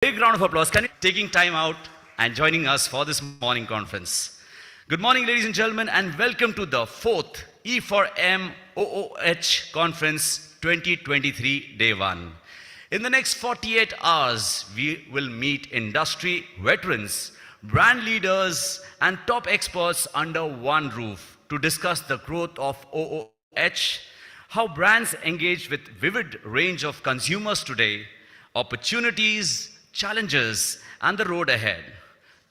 Big round of applause. Can you taking time out and joining us for this morning conference? Good morning, ladies and gentlemen, and welcome to the fourth E for M OOH Conference 2023 Day 1. In the next 48 hours, we will meet industry veterans, brand leaders, and top experts under one roof to discuss the growth of OOH, how brands engage with vivid range of consumers today, opportunities, challenges, and the road ahead.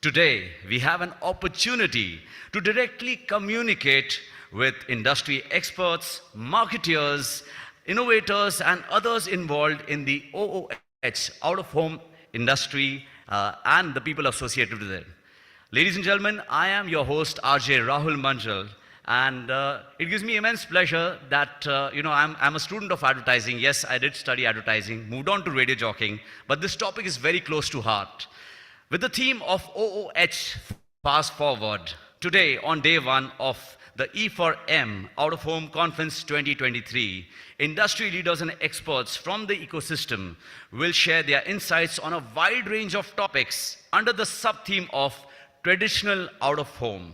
Today, we have an opportunity to directly communicate with industry experts, marketeers, innovators, and others involved in the OOH, out-of-home industry, and the people associated with it. Ladies and gentlemen, I am your host, RJ Rahul Manjal, and it gives me immense pleasure that, I'm a student of advertising. Yes, I did study advertising, moved on to radio jockeying, but this topic is very close to heart. With the theme of OOH, Fast Forward, today on day 1 of the E for M Out-of-Home Conference 2023, industry leaders and experts from the ecosystem will share their insights on a wide range of topics under the sub-theme of traditional out-of-home.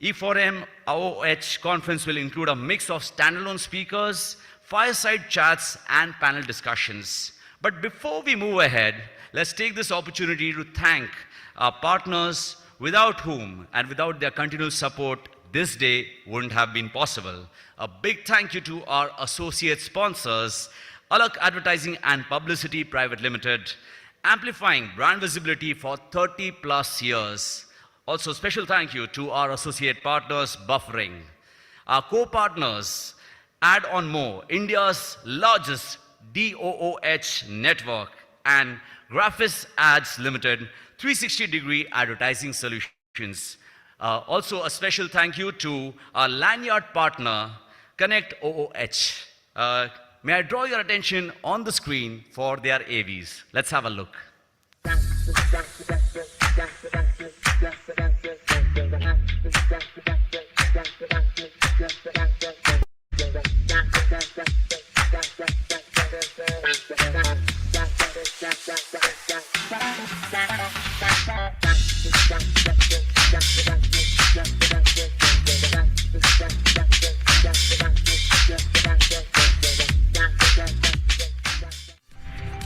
E4M OOH conference will include a mix of standalone speakers, fireside chats, and panel discussions. But before we move ahead, let's take this opportunity to thank our partners without whom and without their continual support, this day wouldn't have been possible. A big thank you to our associate sponsors, Alak Advertising and Publicity Private Limited, amplifying brand visibility for 30 plus years. Also, special thank you to our associate partners, Buffering. Our co-partners, Add On More, India's largest DOOH network, and Graphis Ads Limited, 360-degree advertising solutions. Also, a special thank you to our lanyard partner, Connect OOH. May I draw your attention on the screen for their AVs? Let's have a look.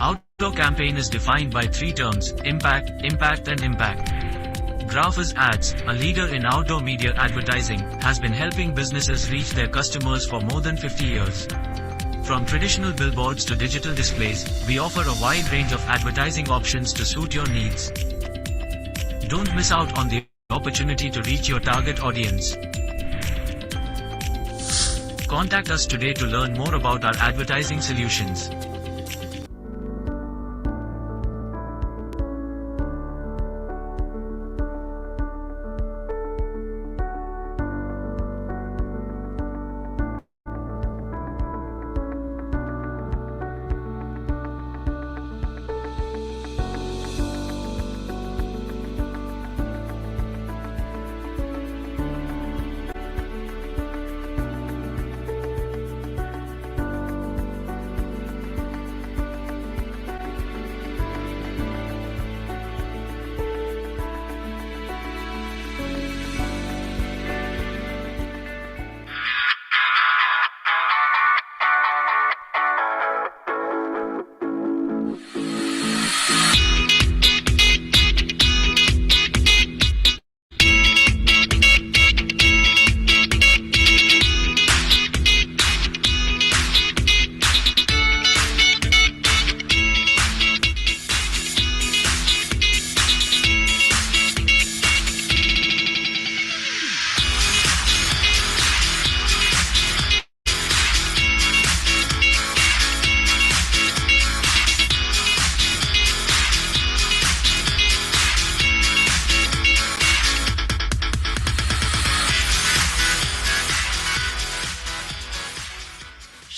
Outdoor campaign is defined by 3 terms: impact, impact, and impact. Graphis Ads, a leader in outdoor media advertising, has been helping businesses reach their customers for more than 50 years. From traditional billboards to digital displays, we offer a wide range of advertising options to suit your needs. Don't miss out on the opportunity to reach your target audience. Contact us today to learn more about our advertising solutions.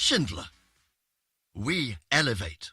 Schindler. We elevate.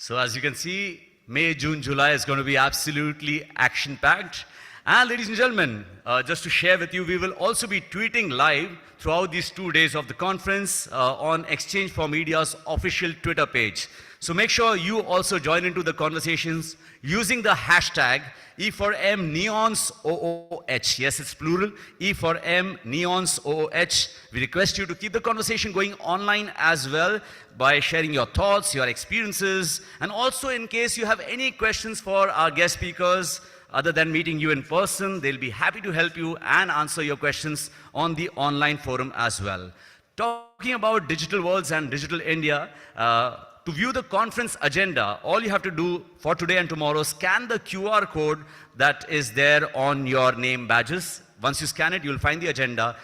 So as you can see, May, June, July is going to be absolutely action-packed. And ladies and gentlemen, just to share with you, we will also be tweeting live throughout these 2 days of the conference on Exchange for Media's official Twitter page. So make sure you also join into the conversations using the hashtag E for M Neons OOH. Yes, it's plural. E for M Neons OOH. We request you to keep the conversation going online as well by sharing your thoughts, your experiences, and also in case you have any questions for our guest speakers, other than meeting you in person, they'll be happy to help you and answer your questions on the online forum as well. Talking about digital worlds and digital India, to view the conference agenda, all you have to do for today and tomorrow, scan the QR code that is there on your name badges. Once you scan it, you'll find the agenda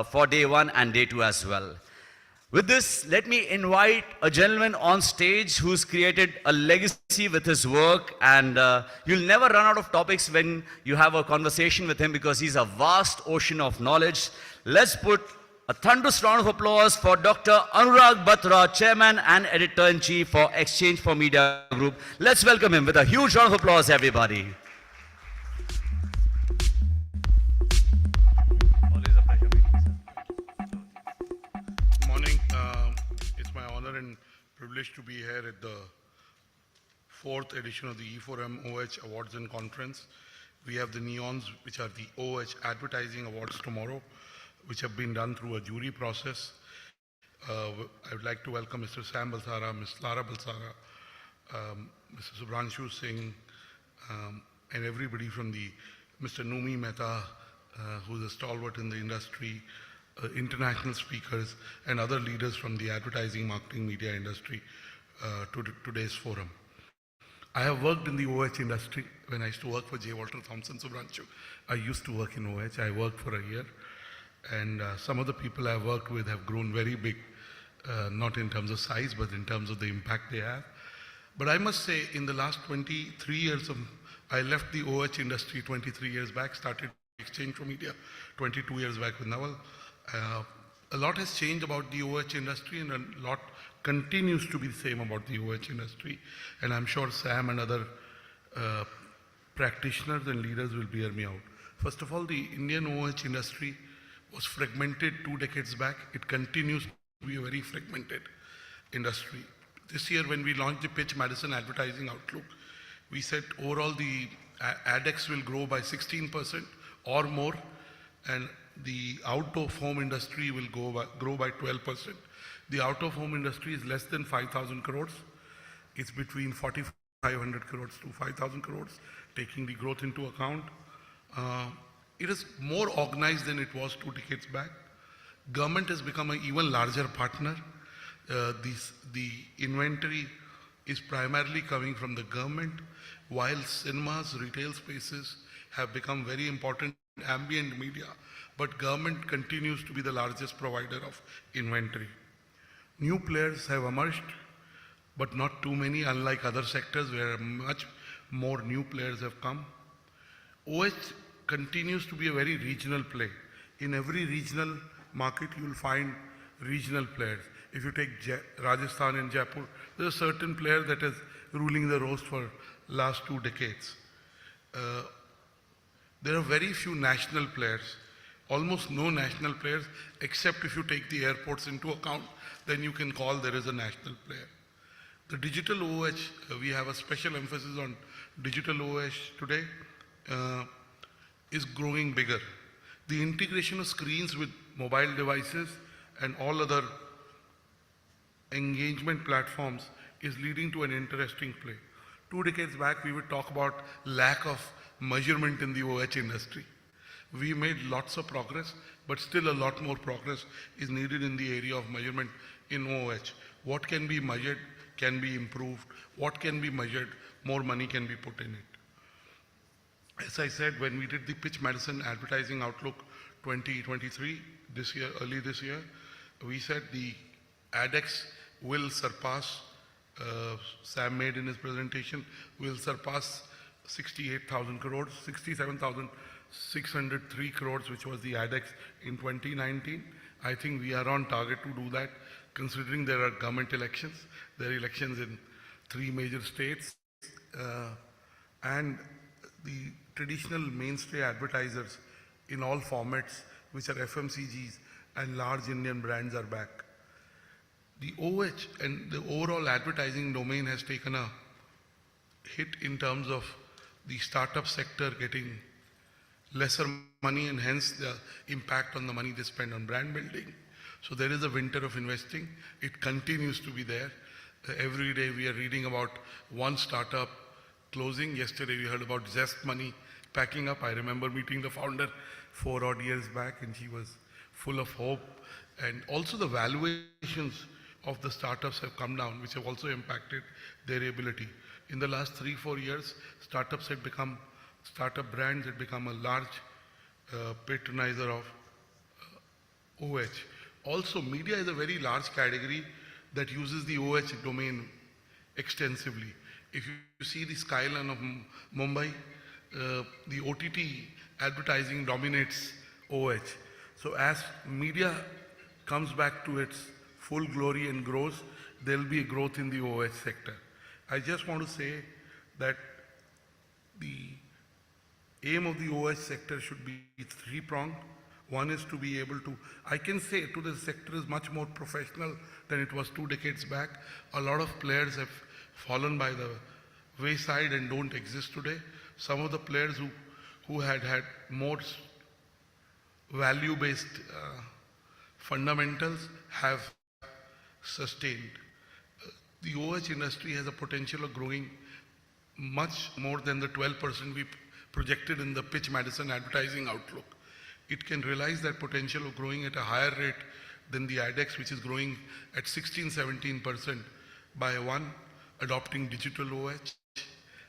for day 1 and day 2 as well. With this, let me invite a gentleman on stage who's created a legacy with his work, and you'll never run out of topics when you have a conversation with him because he's a vast ocean of knowledge. Let's put a thunderous round of applause for Dr. Anurag Batra, Chairman and Editor-in-Chief for Exchange for Media Group. Let's welcome him with a huge round of applause, everybody. Always a pleasure meeting you, sir. Morning. It's my honor and privilege to be here at the 4th edition of the E4M OH Awards and Conference. We have the Neons, which are the OH Advertising Awards tomorrow, which have been done through a jury process. I would like to welcome Mr. Sam Balsara, Ms. Lara Balsara, Mr. Subhranshu Singh, and everybody from the Mr. Numi Mehta, who's a stalwart in the industry, international speakers, and other leaders from the advertising, marketing, media industry to today's forum. I have worked in the OH industry. When I used to work for J. Walter Thompson Subhranshu, I used to work in OH. I worked for a year. And some of the people I've worked with have grown very big, not in terms of size, but in terms of the impact they have. But I must say, in the last 23 years, I left the OH industry 23 years back, started Exchange for Media 22 years back with Naval. A lot has changed about the OH industry, and a lot continues to be the same about the OH industry. And I'm sure Sam and other practitioners and leaders will bear me out. First of all, the Indian OH industry was fragmented 2 decades back. It continues to be a very fragmented industry. This year, when we launched the Pitch Madison Advertising Outlook, we said overall the ADEX will grow by 16% or more, and the out-of-home industry will grow by 12%. The out-of-home industry is less than 5,000 crores. It's between 4,500 crores to 5,000 crores, taking the growth into account. It is more organized than it was 2 decades back. Government has become an even larger partner. The inventory is primarily coming from the government, while cinemas, retail spaces have become very important ambient media, but government continues to be the largest provider of inventory. New players have emerged, but not too many, unlike other sectors where much more new players have come. OH continues to be a very regional play. In every regional market, you will find regional players. If you take Rajasthan and Jaipur, there's a certain player that is ruling the roast for last 2 decades. There are very few national players, almost no national players, except if you take the airports into account, then you can call there is a national player. The digital OH, we have a special emphasis on digital OH today. Is growing bigger. The integration of screens with mobile devices and all other engagement platforms is leading to an interesting play. 2 decades back, we would talk about lack of measurement in the OH industry. We made lots of progress, but still a lot more progress is needed in the area of measurement in OH. What can be measured can be improved. What can be measured, more money can be put in it. As I said, when we did the Pitch Madison Advertising Outlook 2023 early this year, we said the ADEX will surpass, Sam made in his presentation, will surpass 68,000 crores, 67,603 crores, which was the ADEX in 2019. I think we are on target to do that, considering there are government elections. There are elections in three major states, uh, and the traditional mainstay advertisers in all formats, which are FMCGs and large Indian brands, are back. The OH and the overall advertising domain has taken a hit in terms of the startup sector getting lesser money and hence the impact on the money they spend on brand building. So there is a winter of investing. It continues to be there. Every day we are reading about one startup closing. Yesterday we heard about Zest Money packing up. I remember meeting the founder 4 odd years back and she was full of hope. And also the valuations of the startups have come down, which have also impacted their ability. In the last 3-4 years, startup brands had become a large patronizer of OH. Also, media is a very large category that uses the OH domain extensively. If you see the skyline of Mumbai, the OTT advertising dominates OH. So as media comes back to its full glory and grows, there will be a growth in the OH sector. I just want to say that the aim of the OH sector should be three-pronged. One is to be able to, I can say to the sector is much more professional than it was 2 decades back. A lot of players have fallen by the wayside and don't exist today. Some of the players who had more value-based fundamentals have sustained. The OH industry has a potential of growing much more than the 12% we projected in the Pitch Madison advertising outlook. It can realize that potential of growing at a higher rate than the IDEX, which is growing at 16-17% by one, adopting digital OH,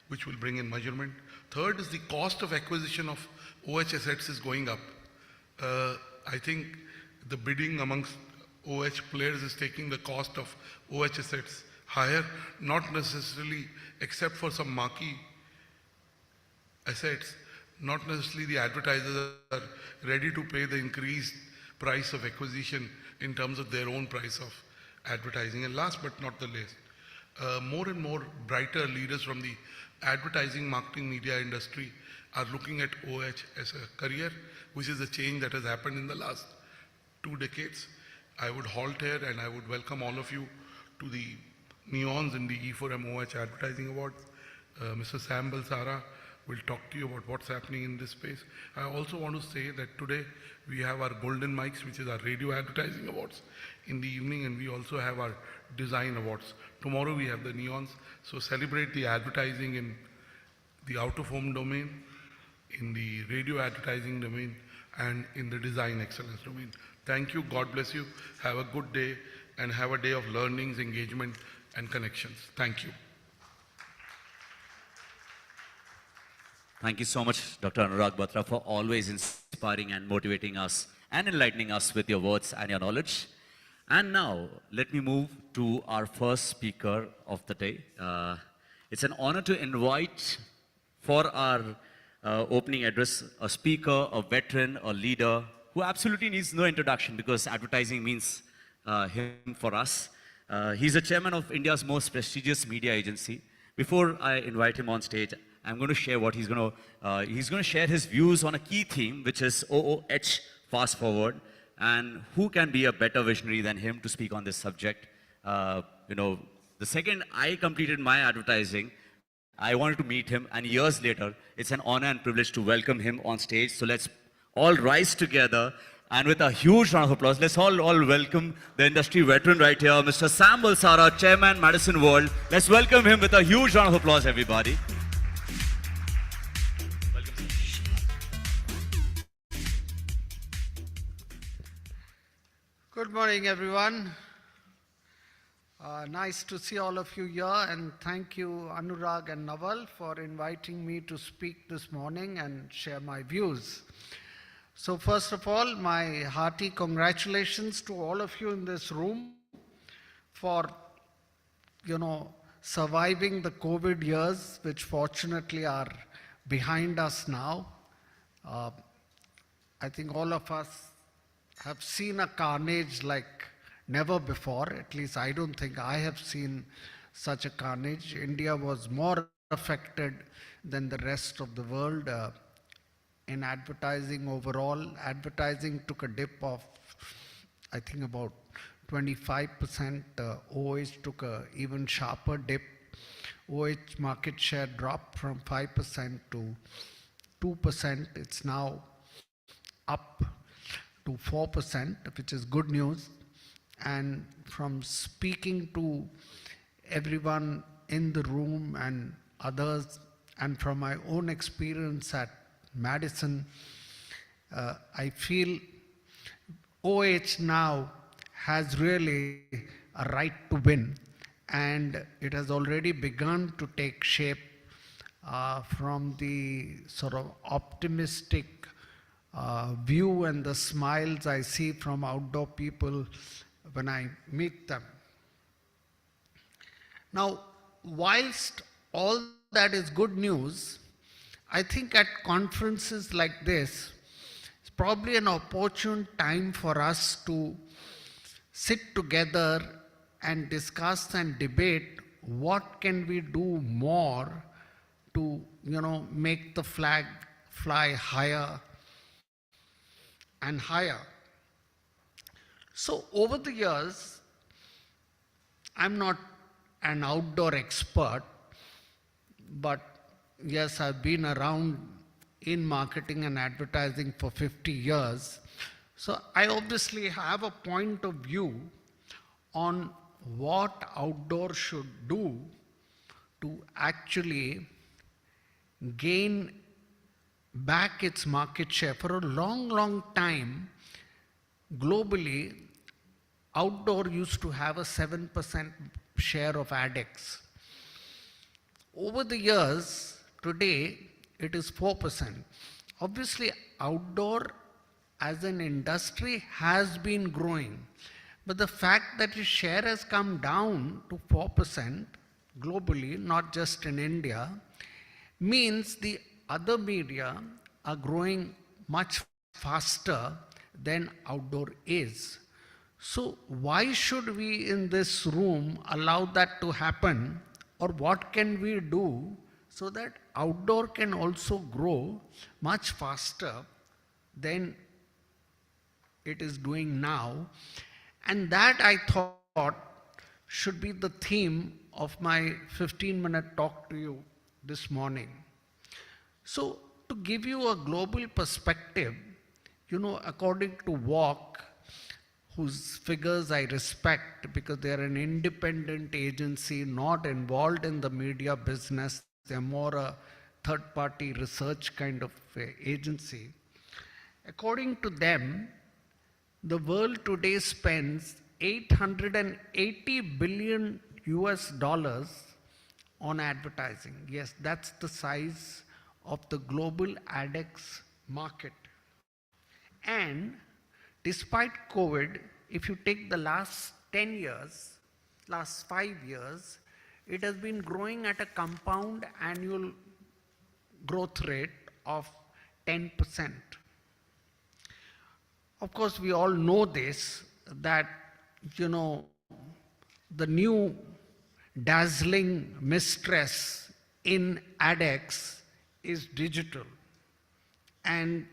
which will bring in measurement. Third is the cost of acquisition of OH assets is going up. I think the bidding amongst OH players is taking the cost of OH assets higher, not necessarily, except for some marquee assets, not necessarily the advertisers are ready to pay the increased price of acquisition in terms of their own price of advertising. And last but not the least, more and more brighter leaders from the advertising, marketing, media industry are looking at OH as a career, which is a change that has happened in the last 2 decades. I would halt here and I would welcome all of you to the Neons in the E4M OH Advertising Awards. Mr. Sam Balsara will talk to you about what's happening in this space. I also want to say that today we have our Golden Mics, which is our Radio Advertising Awards in the evening, and we also have our Design Awards. Tomorrow we have the Neons. So celebrate the advertising in the out-of-home domain, in the radio advertising domain, and in the design excellence domain. Thank you. God bless you. Have a good day and have a day of learnings, engagement, and connections. Thank you. Thank you so much, Dr. Anurag Batra, for always inspiring and motivating us and enlightening us with your words and your knowledge. And now, let me move to our first speaker of the day. It's an honor to invite for our opening address a speaker, a veteran, a leader who absolutely needs no introduction because advertising means him for us. He's the chairman of India's most prestigious media agency. Before I invite him on stage, I'm going to share what he's going to share his views on a key theme, which is OOH Fast Forward. And who can be a better visionary than him to speak on this subject? The second I completed my advertising, I wanted to meet him, and years later, it's an honor and privilege to welcome him on stage. So let's all rise together, and with a huge round of applause, let's all welcome the industry veteran right here, Mr. Sam Balsara, Chairman, Madison World. Let's welcome him with a huge round of applause, everybody. Good morning, everyone. Nice to see all of you here, and thank you, Anurag and Naval, for inviting me to speak this morning and share my views. So first of all, my hearty congratulations to all of you in this room for, surviving the COVID years, which fortunately are behind us now. I think all of us have seen a carnage like never before. At least I don't think I have seen such a carnage. India was more affected than the rest of the world in advertising overall. Advertising took a dip of, I think, about 25%. OH took a even sharper dip. OH market share dropped from 5% to 2%. It's now up to 4%, which is good news. And from speaking to everyone in the room and others, and from my own experience at Madison, I feel OH now has really a right to win, and it has already begun to take shape from the sort of optimistic view and the smiles I see from outdoor people when I meet them. Now, whilst all that is good news, I think at conferences like this, it's probably an opportune time for us to sit together and discuss and debate what can we do more to, make the flag fly higher and higher. So over the years, I'm not an outdoor expert, but yes, I've been around in marketing and advertising for 50 years. So I obviously have a point of view on what outdoor should do to actually gain back its market share. For a long, long time, globally, outdoor used to have a 7% share of ADEX. Over the years, today, it is 4%. Obviously, outdoor as an industry has been growing, but the fact that its share has come down to 4% globally, not just in India, means the other media are growing much faster than outdoor is. So why should we in this room allow that to happen, or what can we do so that outdoor can also grow much faster than it is doing now? And that, I thought, should be the theme of my 15-minute talk to you this morning. So to give you a global perspective, according to Walk, whose figures I respect because they are an independent agency not involved in the media business, they're more a third-party research kind of agency. According to them, the world today spends $880 billion on advertising. Yes, that's the size of the global ADEX market. And despite COVID, if you take the last 10 years, last 5 years, it has been growing at a compound annual growth rate of 10%. Of course, we all know this, that, the new dazzling mistress in ADEX is digital. And,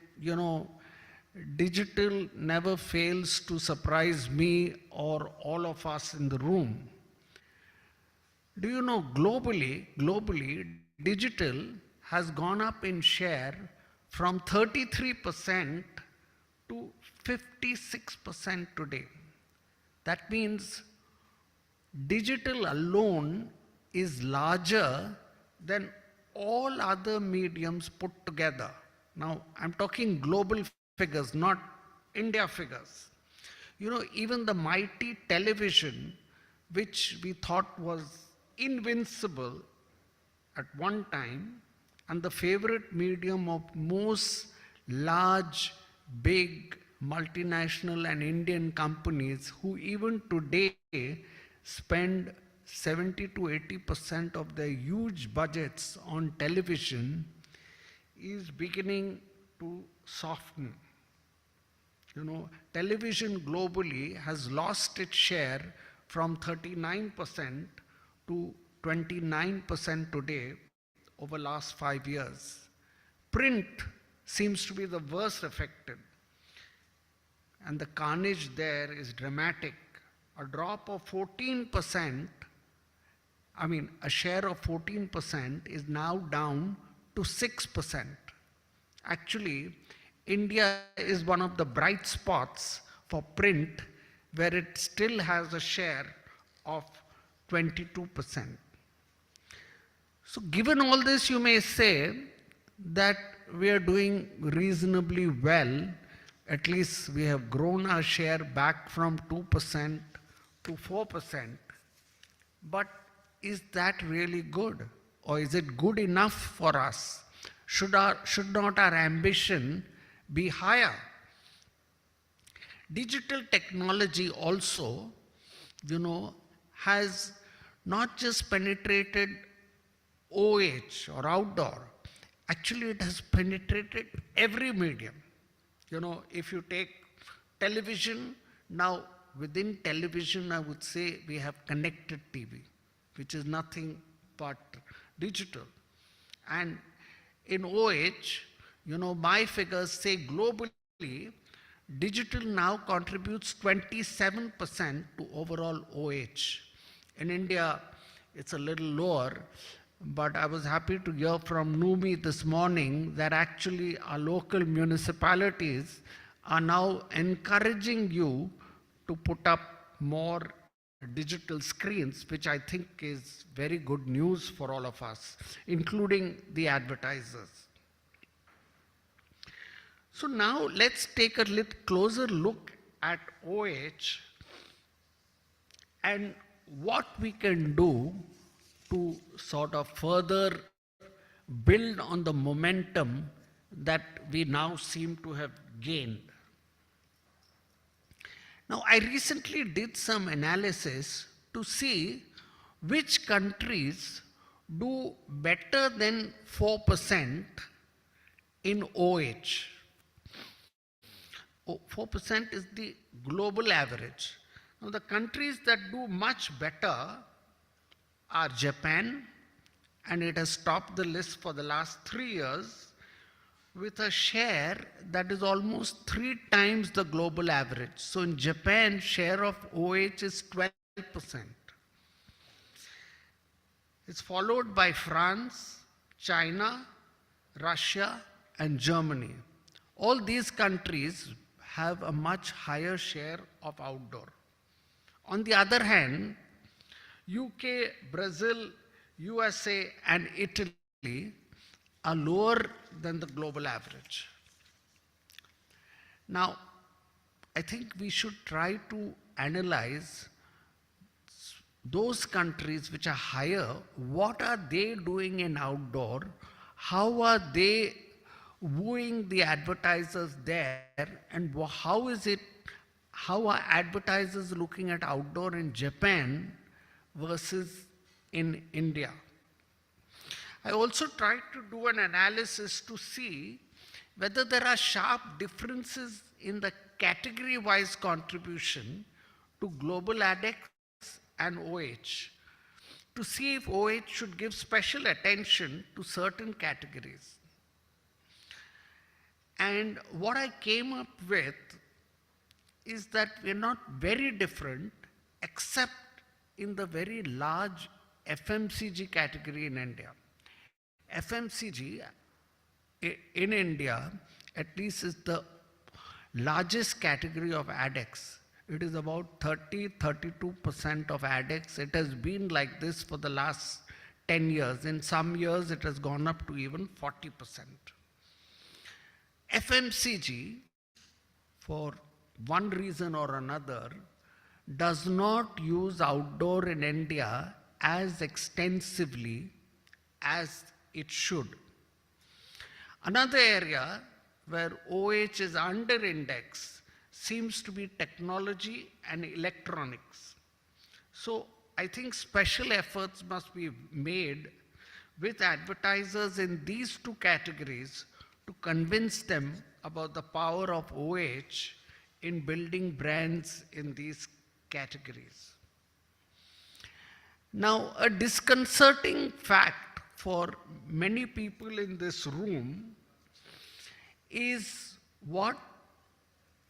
digital never fails to surprise me or all of us in the room. Do you know, globally, digital has gone up in share from 33% to 56% today. That means digital alone is larger than all other mediums put together. Now, I'm talking global figures, not India figures. Even the mighty television, which we thought was invincible at one time, and the favorite medium of most large, big, multinational and Indian companies who even today spend 70 to 80% of their huge budgets on television, is beginning to soften. Television globally has lost its share from 39% to 29% today over last 5 years. Print seems to be the worst affected, and the carnage there is dramatic. A drop of 14%, a share of 14% is now down to 6%. Actually, India is one of the bright spots for print, where it still has a share of 22%. So given all this, you may say that we are doing reasonably well. At least we have grown our share back from 2% to 4%. But is that really good? Or is it good enough for us? Should not our ambition be higher? Digital technology also, has not just penetrated OH or outdoor. Actually, it has penetrated every medium. If you take television, now within television, I would say we have connected TV, which is nothing but digital. And in OH, my figures say globally, digital now contributes 27% to overall OH. In India, it's a little lower, but I was happy to hear from Numi this morning that actually our local municipalities are now encouraging you to put up more digital screens, which I think is very good news for all of us, including the advertisers. So now let's take a little closer look at OH and what we can do to sort of further build on the momentum that we now seem to have gained. Now, I recently did some analysis to see which countries do better than 4% in OH. 4% is the global average. Now, the countries that do much better are Japan, and it has topped the list for the last 3 years with a share that is almost 3 times the global average. So in Japan, share of OH is 12%. It's followed by France, China, Russia, and Germany. All these countries have a much higher share of outdoor. On the other hand, UK, Brazil, USA, and Italy are lower than the global average. Now, I think we should try to analyze those countries which are higher. What are they doing in outdoor? How are they wooing the advertisers there? And how are advertisers looking at outdoor in Japan versus in India? I also tried to do an analysis to see whether there are sharp differences in the category-wise contribution to global ADEX and OH, to see if OH should give special attention to certain categories. And what I came up with is that we're not very different, except in the very large FMCG category in India. FMCG in India, at least, is the largest category of ADEX. It is about 32% of ADEX. It has been like this for the last 10 years. In some years, it has gone up to even 40%. FMCG, for one reason or another, does not use outdoor in India as extensively as it should. Another area where OH is under index seems to be technology and electronics. So I think special efforts must be made with advertisers in these two categories to convince them about the power of OH in building brands in these categories. Now, a disconcerting fact for many people in this room is what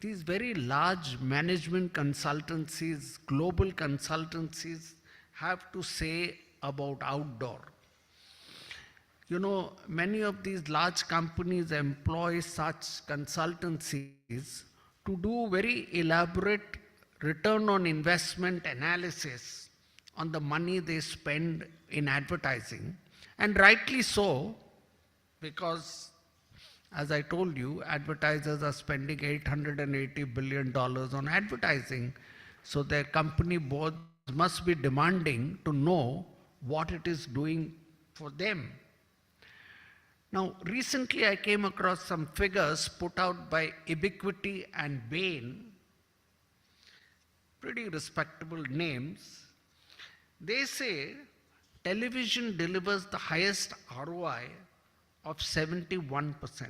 these very large management consultancies, global consultancies, have to say about outdoor. You know, many of these large companies employ such consultancies to do very elaborate return on investment analysis on the money they spend in advertising, and rightly so, because as I told you, advertisers are spending $880 billion on advertising. So their company boards must be demanding to know what it is doing for them. Now, recently I came across some figures put out by Ubiquity and Bain, pretty respectable names. They say television delivers the highest ROI of 71%.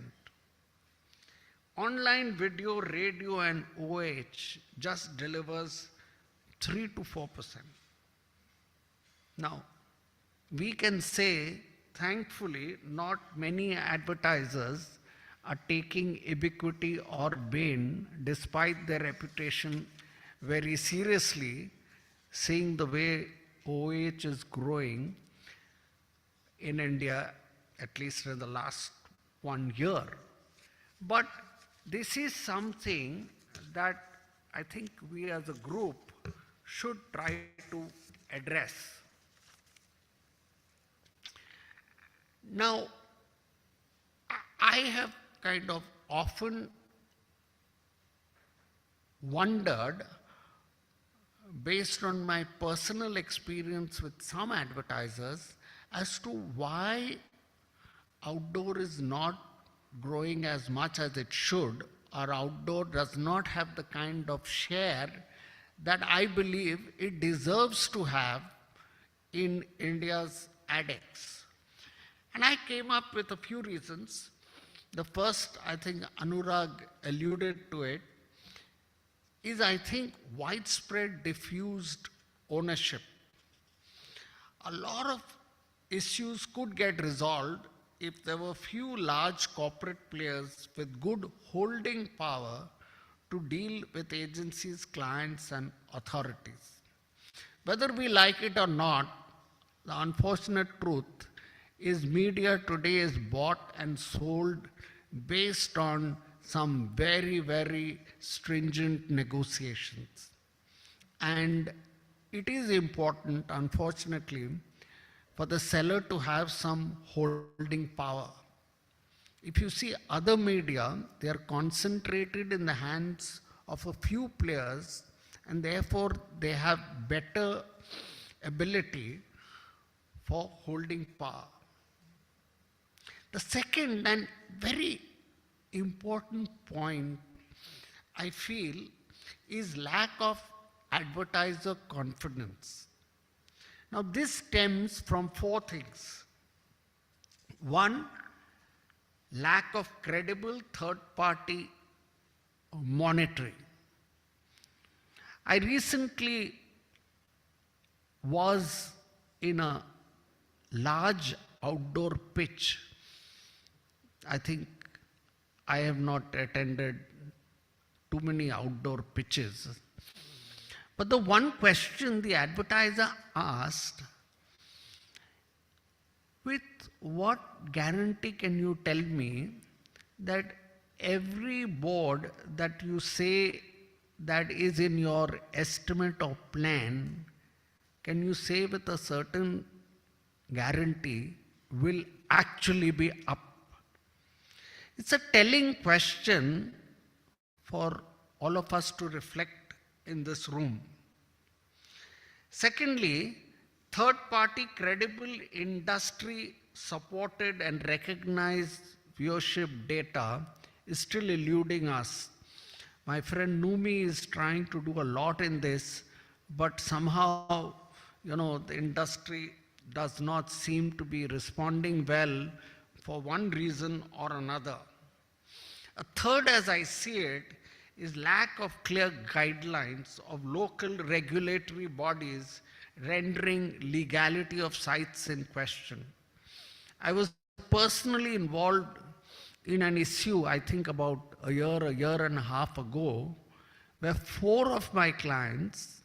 Online video, radio, and OH just delivers 3 to 4%. Now, we can say, thankfully, not many advertisers are taking Ubiquity or Bain, despite their reputation, very seriously, seeing the way OH is growing in India, at least in the last 1 year. But this is something that I think we as a group should try to address. Now, I have kind of often wondered, based on my personal experience with some advertisers, as to why outdoor is not growing as much as it should, or outdoor does not have the kind of share that I believe it deserves to have in India's ADEX. And I came up with a few reasons. The first, I think Anurag alluded to it, is I think widespread diffused ownership. A lot of issues could get resolved if there were few large corporate players with good holding power to deal with agencies, clients, and authorities. Whether we like it or not, the unfortunate truth is media today is bought and sold based on some very, very stringent negotiations. And it is important, unfortunately, for the seller to have some holding power. If you see other media, they are concentrated in the hands of a few players, and therefore they have better ability for holding power. The second and very important point, I feel, is lack of advertiser confidence. Now, this stems from four things. One, lack of credible third-party monitoring. I recently was in a large outdoor pitch. I think I have not attended too many outdoor pitches. But the one question the advertiser asked, with what guarantee can you tell me that every board that you say that is in your estimate or plan, can you say with a certain guarantee will actually be up? It's a telling question for all of us to reflect in this room. Secondly, third-party credible industry supported and recognized viewership data is still eluding us. My friend Numi is trying to do a lot in this, but somehow, the industry does not seem to be responding well for one reason or another. A third, as I see it, is lack of clear guidelines of local regulatory bodies rendering legality of sites in question. I was personally involved in an issue, I think about a year and a half ago, where four of my clients,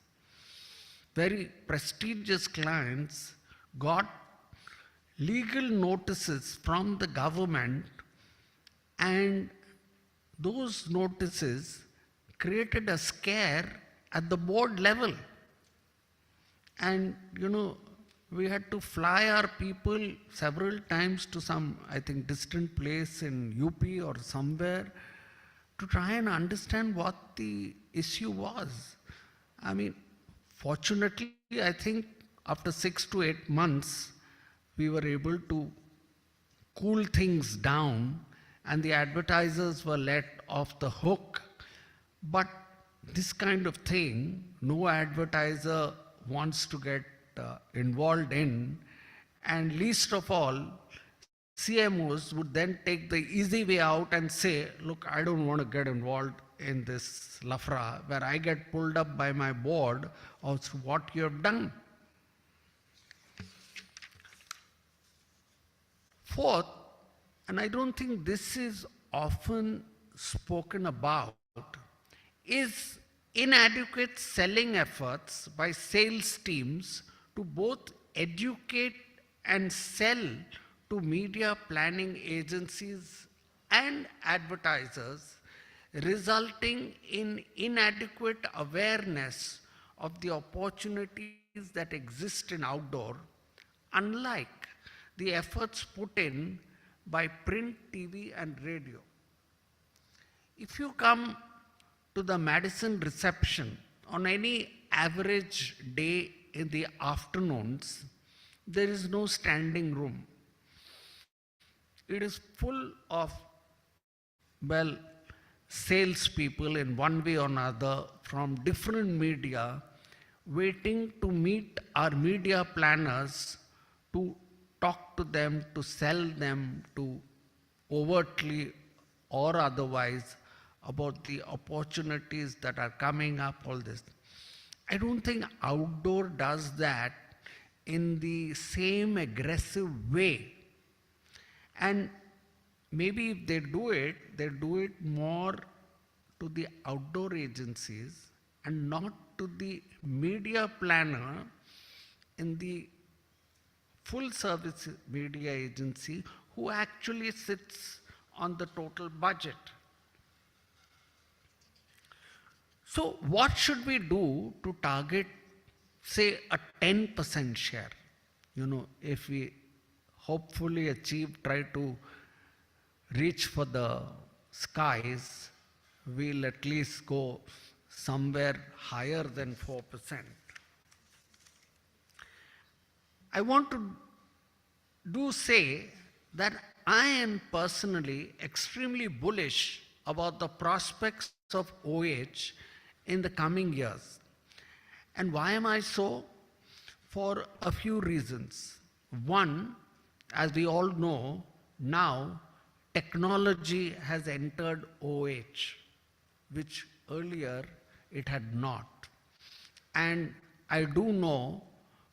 very prestigious clients, got legal notices from the government, and those notices created a scare at the board level. And we had to fly our people several times to some, I think, distant place in UP or somewhere to try and understand what the issue was. I mean, fortunately, I think after 6 to 8 months, we were able to cool things down and the advertisers were let off the hook. But this kind of thing, no advertiser wants to get involved in, and least of all, CMOs would then take the easy way out and say, look, I don't want to get involved in this lafra where I get pulled up by my board as to what you have done. Fourth, and I don't think this is often spoken about, is inadequate selling efforts by sales teams to both educate and sell to media planning agencies and advertisers, resulting in inadequate awareness of the opportunities that exist in outdoor, unlike the efforts put in by print, TV, and radio. If you come to the Madison reception on any average day in the afternoons, there is no standing room. It is full of, well, salespeople in one way or another from different media waiting to meet our media planners to talk to them, to sell them, to overtly or otherwise about the opportunities that are coming up, all this. I don't think outdoor does that in the same aggressive way. And maybe if they do it more to the outdoor agencies and not to the media planner in the full service media agency who actually sits on the total budget. So what should we do to target, say, a 10% share? If we hopefully try to reach for the skies, we'll at least go somewhere higher than 4%. I want to say that I am personally extremely bullish about the prospects of OH in the coming years. And why am I so? For a few reasons. One, as we all know, now technology has entered OH, which earlier it had not. And I do know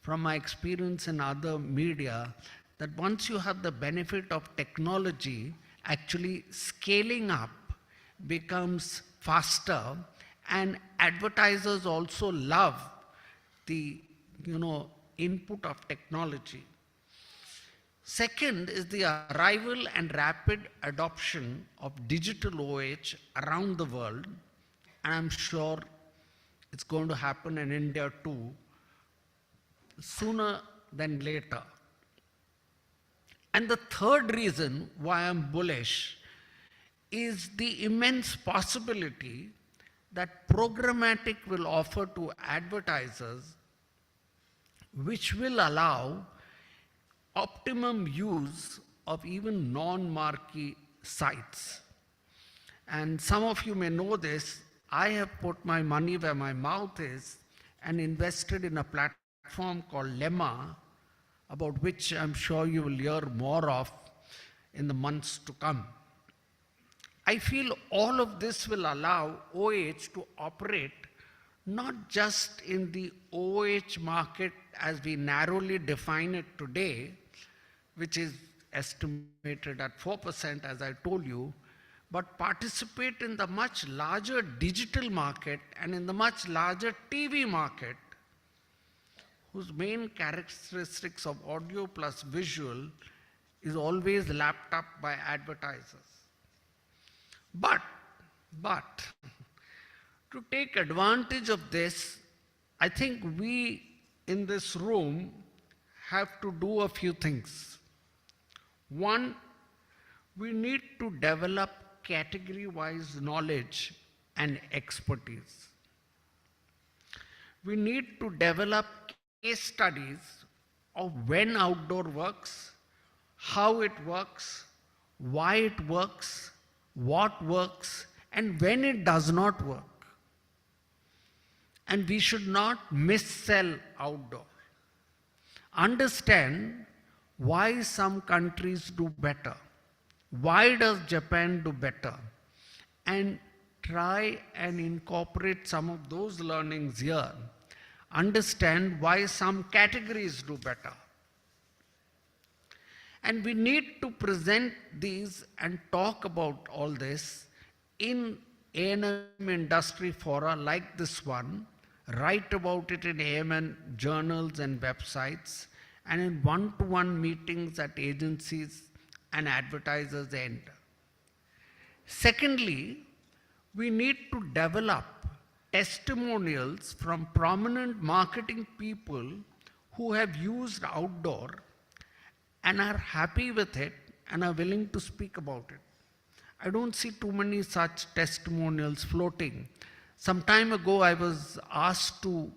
from my experience in other media that once you have the benefit of technology, actually scaling up becomes faster, and advertisers also love the input of technology. Second is the arrival and rapid adoption of digital OH around the world, and I'm sure it's going to happen in India too, sooner than later. And the third reason why I'm bullish is the immense possibility that programmatic will offer to advertisers, which will allow optimum use of even non-marquee sites. And some of you may know this, I have put my money where my mouth is and invested in a platform called Lemma, about which I'm sure you will hear more of in the months to come. I feel all of this will allow OH to operate not just in the OH market as we narrowly define it today, which is estimated at 4%, as I told you, but participate in the much larger digital market and in the much larger TV market, whose main characteristics of audio plus visual is always lapped up by advertisers. But, to take advantage of this, I think we in this room have to do a few things. One, we need to develop category-wise knowledge and expertise. We need to develop case studies of when outdoor works, how it works, why it works, what works, and when it does not work. And we should not missell outdoor. Understand why some countries do better. Why does Japan do better? And try and incorporate some of those learnings here. Understand why some categories do better. And we need to present these and talk about all this in A&M industry fora like this one, write about it in AMN journals and websites, and in one-to-one meetings at agencies and advertisers' end. Secondly, we need to develop testimonials from prominent marketing people who have used outdoor and are happy with it and are willing to speak about it. I don't see too many such testimonials floating. Some time ago, I was asked to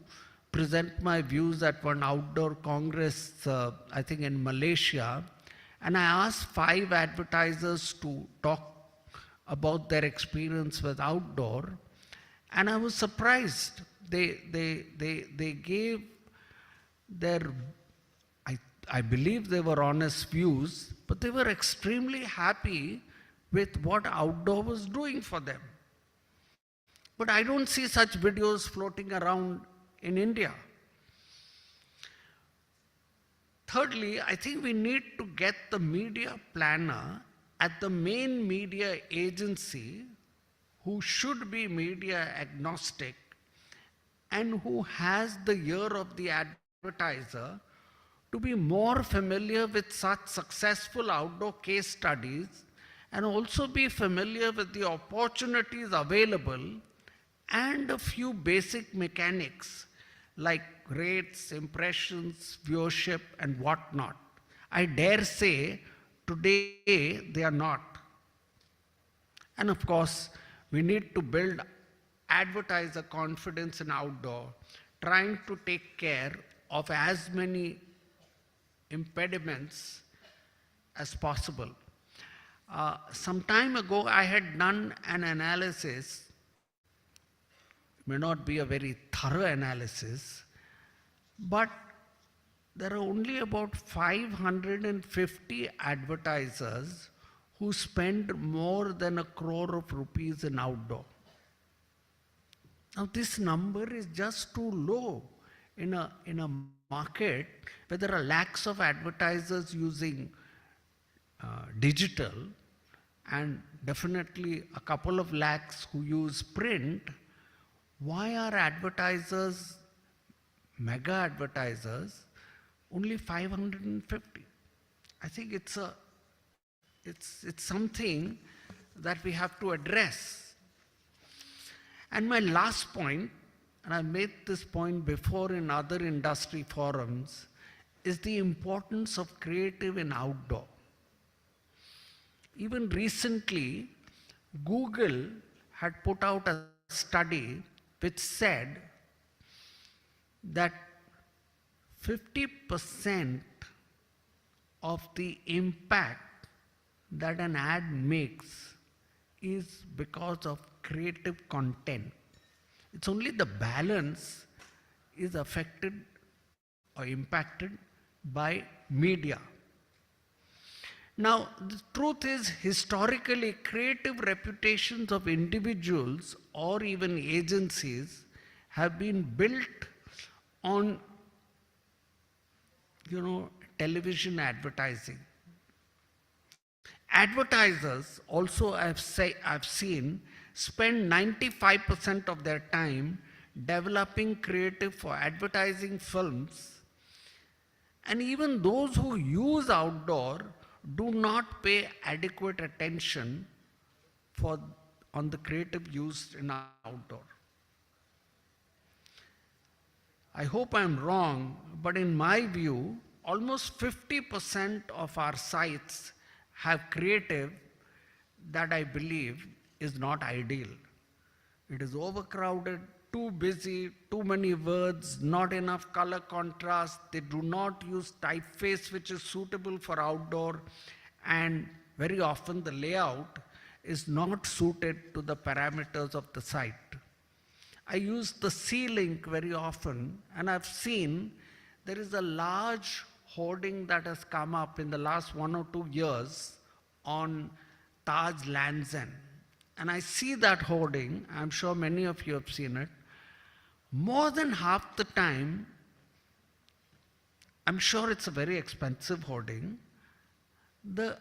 present my views at one outdoor congress, I think in Malaysia, and I asked 5 advertisers to talk about their experience with outdoor, and I was surprised. They gave their, I believe they were honest views, but they were extremely happy with what outdoor was doing for them. But I don't see such videos floating around in India. Thirdly, I think we need to get the media planner at the main media agency, who should be media agnostic and who has the ear of the advertiser, to be more familiar with such successful outdoor case studies and also be familiar with the opportunities available and a few basic mechanics like rates, impressions, viewership, and whatnot. I dare say today they are not. And of course, we need to build advertiser confidence in outdoor, trying to take care of as many impediments as possible. Some time ago, I had done an analysis. May not be a very thorough analysis, but there are only about 550 advertisers who spend more than ₹1 crore in outdoor. Now this number is just too low in a market where there are lakhs of advertisers using digital and definitely a couple of lakhs who use print. Why are advertisers, mega advertisers, only 550? I think it's something that we have to address. And my last point, and I made this point before in other industry forums, is the importance of creative in outdoor. Even recently, Google had put out a study which said that 50% of the impact that an ad makes is because of creative content. It's only the balance is affected or impacted by media. Now, the truth is, historically, creative reputations of individuals or even agencies have been built on, television advertising. Advertisers also, I've seen, spend 95% of their time developing creative for advertising films, and even those who use outdoor do not pay adequate attention on the creative used in outdoor. I hope I'm wrong, but in my view, almost 50% of our sites have creative that I believe is not ideal. It is overcrowded, too busy, too many words, not enough color contrast. They do not use typeface which is suitable for outdoor, and very often the layout is not suited to the parameters of the site. I use the C-link very often, and I've seen there is a large hoarding that has come up in the last 1 or 2 years on Taj Lands End. And I see that hoarding, I'm sure many of you have seen it. More than half the time, I'm sure it's a very expensive hoarding, the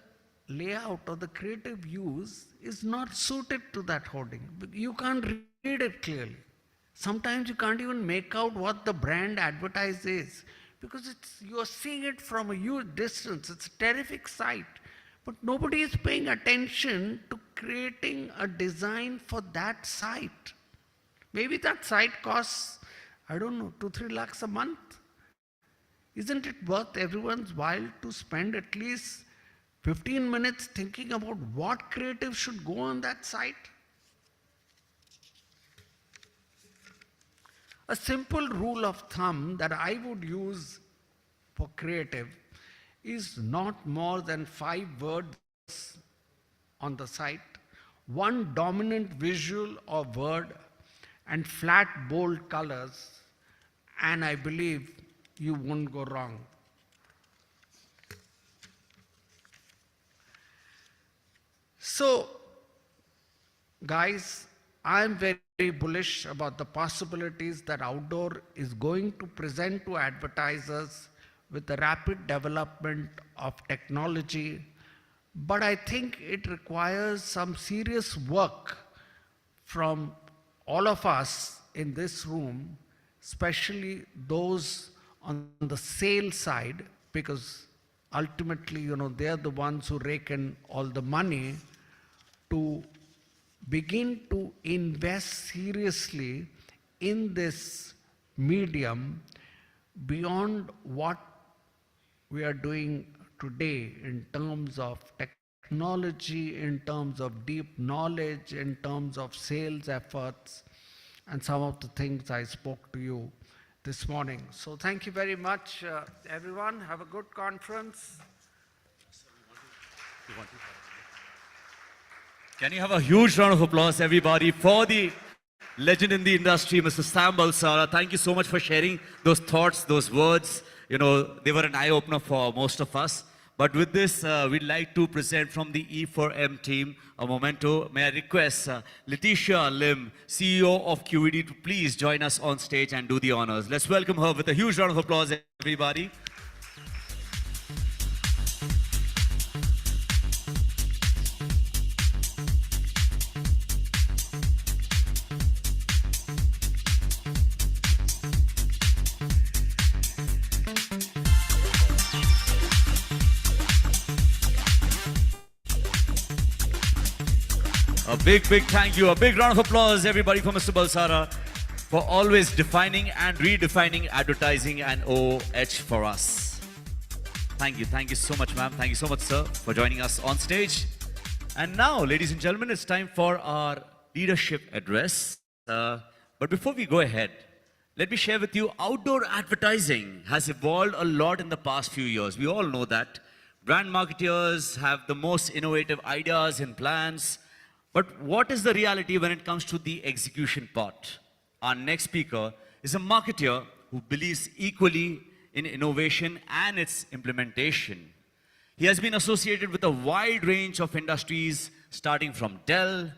layout or the creative use is not suited to that hoarding. You can't read it clearly. Sometimes you can't even make out what the brand advertise is, because you're seeing it from a huge distance. It's a terrific sight, but nobody is paying attention to creating a design for that site. Maybe that site costs, 2-3 lakhs a month. Isn't it worth everyone's while to spend at least 15 minutes thinking about what creative should go on that site? A simple rule of thumb that I would use for creative is not more than 5 words on the site, one dominant visual or word, and flat, bold colors, and I believe you won't go wrong. So, guys, I'm very bullish about the possibilities that outdoor is going to present to advertisers with the rapid development of technology, but I think it requires some serious work from all of us in this room, especially those on the sales side, because ultimately, they're the ones who rake in all the money, to begin to invest seriously in this medium beyond what we are doing today in terms of technology, in terms of deep knowledge, in terms of sales efforts, and some of the things I spoke to you this morning. So thank you very much, everyone. Have a good conference. Can you have a huge round of applause, everybody, for the legend in the industry, Mr. Sam Balsara. Thank you so much for sharing those thoughts, those words. They were an eye-opener for most of us. But with this, we'd like to present from the E4M team a memento. May I request Letitia Lim, CEO of QED, to please join us on stage and do the honors. Let's welcome her with a huge round of applause, everybody. A big thank you. A big round of applause, everybody, for Mr. Balsara for always defining and redefining advertising and OH for us. Thank you. Thank you so much, ma'am. Thank you so much, sir, for joining us on stage. And now, ladies and gentlemen, it's time for our leadership address. But before we go ahead, let me share with you, outdoor advertising has evolved a lot in the past few years. We all know that. Brand marketers have the most innovative ideas and plans. But what is the reality when it comes to the execution part? Our next speaker is a marketer who believes equally in innovation and its implementation. He has been associated with a wide range of industries, starting from Dell,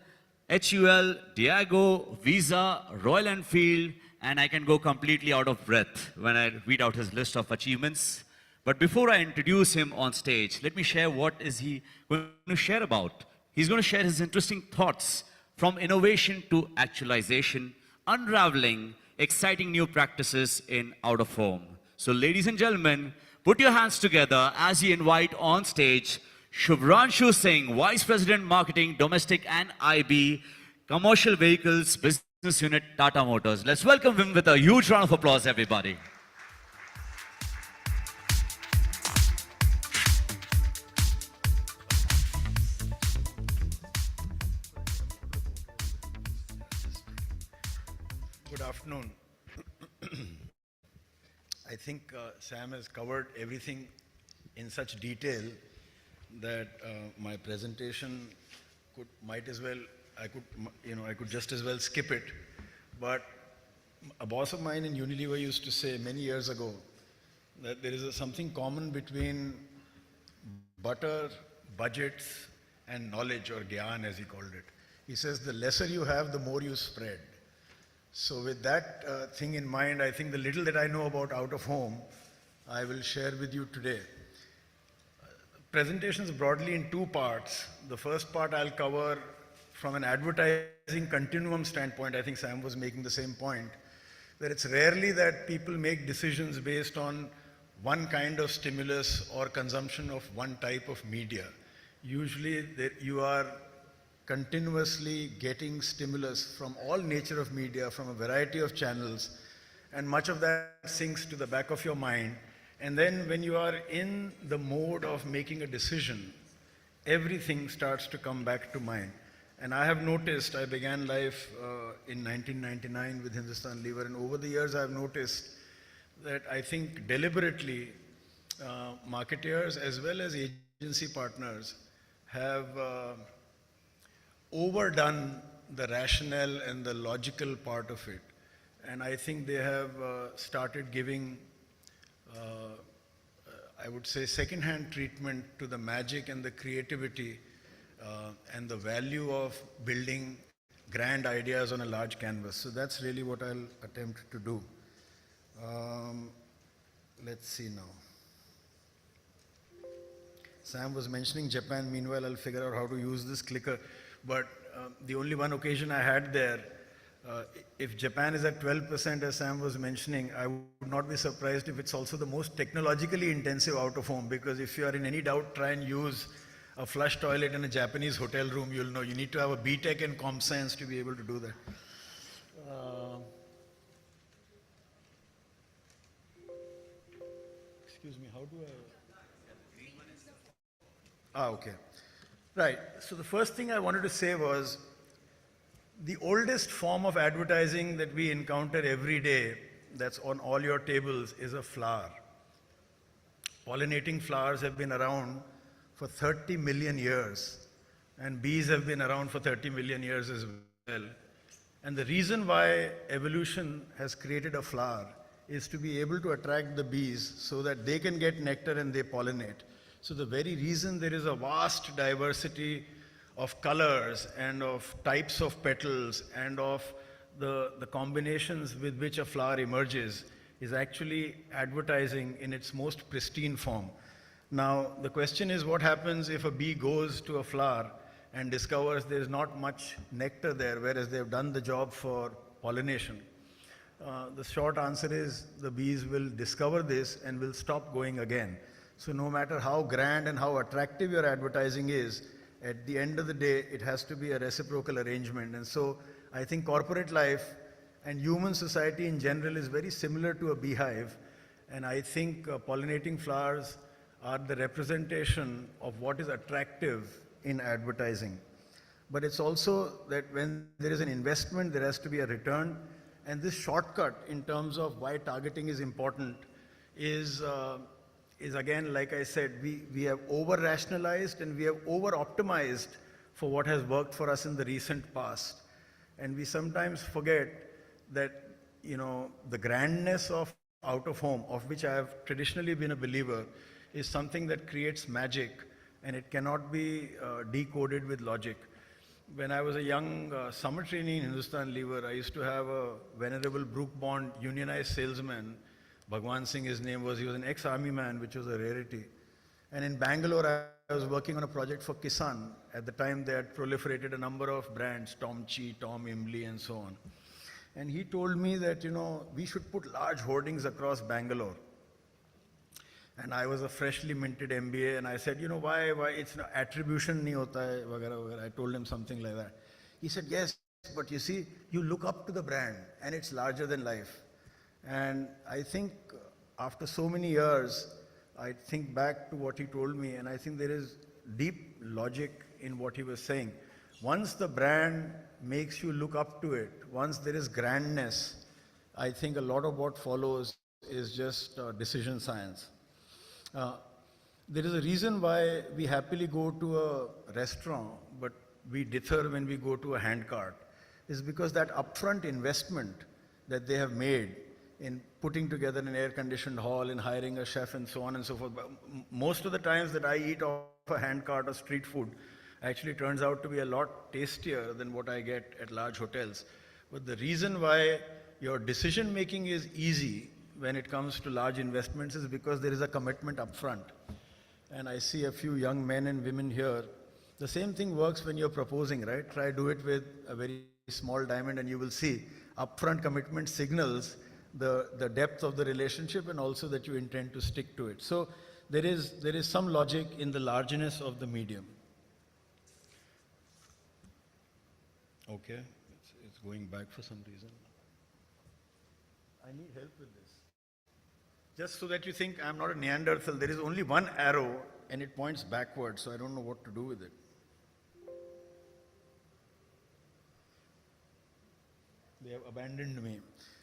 HUL, Diageo, Visa, Royal Enfield, and I can go completely out of breath when I read out his list of achievements. But before I introduce him on stage, let me share what is he going to share about. He's going to share his interesting thoughts from innovation to actualization, unraveling exciting new practices in out of home. So ladies and gentlemen, put your hands together as we invite on stage Shubhranshu Singh, Vice President Marketing, Domestic and IB, Commercial Vehicles Business Unit, Tata Motors. Let's welcome him with a huge round of applause, everybody. Good afternoon. I think Sam has covered everything in such detail that my presentation I could just as well skip it. But a boss of mine in Unilever used to say many years ago that there is something common between butter, budgets, and knowledge, or gyan as he called it. He says the lesser you have, the more you spread. So with that thing in mind, I think the little that I know about out of home, I will share with you today. Presentation is broadly in two parts. The first part I'll cover from an advertising continuum standpoint. I think Sam was making the same point, that it's rarely that people make decisions based on one kind of stimulus or consumption of one type of media. Usually you are continuously getting stimulus from all nature of media, from a variety of channels, and much of that sinks to the back of your mind. And then when you are in the mode of making a decision, everything starts to come back to mind. And I have noticed, I began life in 1999 with Hindustan Lever, and over the years I've noticed that I think deliberately marketeers as well as agency partners have overdone the rationale and the logical part of it. And I think they have started giving, I would say, second-hand treatment to the magic and the creativity and the value of building grand ideas on a large canvas. So that's really what I'll attempt to do. Let's see now. Sam was mentioning Japan. Meanwhile, I'll figure out how to use this clicker. But the only one occasion I had there, if Japan is at 12%, as Sam was mentioning, I would not be surprised if it's also the most technologically intensive out of home, because if you are in any doubt, try and use a flush toilet in a Japanese hotel room, you'll know. You need to have a BTech and Comp Science to be able to do that. Excuse me, how do I? Okay. Right. So the first thing I wanted to say was the oldest form of advertising that we encounter every day that's on all your tables is a flower. Pollinating flowers have been around for 30 million years, and bees have been around for 30 million years as well. And the reason why evolution has created a flower is to be able to attract the bees so that they can get nectar and they pollinate. So the very reason there is a vast diversity of colors and of types of petals and of the combinations with which a flower emerges is actually advertising in its most pristine form. Now, the question is, what happens if a bee goes to a flower and discovers there's not much nectar there, whereas they've done the job for pollination? The short answer is the bees will discover this and will stop going again. So no matter how grand and how attractive your advertising is, at the end of the day, it has to be a reciprocal arrangement. And so I think corporate life and human society in general is very similar to a beehive. And I think pollinating flowers are the representation of what is attractive in advertising. But it's also that when there is an investment, there has to be a return. And this shortcut in terms of why targeting is important is again, like I said, we have over-rationalized and we have over-optimized for what has worked for us in the recent past. And we sometimes forget that, you know, the grandness of out of home, of which I have traditionally been a believer, is something that creates magic, and it cannot be decoded with logic. when I was a young summer trainee in Hindustan Lever, I used to have a venerable Brook Bond unionized salesman. Bhagwan Singh, his name was. He was an ex-army man, which was a rarity. And in Bangalore, I was working on a project for Kisan. At the time, they had proliferated a number of brands, Tom Chi, Tom Imley, and so on. And he told me that, we should put large hoardings across Bangalore. And I was a freshly minted MBA, and I said, why it's no attribution nahi hota hai, vagara, vagara. I told him something like that. He said, yes, but you see, you look up to the brand, and it's larger than life. And I think after so many years, I think back to what he told me, and I think there is deep logic in what he was saying. Once the brand makes you look up to it, once there is grandness, I think a lot of what follows is just decision science. There is a reason why we happily go to a restaurant, but we dither when we go to a handcart. Is because that upfront investment that they have made in putting together an air-conditioned hall, in hiring a chef, and so on and so forth. But most of the times that I eat off a handcart or street food actually turns out to be a lot tastier than what I get at large hotels. But the reason why your decision making is easy when it comes to large investments is because there is a commitment upfront. And I see a few young men and women here. The same thing works when you're proposing, right? Try do it with a very small diamond and you will see upfront commitment signals the depth of the relationship and also that you intend to stick to it. So there is some logic in the largeness of the medium. Okay, it's going back for some reason. I need help with this. Just so that you think I'm not a Neanderthal, there is only one arrow and it points backwards, so I don't know what to do with it. They have abandoned me.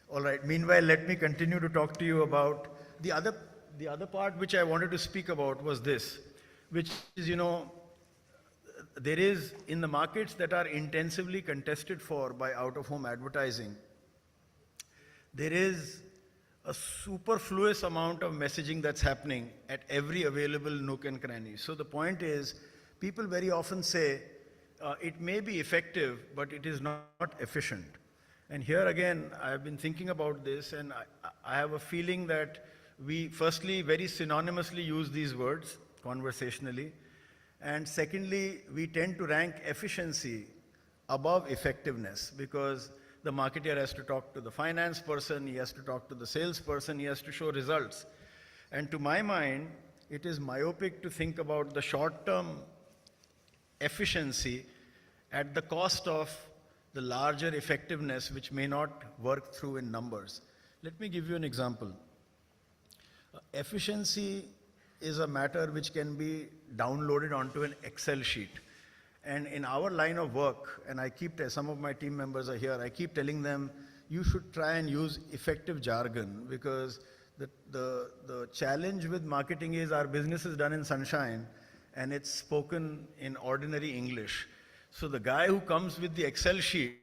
All right, meanwhile, let me continue to talk to you about the other part which I wanted to speak about was this, which is, there is, in the markets that are intensively contested for by out-of-home advertising, there is a superfluous amount of messaging that's happening at every available nook and cranny. So the point is, people very often say, it may be effective, but it is not efficient. And here again, I've been thinking about this, and I have a feeling that we, firstly, very synonymously use these words conversationally, and secondly, we tend to rank efficiency above effectiveness because the marketer has to talk to the finance person, he has to talk to the salesperson, he has to show results. And to my mind, it is myopic to think about the short-term efficiency at the cost of the larger effectiveness which may not work through in numbers. Let me give you an example. Efficiency is a matter which can be downloaded onto an Excel sheet. And in our line of work, and some of my team members are here, I keep telling them, you should try and use effective jargon because the challenge with marketing is our business is done in sunshine and it's spoken in ordinary English. So the guy who comes with the Excel sheet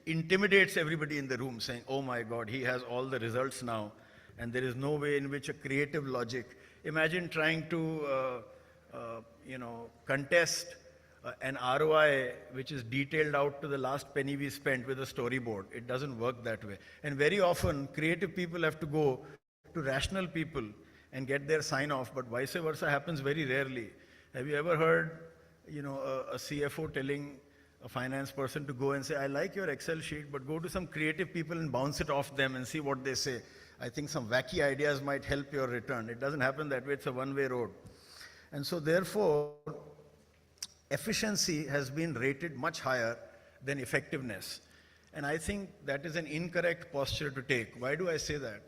intimidates everybody in the room saying, oh my God, he has all the results now and there is no way in which a creative logic. Imagine trying to contest an ROI which is detailed out to the last penny we spent with a storyboard. It doesn't work that way. And very often, creative people have to go to rational people and get their sign off, but vice versa happens very rarely. Have you ever heard a CFO telling a finance person to go and say, I like your Excel sheet, but go to some creative people and bounce it off them and see what they say. I think some wacky ideas might help your return. It doesn't happen that way. It's a one-way road. And so therefore, efficiency has been rated much higher than effectiveness. And I think that is an incorrect posture to take. Why do I say that?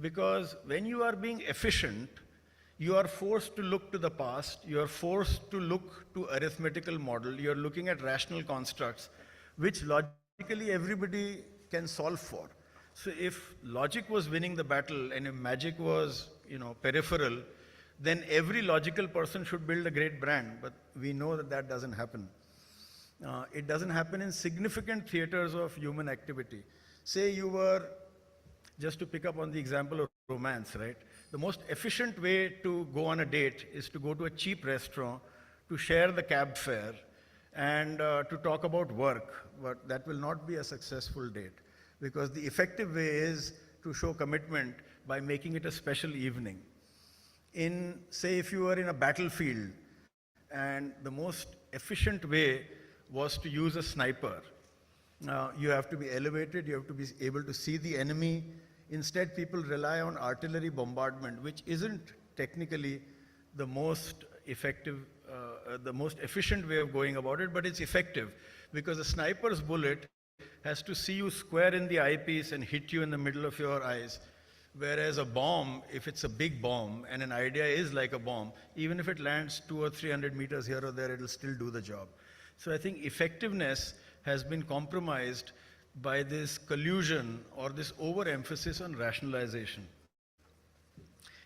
Because when you are being efficient, you are forced to look to the past, you are forced to look to arithmetical model, you are looking at rational constructs, which logically everybody can solve for. So if logic was winning the battle and if magic was, peripheral, then every logical person should build a great brand, but we know that that doesn't happen. It doesn't happen in significant theaters of human activity. Say you were, just to pick up on the example of romance, right? The most efficient way to go on a date is to go to a cheap restaurant, to share the cab fare, and to talk about work, but that will not be a successful date because the effective way is to show commitment by making it a special evening. In, say, if you were in a battlefield and the most efficient way was to use a sniper. You have to be elevated, you have to be able to see the enemy. Instead, people rely on artillery bombardment, which isn't technically the most effective, the most efficient way of going about it, but it's effective because a sniper's bullet has to see you square in the eyepiece and hit you in the middle of your eyes. Whereas a bomb, if it's a big bomb and an idea is like a bomb, even if it lands 200 or 300 meters here or there, it'll still do the job. So I think effectiveness has been compromised by this collusion or this overemphasis on rationalization.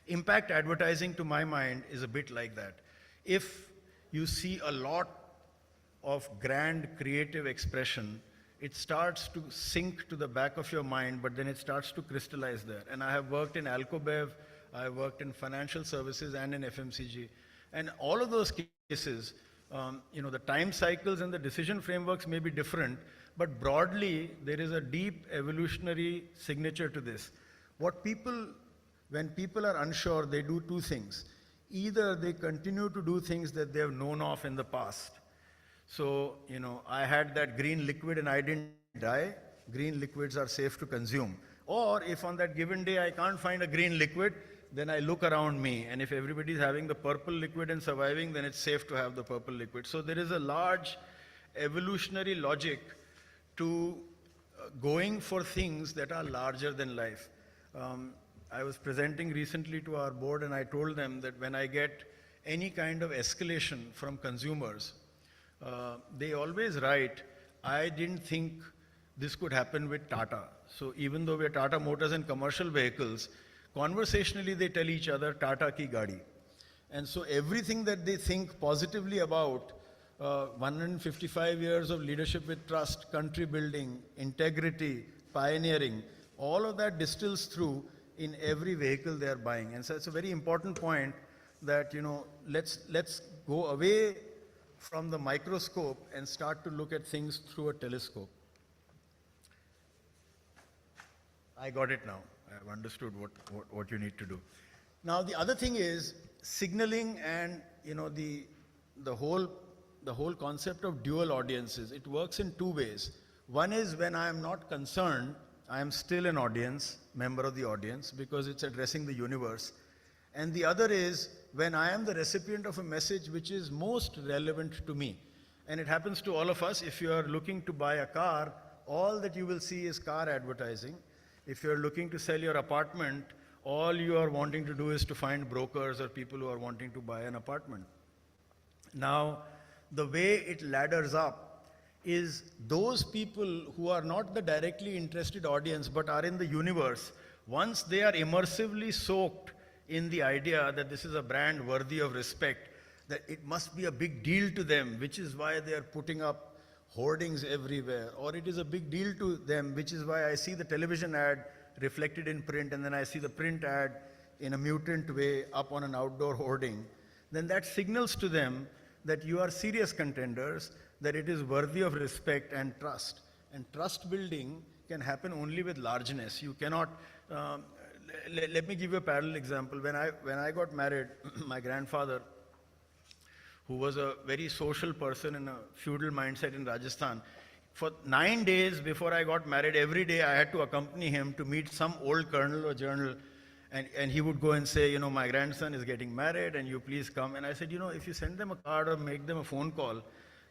Impact advertising, to my mind, is a bit like that. If you see a lot of grand creative expression, it starts to sink to the back of your mind, but then it starts to crystallize there. And I have worked in Alcobev, I have worked in financial services and in FMCG. And all of those cases, the time cycles and the decision frameworks may be different, but broadly, there is a deep evolutionary signature to this. When people are unsure, they do two things. Either they continue to do things that they have known of in the past. So, I had that green liquid and I didn't die. Green liquids are safe to consume. Or if on that given day I can't find a green liquid, then I look around me. And if everybody's having the purple liquid and surviving, then it's safe to have the purple liquid. So there is a large evolutionary logic to going for things that are larger than life. I was presenting recently to our board and I told them that when I get any kind of escalation from consumers, they always write, I didn't think this could happen with Tata. So even though we're Tata Motors and commercial vehicles, conversationally they tell each other, Tata ki gadi. And so everything that they think positively about 155 years of leadership with trust, country building, integrity, pioneering, all of that distills through in every vehicle they are buying. And so it's a very important point that, let's go away from the microscope and start to look at things through a telescope. I got it now. I've understood what you need to do. Now, the other thing is signaling and, the whole concept of dual audiences. It works in two ways. One is when I am not concerned, I am still an audience, member of the audience, because it's addressing the universe. And the other is when I am the recipient of a message which is most relevant to me. And it happens to all of us. If you are looking to buy a car, all that you will see is car advertising. If you're looking to sell your apartment, all you are wanting to do is to find brokers or people who are wanting to buy an apartment. Now, the way it ladders up is those people who are not the directly interested audience but are in the universe, once they are immersively soaked in the idea that this is a brand worthy of respect, that it must be a big deal to them, which is why they are putting up hoardings everywhere, or it is a big deal to them, which is why I see the television ad reflected in print and then I see the print ad in a mutant way up on an outdoor hoarding, then that signals to them that you are serious contenders, that it is worthy of respect and trust. And trust building can happen only with largeness. You cannot, let me give you a parallel example. When I got married, my grandfather, who was a very social person in a feudal mindset in Rajasthan, for 9 days before I got married, every day I had to accompany him to meet some old colonel or general, and he would go and say, my grandson is getting married and you please come. And I said, if you send them a card or make them a phone call,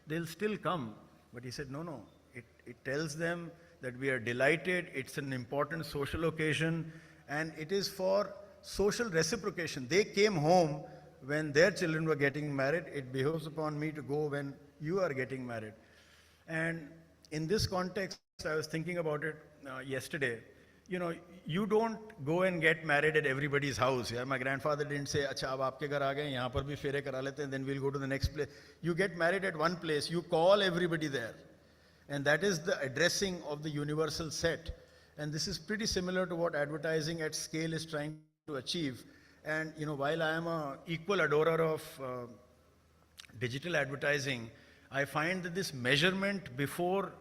they'll still come. But he said, no, it tells them that we are delighted, it's an important social occasion, and it is for social reciprocation. They came home when their children were getting married. It behoves upon me to go when you are getting married. And in this context, I was thinking about it yesterday. You don't go and get married at everybody's house. Yeah? My grandfather didn't say, "Acha, ab aapke ghar aa gaye, yahan par bhi fere kara lete hain, then we'll go to the next place." You get married at one place, you call everybody there. And that is the addressing of the universal set. And this is pretty similar to what advertising at scale is trying to achieve. And while I am an equal adorer of digital advertising, I find that this measurement before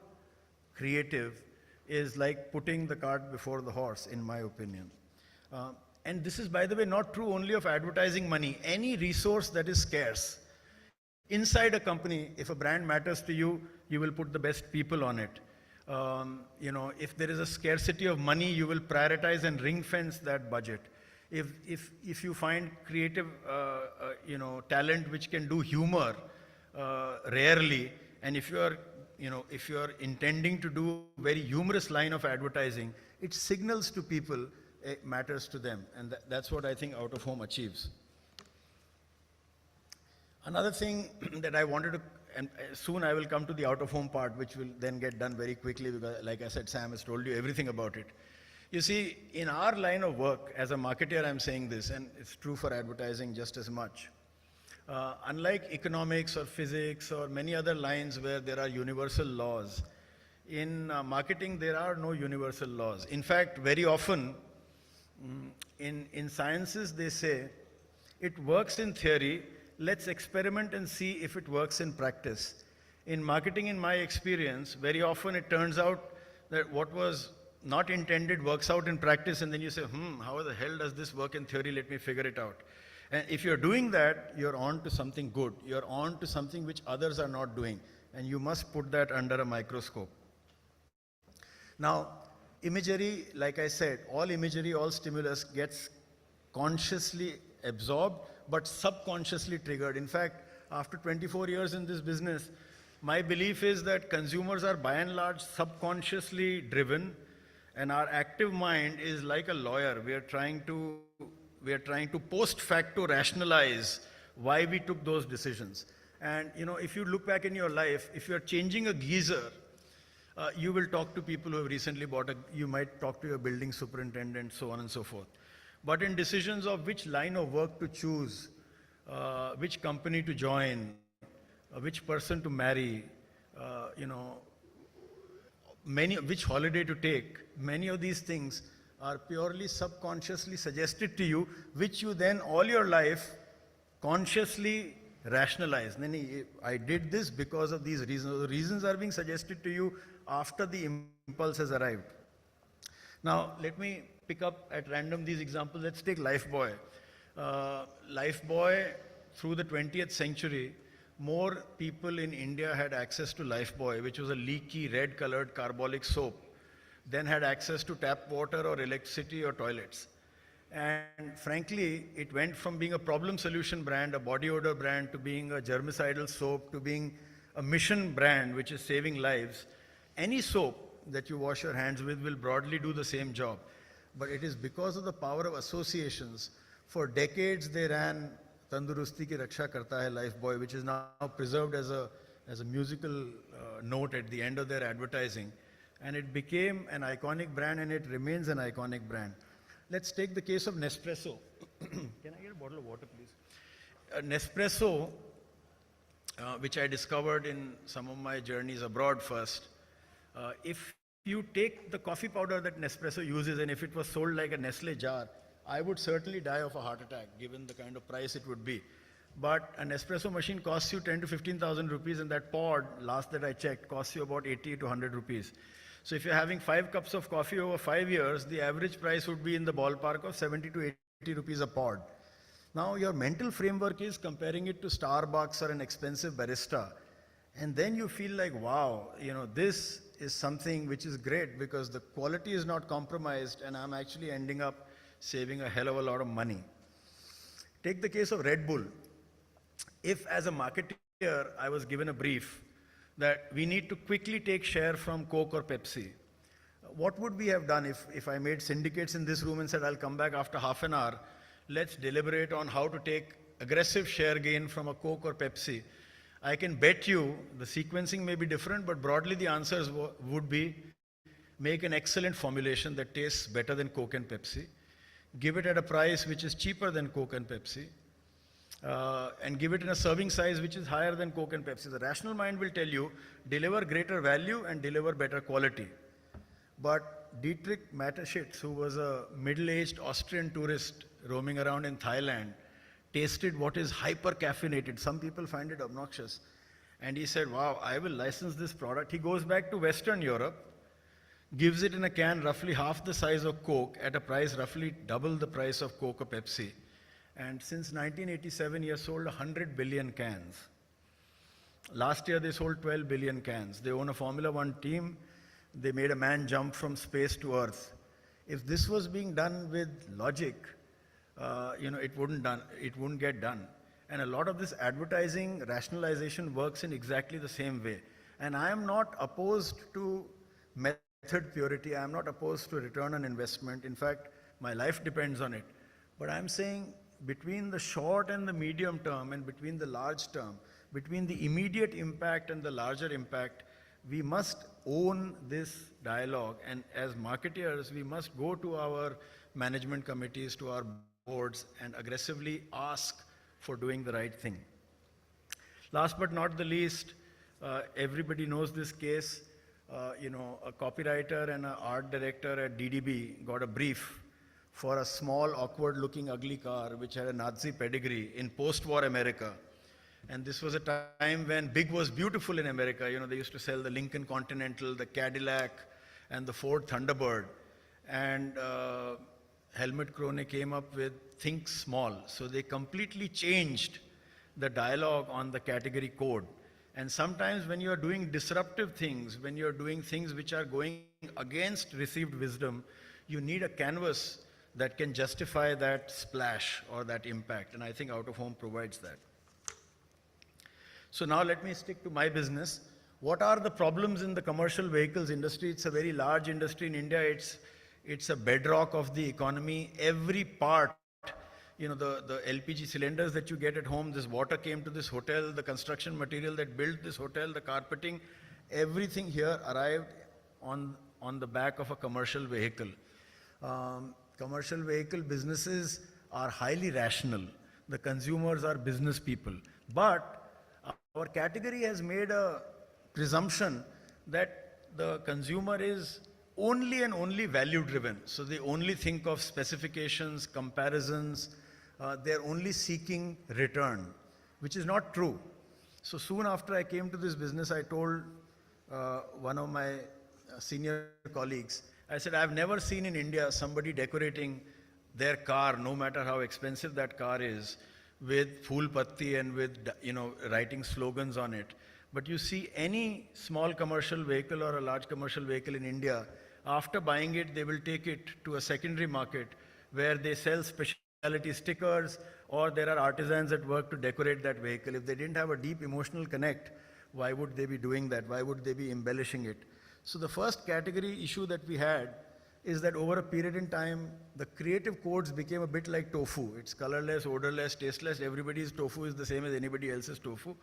creative is like putting the cart before the horse, in my opinion. And this is, by the way, not true only of advertising money. Any resource that is scarce, inside a company, if a brand matters to you, you will put the best people on it. If there is a scarcity of money, you will prioritize and ring fence that budget. If you find creative, talent which can do humor rarely, and if you are intending to do very humorous line of advertising, it signals to people it matters to them, and that's what I think out of home achieves. Another thing that I wanted to, and soon I will come to the out of home part, which will then get done very quickly because, like I said, Sam has told you everything about it. You see, in our line of work, as a marketer, I'm saying this, and it's true for advertising just as much. Unlike economics or physics or many other lines where there are universal laws, in marketing there are no universal laws. In fact, very often in sciences they say, it works in theory, let's experiment and see if it works in practice. In marketing, in my experience, very often it turns out that what was not intended works out in practice, and then you say, how the hell does this work in theory? Let me figure it out. And if you're doing that, you're on to something good. You're on to something which others are not doing, and you must put that under a microscope. Now, imagery, like I said, all imagery, all stimulus gets consciously absorbed, but subconsciously triggered. In fact, after 24 years in this business, my belief is that consumers are by and large subconsciously driven, and our active mind is like a lawyer. We are trying to post facto rationalize why we took those decisions. And if you look back in your life, if you're changing a geyser, you will talk to people who have recently bought you might talk to your building superintendent, so on and so forth. But in decisions of which line of work to choose, which company to join, which person to marry, which holiday to take, many of these things are purely subconsciously suggested to you, which you then all your life consciously rationalize. Then I did this because of these reasons. The reasons are being suggested to you after the impulse has arrived. Now, let me pick up at random these examples. Let's take Lifebuoy. Lifebuoy, through the 20th century, more people in India had access to Lifebuoy, which was a leaky red-colored carbolic soap, than had access to tap water or electricity or toilets. And frankly, it went from being a problem solution brand, a body odor brand, to being a germicidal soap, to being a mission brand, which is saving lives. Any soap that you wash your hands with will broadly do the same job. But it is because of the power of associations. For decades, they ran Tandurusti Ki Raksha Karta Hai Lifebuoy, which is now preserved as a musical note at the end of their advertising. And it became an iconic brand, and it remains an iconic brand. Let's take the case of Nespresso. Can I get a bottle of water, please? Nespresso, which I discovered in some of my journeys abroad first. If you take the coffee powder that Nespresso uses, and if it was sold like a Nestle jar, I would certainly die of a heart attack, given the kind of price it would be. But an espresso machine costs you 10 to 15,000 rupees, and that pod, last that I checked, costs you about 80 to 100 rupees. So if you're having 5 cups of coffee over 5 years, the average price would be in the ballpark of 70 to 80 rupees a pod. Now your mental framework is comparing it to Starbucks or an expensive barista. And then you feel like, wow, this is something which is great because the quality is not compromised, and I'm actually ending up saving a hell of a lot of money. Take the case of Red Bull. If as a marketer, I was given a brief that we need to quickly take share from Coke or Pepsi, what would we have done if I made syndicates in this room and said, I'll come back after half an hour, let's deliberate on how to take aggressive share gain from a Coke or Pepsi? I can bet you the sequencing may be different, but broadly the answers would be make an excellent formulation that tastes better than Coke and Pepsi, give it at a price which is cheaper than Coke and Pepsi, and give it in a serving size which is higher than Coke and Pepsi. The rational mind will tell you, deliver greater value and deliver better quality. But Dietrich Mateschitz, who was a middle-aged Austrian tourist roaming around in Thailand, tasted what is hyper-caffeinated. Some people find it obnoxious. And he said, wow, I will license this product. He goes back to Western Europe, gives it in a can roughly half the size of Coke at a price roughly double the price of Coke or Pepsi. And since 1987, he has sold 100 billion cans. Last year, they sold 12 billion cans. They own a Formula One team. They made a man jump from space to Earth. If this was being done with logic, it wouldn't get done. And a lot of this advertising rationalization works in exactly the same way. And I am not opposed to method purity. I am not opposed to return on investment. In fact, my life depends on it. But I'm saying between the short and the medium term and between the large term, between the immediate impact and the larger impact, we must own this dialogue. And as marketeers, we must go to our management committees, to our boards, and aggressively ask for doing the right thing. Last but not the least, everybody knows this case. A copywriter and an art director at DDB got a brief for a small, awkward-looking, ugly car which had a Nazi pedigree in post-war America. And this was a time when big was beautiful in America. They used to sell the Lincoln Continental, the Cadillac, and the Ford Thunderbird. And Helmut Krone came up with think small. So they completely changed the dialogue on the category code. And sometimes when you're doing disruptive things, when you're doing things which are going against received wisdom, you need a canvas that can justify that splash or that impact. And I think out of home provides that. So now let me stick to my business. What are the problems in the commercial vehicles industry? It's a very large industry in India. It's a bedrock of the economy. Every part, the LPG cylinders that you get at home, this water came to this hotel, the construction material that built this hotel, the carpeting, everything here arrived on the back of a commercial vehicle. Commercial vehicle businesses are highly rational. The consumers are business people. But our category has made a presumption that the consumer is only and only value driven. So they only think of specifications, comparisons, they're only seeking return, which is not true. So soon after I came to this business, I told one of my senior colleagues, I said, I've never seen in India somebody decorating their car, no matter how expensive that car is, with phool patti and with, writing slogans on it. But you see any small commercial vehicle or a large commercial vehicle in India, after buying it, they will take it to a secondary market where they sell specialty stickers, or there are artisans at work to decorate that vehicle. If they didn't have a deep emotional connect, why would they be doing that? Why would they be embellishing it? So the first category issue that we had is that over a period in time, the creative codes became a bit like tofu. It's colorless, odorless, tasteless. Everybody's tofu is the same as anybody else's tofu.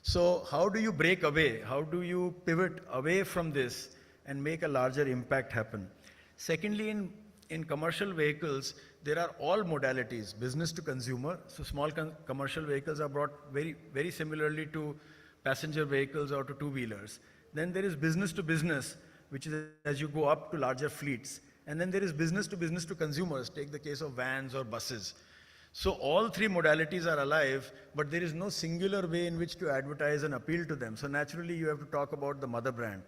So how do you break away? How do you pivot away from this and make a larger impact happen? Secondly, in commercial vehicles, there are all modalities, business to consumer. So small commercial vehicles are brought very, very similarly to passenger vehicles or to two-wheelers. Then there is business to business, which is as you go up to larger fleets. And then there is business to consumers. Take the case of vans or buses. So all three modalities are alive, but there is no singular way in which to advertise and appeal to them. So naturally, you have to talk about the mother brand.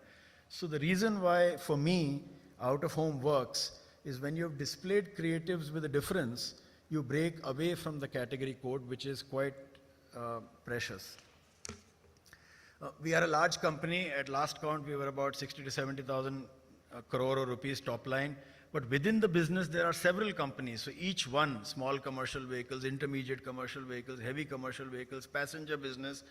So the reason why, for me, out-of-home works is when you have displayed creatives with a difference, you break away from the category code, which is quite precious. We are a large company. At last count, we were about 60 to 70,000 crore rupees top line. But within the business, there are several companies. So each one, small commercial vehicles, intermediate commercial vehicles, heavy commercial vehicles, passenger business,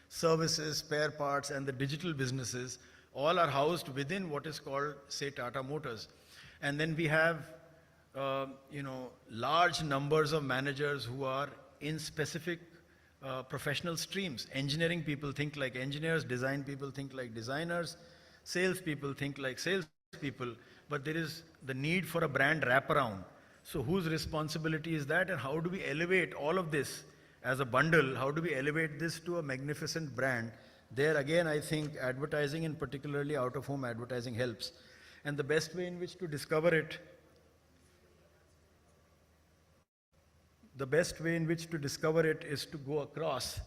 services, spare parts, and the digital businesses, all are housed within what is called, say, Tata Motors. And then we have, large numbers of managers who are in specific professional streams. Engineering people think like engineers, design people think like designers, sales people think like sales people, but there is the need for a brand wraparound. So whose responsibility is that, and how do we elevate all of this as a bundle? How do we elevate this to a magnificent brand? There again, I think advertising, and particularly out-of-home advertising, helps. And the best way in which to discover it, is to go across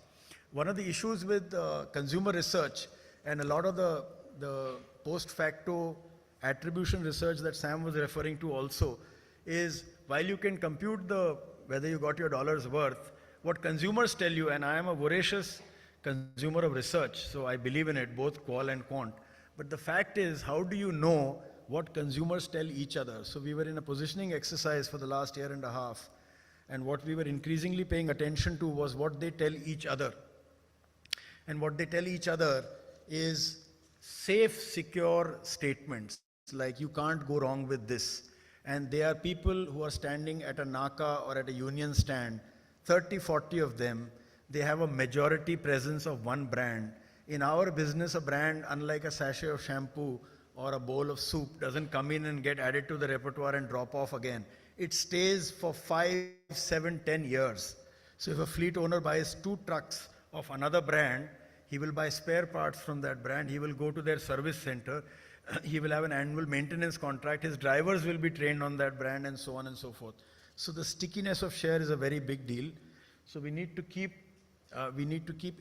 one of the issues with consumer research and a lot of the post facto attribution research that Sam was referring to also is while you can compute whether you got your dollar's worth, what consumers tell you, and I am a voracious consumer of research, so I believe in it, both qual and quant. But the fact is, how do you know what consumers tell each other? So we were in a positioning exercise for the last year and a half, and what we were increasingly paying attention to was what they tell each other. And what they tell each other is safe, secure statements, like you can't go wrong with this. And they are people who are standing at a NACA or at a union stand, 30, 40 of them. They have a majority presence of one brand. In our business, a brand, unlike a sachet of shampoo or a bowl of soup, doesn't come in and get added to the repertoire and drop off again. It stays for 5, 7, 10 years. So if a fleet owner buys 2 trucks of another brand, he will buy spare parts from that brand. He will go to their service center. He will have an annual maintenance contract. His drivers will be trained on that brand and so on and so forth. So the stickiness of share is a very big deal. So we need to keep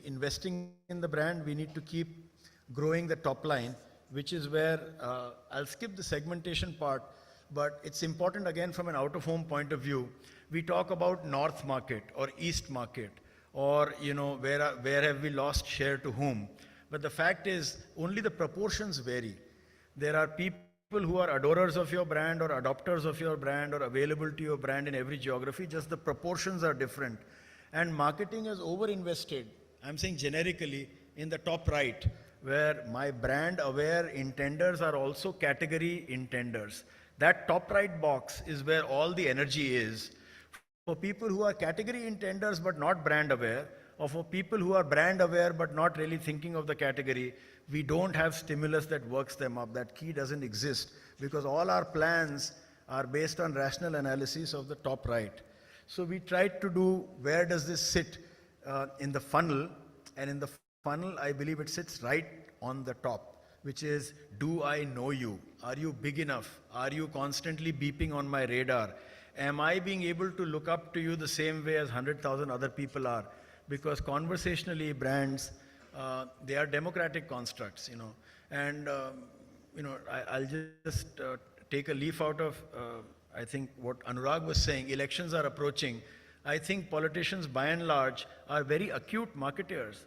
investing in the brand. We need to keep growing the top line, which is where I'll skip the segmentation part, but it's important again from an out-of-home point of view. We talk about North market or East market, or where have we lost share to whom? But the fact is, only the proportions vary. There are people who are adorers of your brand or adopters of your brand or available to your brand in every geography, just the proportions are different. And marketing is over-invested, I'm saying generically, in the top right, where my brand aware intenders are also category intenders. That top right box is where all the energy is. For people who are category intenders but not brand aware, or for people who are brand aware but not really thinking of the category, we don't have stimulus that works them up. That key doesn't exist because all our plans are based on rational analysis of the top right. So we tried to do, where does this sit in the funnel? And in the funnel, I believe it sits right on the top, which is, do I know you? Are you big enough? Are you constantly beeping on my radar? Am I being able to look up to you the same way as 100,000 other people are? Because conversationally, brands, they are democratic constructs, And, I'll just take a leaf out of, I think, what Anurag was saying. Elections are approaching. I think politicians, by and large, are very acute marketers.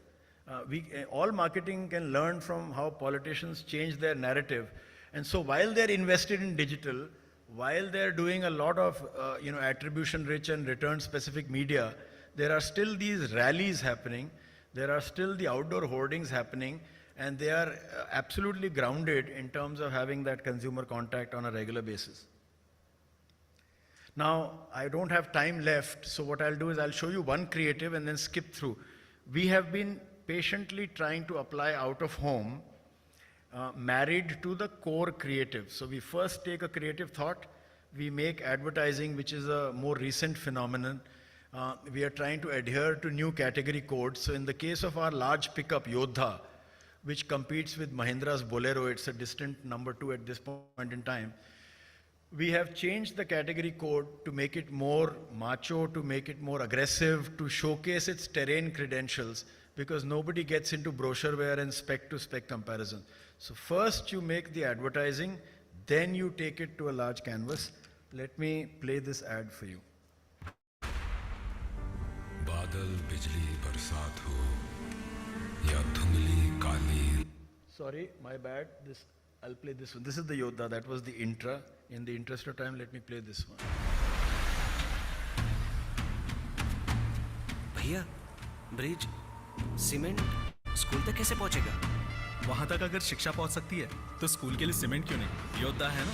All marketing can learn from how politicians change their narrative. And so while they're invested in digital, while they're doing a lot of attribution-rich and return-specific media, there are still these rallies happening. There are still the outdoor hoardings happening, and they are absolutely grounded in terms of having that consumer contact on a regular basis. Now, I don't have time left, so what I'll do is I'll show you one creative and then skip through. We have been patiently trying to apply out of home, married to the core creative. So we first take a creative thought, we make advertising, which is a more recent phenomenon. We are trying to adhere to new category codes. So in the case of our large pickup, Yodha, which competes with Mahindra's Bolero, it's a distant number 2 at this point in time. We have changed the category code to make it more macho, to make it more aggressive, to showcase its terrain credentials, because nobody gets into brochureware and spec-to-spec comparison. So first you make the advertising, then you take it to a large canvas. Let me play this ad for you. बादल बिजली बरसात हो या धुंधली काली. Sorry, my bad. I'll play this one. This is the Yodha. That was the intra. In the interest of time, let me play this one. भैया, bridge, cement school तक कैसे पहुंचेगा? वहां तक अगर शिक्षा पहुंच सकती है तो स्कूल के लिए सीमेंट क्यों नहीं? योद्धा है ना.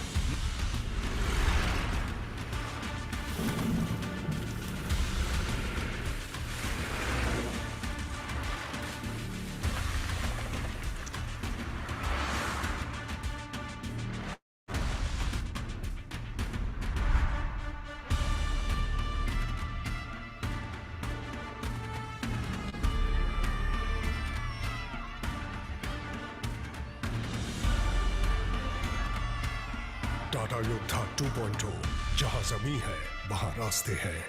टाटा योद्धा 2.0, जहां जमी है वहां रास्ते हैं.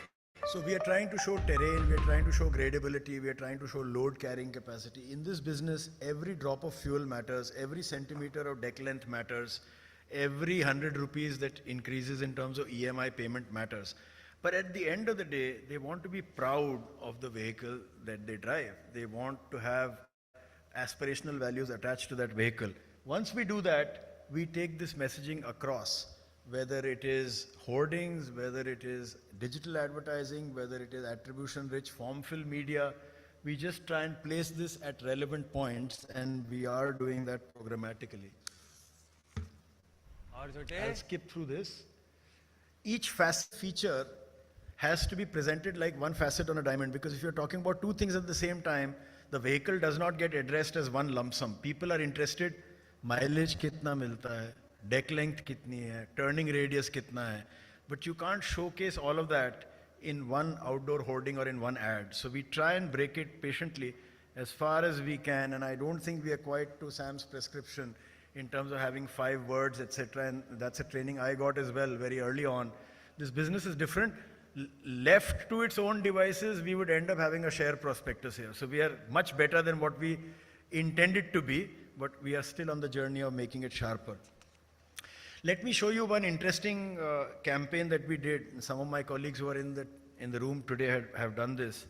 So we are trying to show terrain, we are trying to show gradability, we are trying to show load carrying capacity. In this business, every drop of fuel matters, every centimeter of deck length matters, every 100 rupees that increases in terms of EMI payment matters. But at the end of the day, they want to be proud of the vehicle that they drive. They want to have aspirational values attached to that vehicle. Once we do that, we take this messaging across, whether it is hoardings, whether it is digital advertising, whether it is attribution-rich form-fill media. We just try and place this at relevant points, and we are doing that programmatically. I'll skip through this. Each feature has to be presented like one facet on a diamond, because if you're talking about two things at the same time, the vehicle does not get addressed as one lump sum. People are interested, mileage kitna milta hai, deck length kitni hai, turning radius kitna hai, but you can't showcase all of that in one outdoor hoarding or in one ad. So we try and break it patiently as far as we can, and I don't think we are quite to Sam's prescription in terms of having 5 words, etc. And that's a training I got as well very early on. This business is different. Left to its own devices, we would end up having a share prospectus here. So we are much better than what we intended to be, but we are still on the journey of making it sharper. Let me show you one interesting campaign that we did. Some of my colleagues who are in the room today have done this.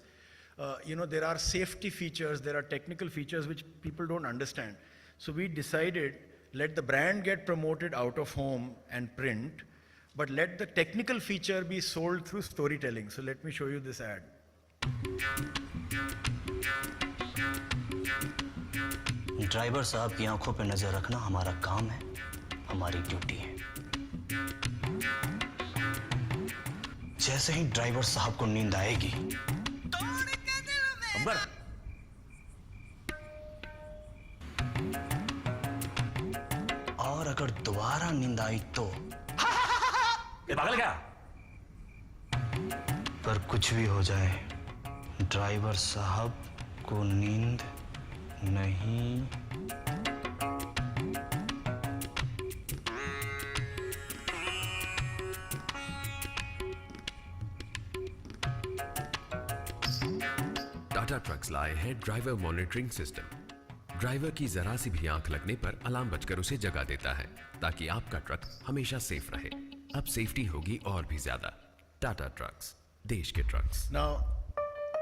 There are safety features, there are technical features which people don't understand. So we decided, let the brand get promoted out of home and print, but let the technical feature be sold through storytelling. So let me show you this ad. Driver साहब की आंखों पे नजर रखना हमारा काम है, हमारी ड्यूटी है। जैसे ही ड्राइवर साहब को नींद आएगी, अकबर, और अगर दोबारा नींद आई तो ये पागल क्या? पर कुछ भी हो जाए, ड्राइवर साहब को नींद नहीं। टाटा ट्रक्स लाए हैं ड्राइवर मॉनिटरिंग सिस्टम। ड्राइवर की जरा सी भी आंख लगने पर अलार्म बजकर उसे जगा देता है, ताकि आपका ट्रक हमेशा सेफ रहे। अब सेफ्टी होगी और भी ज्यादा। टाटा ट्रक्स, देश के trucks. Now,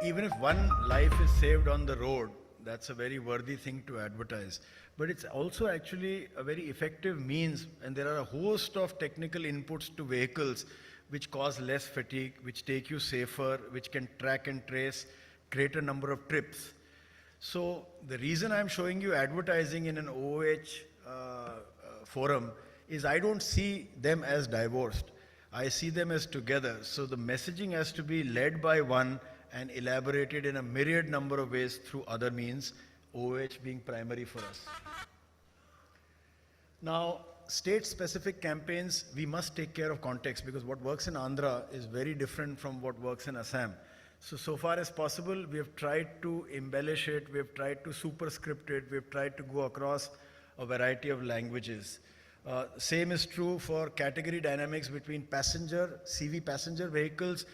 even if one life is saved on the road, that's a very worthy thing to advertise. But it's also actually a very effective means, and there are a host of technical inputs to vehicles which cause less fatigue, which take you safer, which can track and trace, create a number of trips. So the reason I'm showing you advertising in an OOH forum is I don't see them as divorced. I see them as together. So the messaging has to be led by one and elaborated in a myriad number of ways through other means, OOH being primary for us. Now, state-specific campaigns, we must take care of context, because what works in Andhra is very different from what works in Assam. So far as possible, we have tried to embellish it, we have tried to superscript it, we have tried to go across a variety of languages. Same is true for category dynamics between CV passenger vehicles,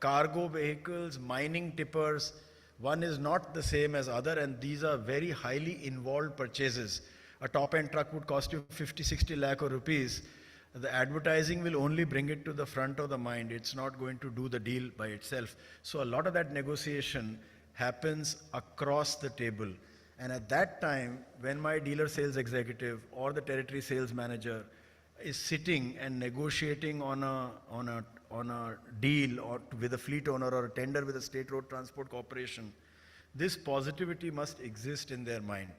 cargo vehicles, mining tippers. One is not the same as other, and these are very highly involved purchases. A top-end truck would cost you 50-60 lakh rupees. The advertising will only bring it to the front of the mind. It's not going to do the deal by itself. So a lot of that negotiation happens across the table. And at that time, when my dealer sales executive or the territory sales manager is sitting and negotiating on a deal or with a fleet owner or a tender with a state road transport corporation, this positivity must exist in their mind.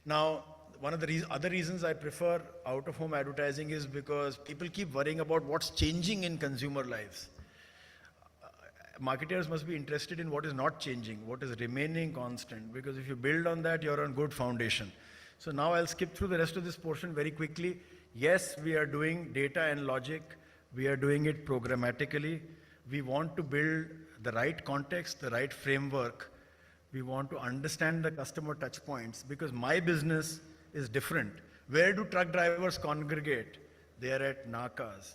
Now, one of the other reasons I prefer out-of-home advertising is because people keep worrying about what's changing in consumer lives. Marketers must be interested in what is not changing, what is remaining constant, because if you build on that, you're on good foundation. So now I'll skip through the rest of this portion very quickly. Yes, we are doing data and logic. We are doing it programmatically. We want to build the right context, the right framework. We want to understand the customer touch points, because my business is different. Where do truck drivers congregate? They are at nakas,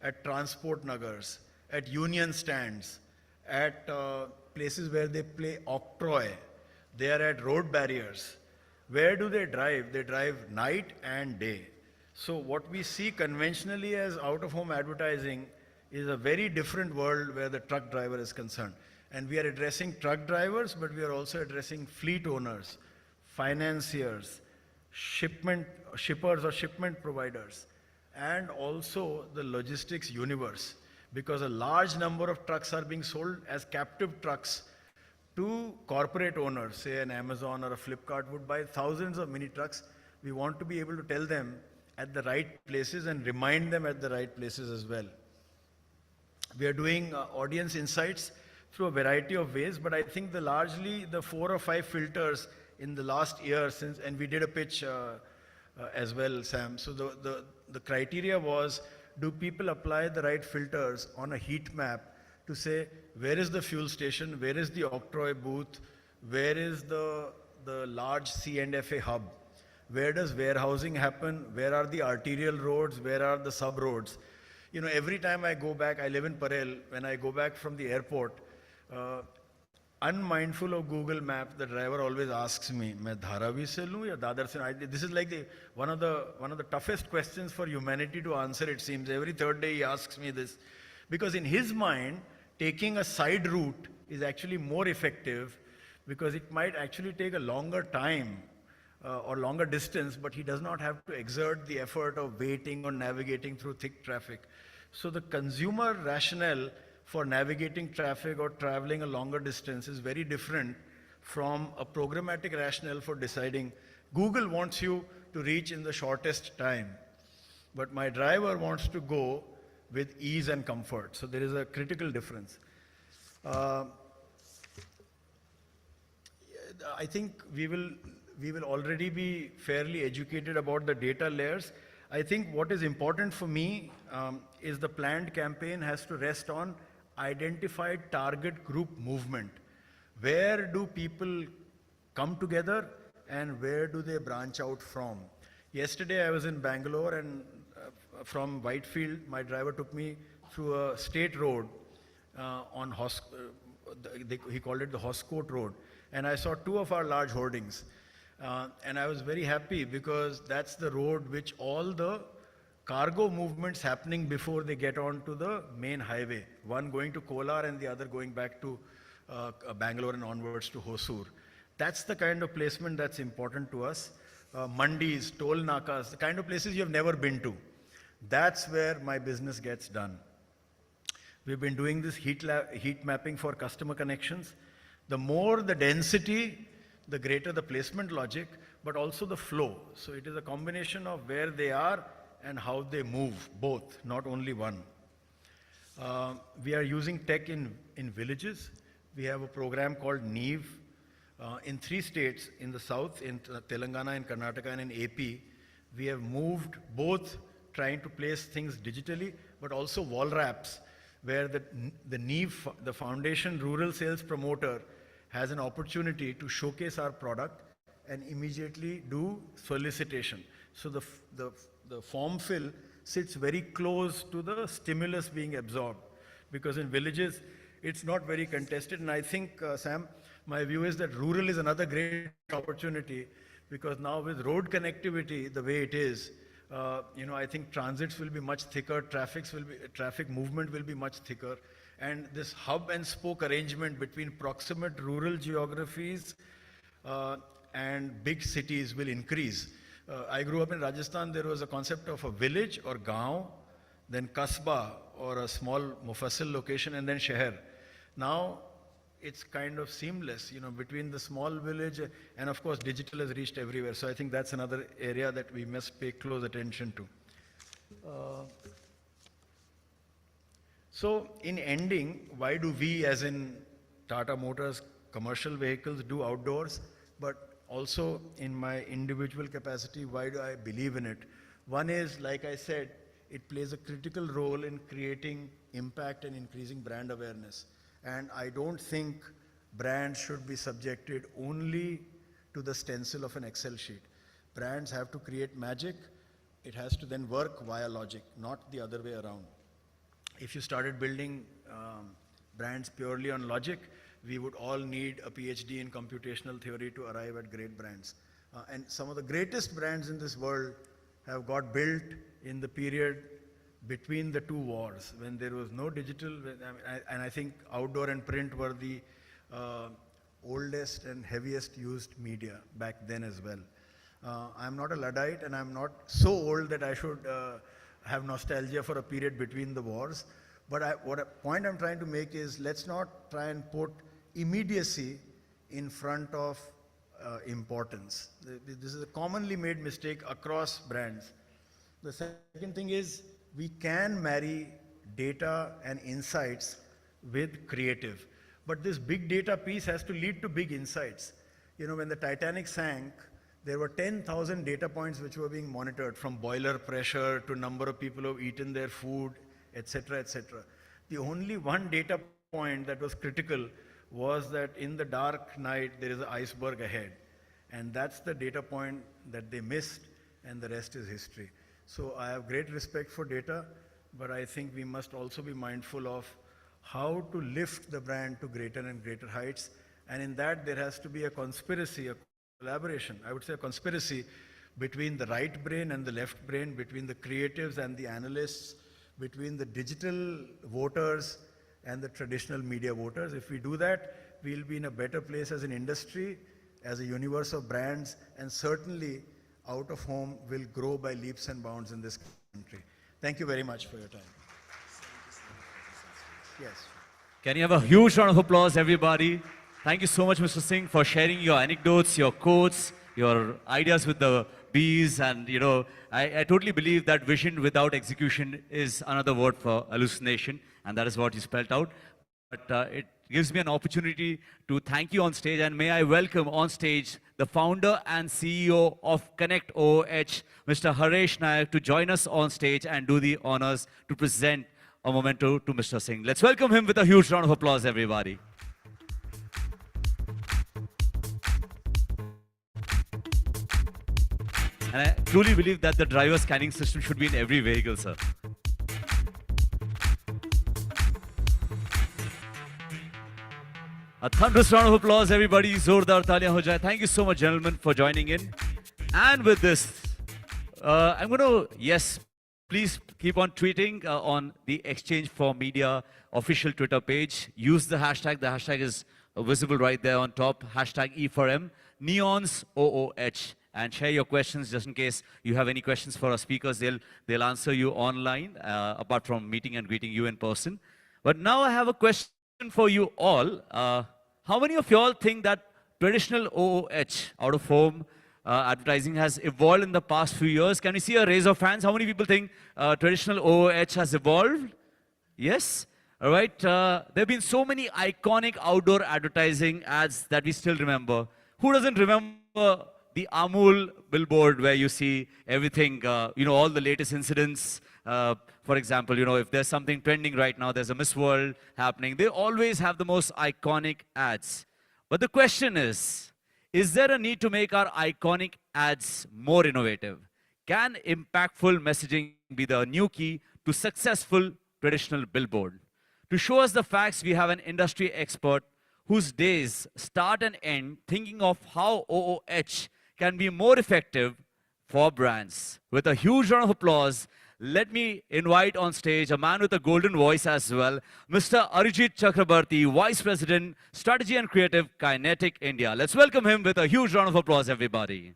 at transport nagars, at union stands, at places where they play octroi, they are at road barriers. Where do they drive? They drive night and day. So what we see conventionally as out-of-home advertising is a very different world where the truck driver is concerned. And we are addressing truck drivers, but we are also addressing fleet owners, financiers, shippers or shipment providers, and also the logistics universe, because a large number of trucks are being sold as captive trucks to corporate owners. Say an Amazon or a Flipkart would buy thousands of mini trucks. We want to be able to tell them at the right places and remind them at the right places as well. We are doing audience insights through a variety of ways, but I think largely the 4 or 5 filters in the last year since, and we did a pitch as well, Sam. So the criteria was, do people apply the right filters on a heat map to say, where is the fuel station, where is the octroi booth, where is the large C&FA hub, where does warehousing happen, where are the arterial roads, where are the sub roads. You know, every time I go back, I live in Parel, when I go back from the airport, unmindful of Google Maps, the driver always asks me, "Main Dharavi se lu ya Dadar se?" This is like one of the toughest questions for humanity to answer, it seems. Every third day he asks me this. Because in his mind, taking a side route is actually more effective, because it might actually take a longer time or longer distance, but he does not have to exert the effort of waiting or navigating through thick traffic. So the consumer rationale for navigating traffic or traveling a longer distance is very different from a programmatic rationale for deciding. Google wants you to reach in the shortest time, but my driver wants to go with ease and comfort. So there is a critical difference. I think we will already be fairly educated about the data layers. I think what is important for me is the planned campaign has to rest on identified target group movement. Where do people come together and where do they branch out from? Yesterday I was in Bangalore, and from Whitefield, my driver took me through a state road on he called it the Hoscote Road. And I saw 2 of our large hoardings. And I was very happy, because that's the road which all the cargo movements happening before they get onto the main highway. One going to Kolar and the other going back to Bangalore and onwards to Hosur. That's the kind of placement that's important to us. Mandis, toll nakas, the kind of places you have never been to. That's where my business gets done. We've been doing this heat mapping for customer connections. The more the density, the greater the placement logic, but also the flow. So it is a combination of where they are and how they move, both, not only one. We are using tech in villages. We have a program called NEEV in 3 states in the south, in Telangana, in Karnataka, and in AP. We have moved both trying to place things digitally, but also wall wraps, where the NEEV, the Foundation Rural Sales Promoter, has an opportunity to showcase our product and immediately do solicitation. So the form fill sits very close to the stimulus being absorbed, because in villages it's not very contested. And I think, Sam, my view is that rural is another great opportunity, because now with road connectivity the way it is, I think transits will be much thicker, traffic movement will be much thicker. And this hub and spoke arrangement between proximate rural geographies and big cities will increase. I grew up in Rajasthan. There was a concept of a village or gaon, then kasbah or a small mufassal location, and then sheher. Now it's kind of seamless, between the small village, and of course digital has reached everywhere. So I think that's another area that we must pay close attention to. So in ending, why do we, as in Tata Motors commercial vehicles, do outdoors? But also in my individual capacity, why do I believe in it? One is, like I said, it plays a critical role in creating impact and increasing brand awareness. And I don't think brands should be subjected only to the stencil of an Excel sheet. Brands have to create magic. It has to then work via logic, not the other way around. if you started building brands purely on logic, we would all need a PhD in computational theory to arrive at great brands. And some of the greatest brands in this world have got built in the period between the two wars, when there was no digital, and I think outdoor and print were the oldest and heaviest used media back then as well. I'm not a Luddite, and I'm not so old that I should have nostalgia for a period between the wars. But point I'm trying to make is, let's not try and put immediacy in front of importance. This is a commonly made mistake across brands. The second thing is, we can marry data and insights with creative. But this big data piece has to lead to big insights. You know, when the Titanic sank, there were 10,000 data points which were being monitored, from boiler pressure to number of people who have eaten their food, etc., etc. The only one data point that was critical was that in the dark night there is an iceberg ahead. And that's the data point that they missed, and the rest is history. So I have great respect for data, but I think we must also be mindful of how to lift the brand to greater and greater heights. And in that, there has to be a conspiracy, a collaboration, I would say a conspiracy between the right brain and the left brain, between the creatives and the analysts, between the digital voters and the traditional media voters. If we do that, we'll be in a better place as an industry, as a universe of brands, and certainly out of home will grow by leaps and bounds in this country. Thank you very much for your time. Yes. Can you have a huge round of applause, everybody? Thank you so much, Mr. Singh, for sharing your anecdotes, your quotes, your ideas with the bees. And, you know, I totally believe that vision without execution is another word for hallucination, and that is what you spelled out. But it gives me an opportunity to thank you on stage, and may I welcome on stage the founder and CEO of Connect OOH, Mr. Haresh Nayak, to join us on stage and do the honors to present a memento to Mr. Singh. Let's welcome him with a huge round of applause, everybody. And I truly believe that the driver scanning system should be in every vehicle, sir. A thunderous round of applause, everybody. Zordar taaliyan ho jaye. Thank you so much, gentlemen, for joining in. And with this, I'm going to, yes, please keep on tweeting on the Exchange for Media official Twitter page. Use the hashtag. The hashtag is visible right there on top. Hashtag E4M, Neons OOH. And share your questions just in case you have any questions for our speakers. They'll answer you online, apart from meeting and greeting you in person. But now I have a question for you all. How many of you all think that traditional OOH, out of home advertising, has evolved in the past few years? Can we see a raise of hands? How many people think traditional OOH has evolved? Yes? All right. There have been so many iconic outdoor advertising ads that we still remember. Who doesn't remember the Amul billboard where you see everything, you know, all the latest incidents? For example, you know, if there's something trending right now, there's a Miss World happening, they always have the most iconic ads. But the question is there a need to make our iconic ads more innovative? Can impactful messaging be the new key to successful traditional billboard? To show us the facts, we have an industry expert whose days start and end thinking of how OOH can be more effective for brands. With a huge round of applause, let me invite on stage a man with a golden voice as well, Mr. Arijit Chakrabarti, Vice President, Strategy and Creative, Kinetic India. Let's welcome him with a huge round of applause, everybody.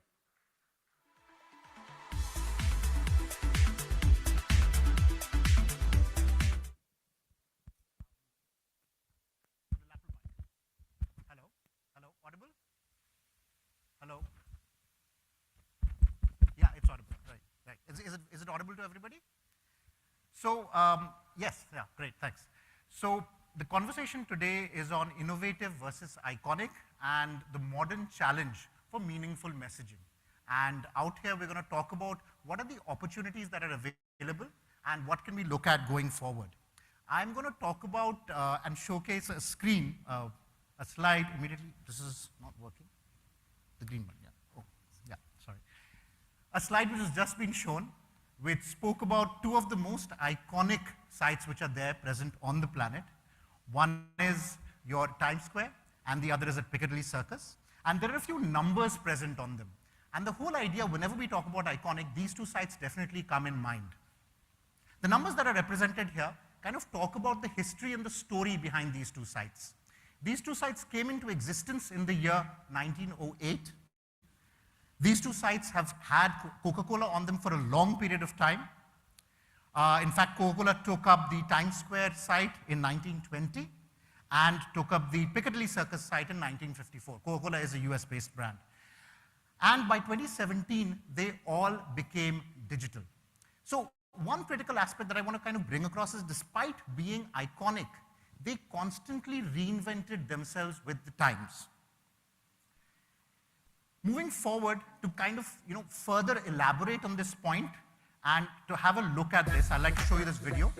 Hello? Hello? Audible? Hello? Yeah, it's audible. Right, right. Is it audible to everybody? So, yes, yeah, great, thanks. So, the conversation today is on innovative versus iconic and the modern challenge for meaningful messaging. And out here, we're going to talk about what are the opportunities that are available and what can we look at going forward. I'm going to talk about and showcase a screen, a slide immediately. This is not working. The green one, yeah. Oh, yeah, sorry. A slide which has just been shown, which spoke about two of the most iconic sites which are there present on the planet. One is your Times Square, and the other is at Piccadilly Circus. And there are a few numbers present on them. And the whole idea, whenever we talk about iconic, these two sites definitely come in mind. The numbers that are represented here kind of talk about the history and the story behind these two sites. These two sites came into existence in the year 1908. These two sites have had Coca-Cola on them for a long period of time. In fact, Coca-Cola took up the Times Square site in 1920 and took up the Piccadilly Circus site in 1954. Coca-Cola is a US-based brand. And by 2017, they all became digital. So one critical aspect that I want to kind of bring across is, despite being iconic, they constantly reinvented themselves with the times. Moving forward to kind of further elaborate on this point and to have a look at this, I'd like to show you this video.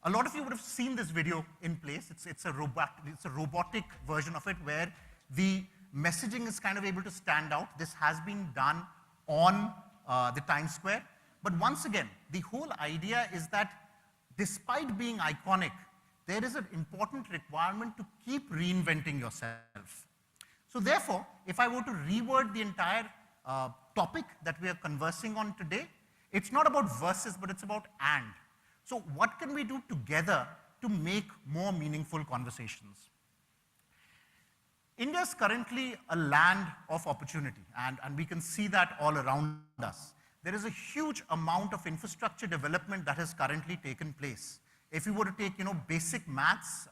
A lot of you would have seen this video in place. It's a robotic version of it where the messaging is kind of able to stand out. This has been done on the Times Square. But once again, the whole idea is that despite being iconic, there is an important requirement to keep reinventing yourself. So therefore, if I were to reword the entire topic that we are conversing on today, it's not about versus, but it's about and. So what can we do together to make more meaningful conversations? India is currently a land of opportunity, and we can see that all around us. There is a huge amount of infrastructure development that has currently taken place. If you were to take, basic maths,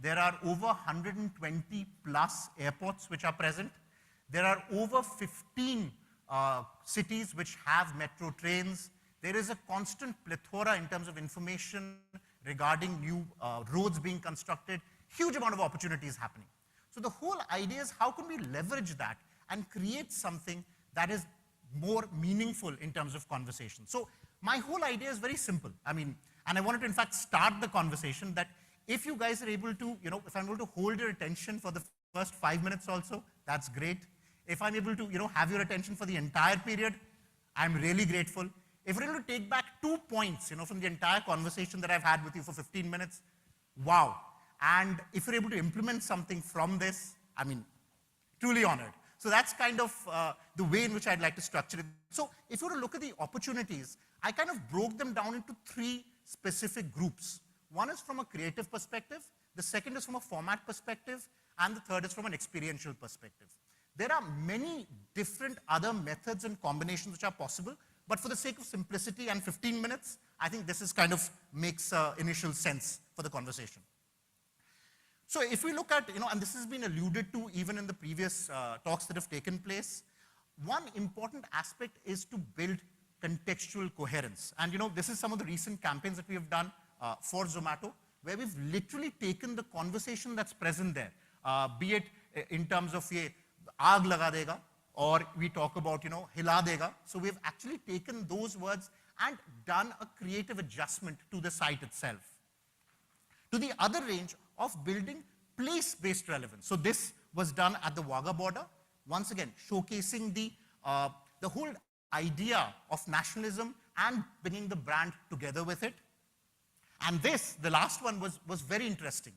there are over 120 plus airports which are present. There are over 15 cities which have metro trains. There is a constant plethora in terms of information regarding new roads being constructed. Huge amount of opportunities happening. So the whole idea is, how can we leverage that and create something that is more meaningful in terms of conversation? So my whole idea is very simple. And I wanted to in fact start the conversation that if you guys are able to, if I'm able to hold your attention for the first 5 minutes also, that's great. If I'm able to, have your attention for the entire period, I'm really grateful. If we're able to take back 2 points, from the entire conversation that I've had with you for 15 minutes, wow. And if you're able to implement something from this, truly honored. So that's kind of the way in which I'd like to structure it. So if you were to look at the opportunities, I kind of broke them down into 3 specific groups. One is from a creative perspective, the second is from a format perspective, and the third is from an experiential perspective. There are many different other methods and combinations which are possible, but for the sake of simplicity and 15 minutes, I think this is kind of makes initial sense for the conversation. So if we look at, and this has been alluded to even in the previous talks that have taken place, one important aspect is to build contextual coherence. And this is some of the recent campaigns that we have done for Zomato, where we've literally taken the conversation that's present there, be it in terms of ye aag laga dega, or we talk about, hila dega. So we've actually taken those words and done a creative adjustment to the site itself. To the other range of building place-based relevance. So this was done at the Wagah border, once again showcasing the whole idea of nationalism and bringing the brand together with it. And this, the last one, was very interesting.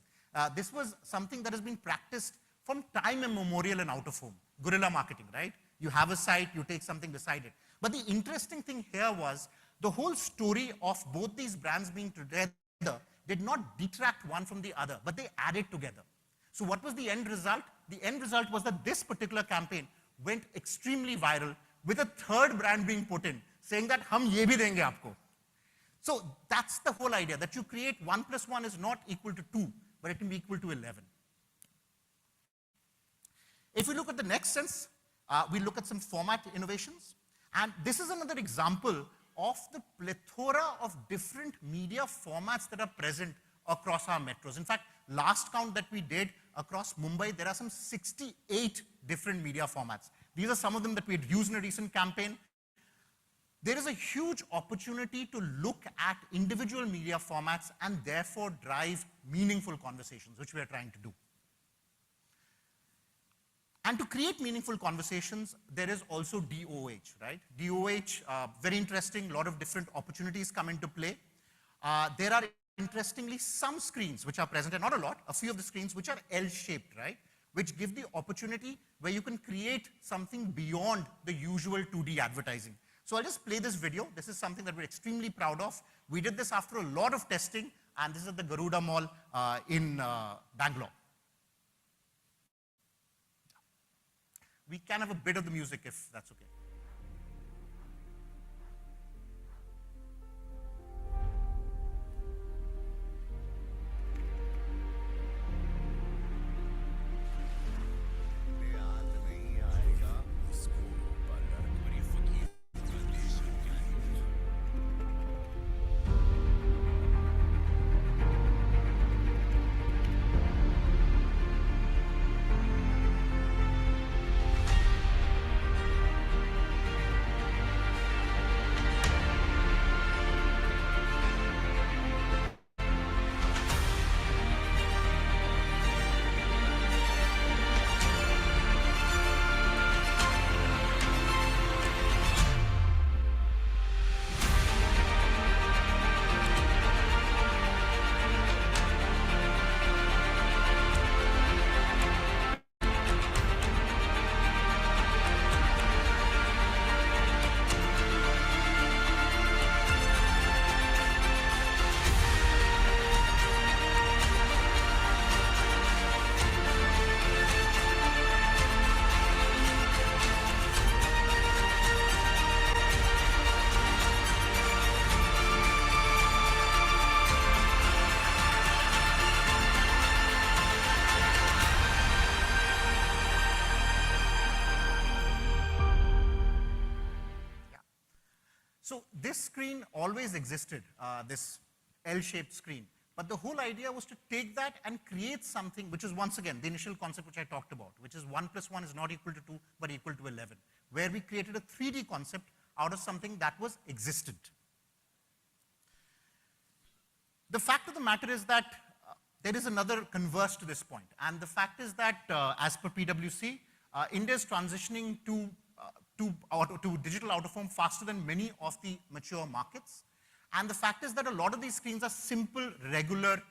This was something that has been practiced from time immemorial and out of home. Guerrilla marketing, right? You have a site, you take something beside it. But the interesting thing here was the whole story of both these brands being together did not detract one from the other, but they added together. So what was the end result? The end result was that this particular campaign went extremely viral, with a third brand being put in, saying that hum ye bhi denge aapko. So that's the whole idea, that you create 1 + 1 is not equal to 2, but it can be equal to 11. If we look at the next sense, we look at some format innovations. And this is another example of the plethora of different media formats that are present across our metros. In fact, last count that we did across Mumbai, there are some 68 different media formats. These are some of them that we had used in a recent campaign. There is a huge opportunity to look at individual media formats and therefore drive meaningful conversations, which we are trying to do. And to create meaningful conversations, there is also DOH, right? DOH, very interesting, a lot of different opportunities come into play. There are, interestingly, some screens which are present, and not a lot, a few of the screens which are L-shaped, right? Which give the opportunity where you can create something beyond the usual 2D advertising. So I'll just play this video. This is something that we're extremely proud of. We did this after a lot of testing, and this is at the Garuda Mall in Bangalore. We can have a bit of the music if that's okay. So this screen always existed, this L-shaped screen. But the whole idea was to take that and create something, which is once again the initial concept which I talked about, which is 1 + 1 is not equal to 2, but equal to 11, where we created a 3D concept out of something that was existent. The fact of the matter is that there is another converse to this point, and the fact is that as per PwC, India is transitioning to digital out-of-home faster than many of the mature markets. And the fact is that a lot of these screens are simple, regular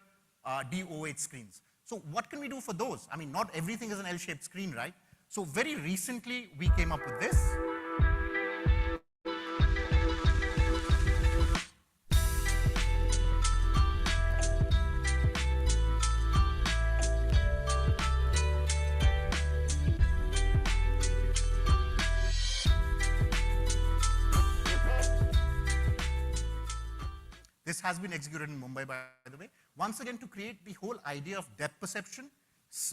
DOH screens. So what can we do for those? I mean, not everything is an L-shaped screen, right? So very recently, we came up with this. This has been executed in Mumbai, by the way. Once again, to create the whole idea of depth perception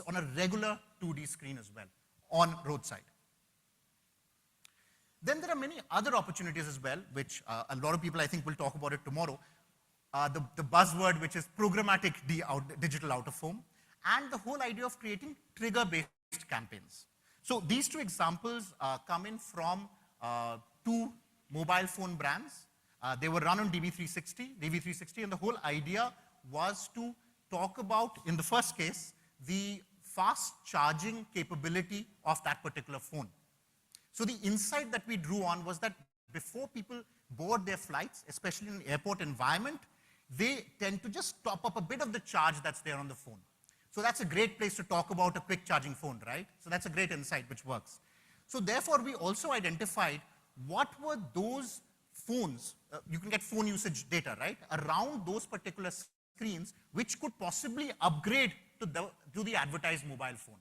on a regular 2D screen as well, on roadside. Then there are many other opportunities as well, which a lot of people, I think, will talk about it tomorrow. The buzzword, which is programmatic digital out-of-home, and the whole idea of creating trigger-based campaigns. So these two examples come in from two mobile phone brands. They were run on DV360, and the whole idea was to talk about, in the first case, the fast charging capability of that particular phone. So the insight that we drew on was that before people board their flights, especially in an airport environment, they tend to just top up a bit of the charge that's there on the phone. So that's a great place to talk about a quick charging phone, right? So that's a great insight which works. So therefore, we also identified what were those phones, you can get phone usage data, right, around those particular screens, which could possibly upgrade to the advertised mobile phone.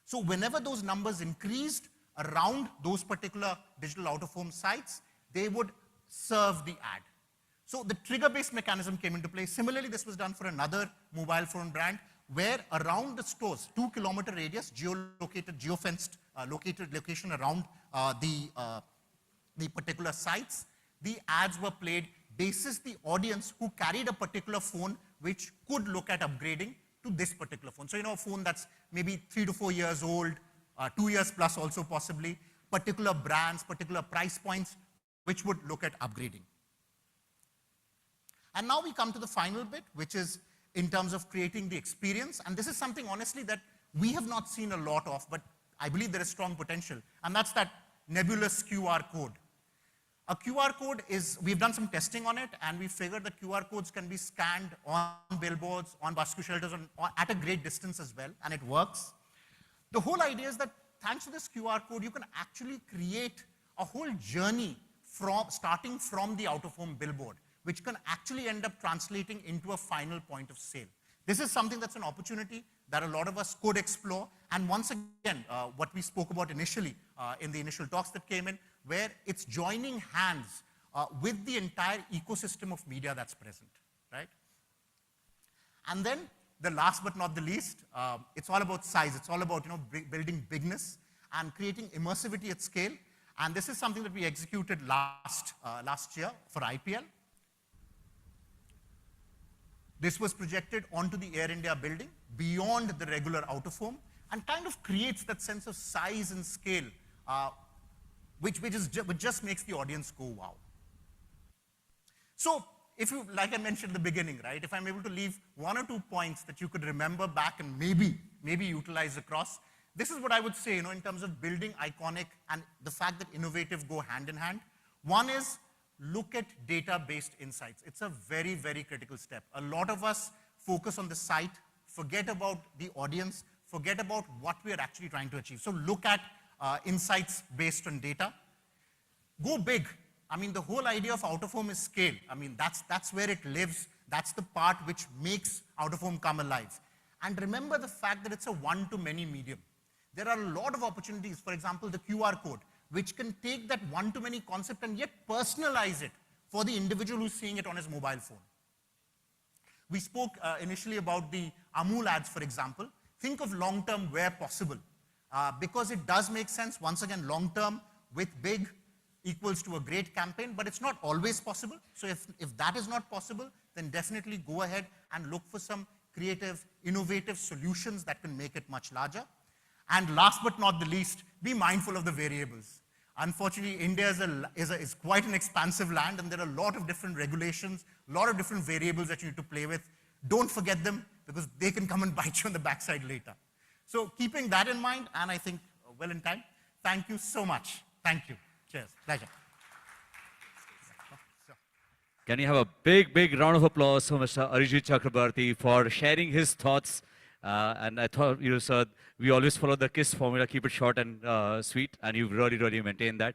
So whenever those numbers increased around those particular digital out-of-home sites, they would serve the ad. So the trigger-based mechanism came into play. Similarly, this was done for another mobile phone brand, where around the stores, 2-kilometer radius, geolocated, geofenced location around the particular sites, the ads were played basis the audience who carried a particular phone which could look at upgrading to this particular phone. So, you know, a phone that's maybe 3 to 4 years old, 2 years plus also possibly, particular brands, particular price points, which would look at upgrading. And now we come to the final bit, which is in terms of creating the experience. And this is something, honestly, that we have not seen a lot of, but I believe there is strong potential, and that's that nebulous QR code. A QR code is, we've done some testing on it, and we figured that QR codes can be scanned on billboards, on rescue shelters, at a great distance as well, and it works. The whole idea is that thanks to this QR code, you can actually create a whole journey starting from the out-of-home billboard, which can actually end up translating into a final point of sale. This is something that's an opportunity that a lot of us could explore. And once again, what we spoke about initially in the initial talks that came in, where it's joining hands with the entire ecosystem of media that's present, right? And then the last but not the least, it's all about size. It's all about building bigness and creating immersivity at scale. And this is something that we executed last year for IPL. This was projected onto the Air India building beyond the regular out-of-home and kind of creates that sense of size and scale, which just makes the audience go, wow. So, if you, like I mentioned at the beginning, right, if I'm able to leave 1 or 2 points that you could remember back and maybe utilize across, this is what I would say, in terms of building iconic and the fact that innovative go hand in hand. One is look at data-based insights. It's a very, very critical step. A lot of us focus on the site, forget about the audience, forget about what we are actually trying to achieve. So look at insights based on data. Go big. I mean, the whole idea of out-of-home is scale. I mean, that's where it lives. That's the part which makes out-of-home come alive. And remember the fact that it's a one-to-many medium. There are a lot of opportunities, for example, the QR code, which can take that one-to-many concept and yet personalize it for the individual who's seeing it on his mobile phone. We spoke initially about the Amul ads, for example. Think of long-term where possible, because it does make sense. Once again, long-term with big equals to a great campaign, but it's not always possible. So if that is not possible, then definitely go ahead and look for some creative, innovative solutions that can make it much larger. And last but not the least, be mindful of the variables. Unfortunately, India is quite an expansive land, and there are a lot of different regulations, a lot of different variables that you need to play with. Don't forget them, because they can come and bite you on the backside later. So keeping that in mind, and I think well in time, thank you so much. Thank you. Cheers. Pleasure. Can you have a big, big round of applause for Mr. Arijit Chakrabarti for sharing his thoughts? And I thought, sir, we always follow the KISS formula, keep it short and sweet, and you've really, really maintained that.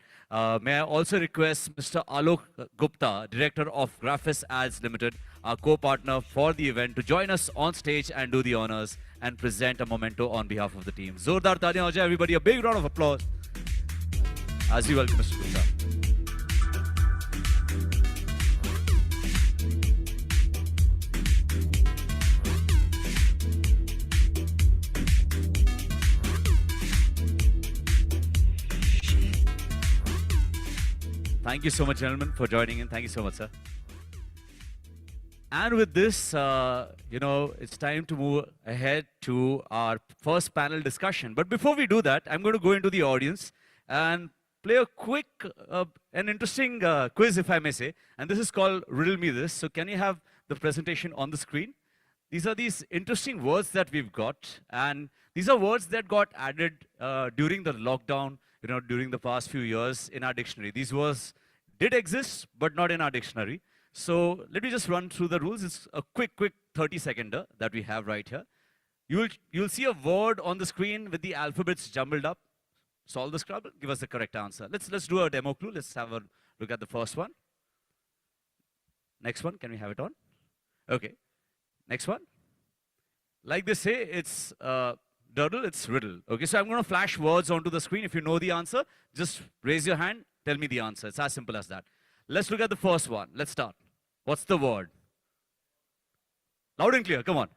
May I also request Mr. Alok Gupta, Director of Graphis Ads Limited, our co-partner for the event, to join us on stage and do the honors and present a memento on behalf of the team. Zordar taaliyan ho jaye, everybody, a big round of applause as we welcome Mr. Gupta. Thank you so much, gentlemen, for joining in. Thank you so much, sir. And with this, it's time to move ahead to our first panel discussion. But before we do that, I'm going to go into the audience and play a quick, an interesting quiz, if I may say. And this is called Riddle Me This. So can you have the presentation on the screen? These are these interesting words that we've got. And these are words that got added during the lockdown, during the past few years in our dictionary. These words did exist, but not in our dictionary. So let me just run through the rules. It's a quick 30-seconder that we have right here. You'll see a word on the screen with the alphabets jumbled up. Solve the scrabble, give us the correct answer. Let's do a demo clue. Let's have a look at the first one. Next one, can we have it on? Okay. Next one. Like they say, it's Durdle, it's riddle. Okay, so I'm going to flash words onto the screen. If you know the answer, just raise your hand, tell me the answer. It's as simple as that. Let's look at the first one. Let's start. What's the word? Loud and clear, come on.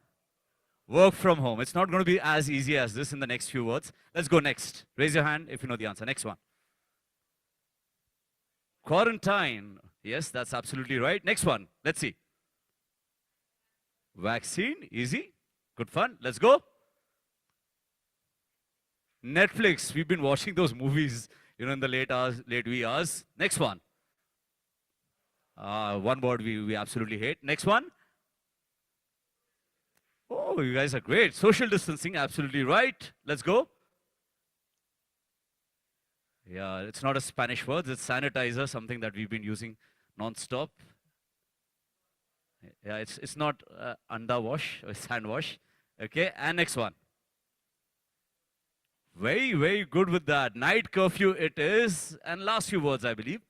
Work from home. It's not going to be as easy as this in the next few words. Let's go next. Raise your hand if you know the answer. Next one. Quarantine. Yes, that's absolutely right. Next one. Let's see. Vaccine. Easy. Good fun. Let's go. Netflix. We've been watching those movies, in the late wee hours. Next one. One word we absolutely hate. Next one. Oh, you guys are great. Social distancing, absolutely right. Let's go. Yeah, it's not a Spanish word, it's sanitizer, something that we've been using non-stop. Yeah, it's not anda wash, it's hand wash. Okay, and next one. Very, very good with that. Night curfew it is. And last few words, I believe.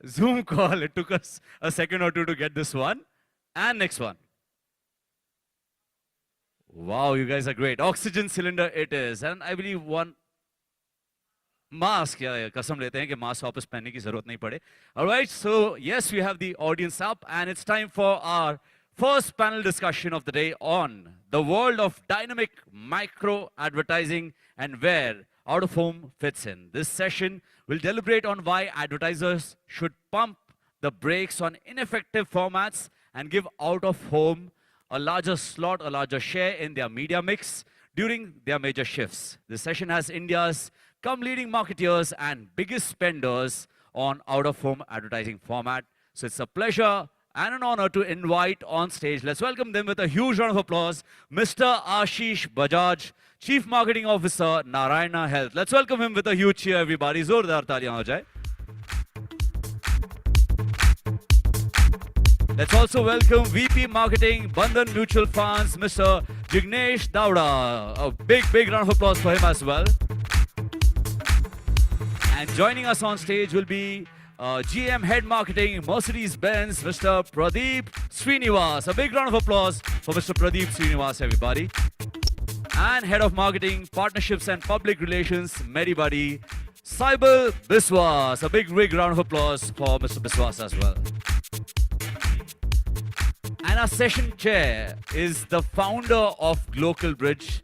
Zoom call. It took us a second or two to get this one. And next one. Wow, you guys are great. Oxygen cylinder it is. And I believe one mask. Yeah, कसम लेते हैं कि mask वापस पहनने की जरूरत नहीं पड़े. All right, so yes, we have the audience up and it's time for our first panel discussion of the day on the world of dynamic micro advertising and where out of home fits in. This session will deliberate on why advertisers should pump the brakes on ineffective formats and give out of home a larger slot, a larger share in their media mix during their major shifts. This session has India's leading marketeers and biggest spenders on out of home advertising format. So it's a pleasure and an honor to invite on stage. Let's welcome them with a huge round of applause, Mr. Ashish Bajaj, Chief Marketing Officer, Narayana Health. Let's welcome him with a huge cheer, everybody. Zordar taaliyan ho jaye. Let's also welcome VP Marketing, Bandhan Mutual Funds, Mr. Jignesh Davda. A big, big round of applause for him as well. And joining us on stage will be GM Head Marketing, Mercedes-Benz, Mr. Pradeep Srinivas. A big round of applause for Mr. Pradeep Srinivas, everybody. And Head of Marketing, Partnerships and Public Relations, Medibuddy, Saibal Biswas. A big, big round of applause for Mr. Biswas as well. And our session chair is the founder of Local Bridge,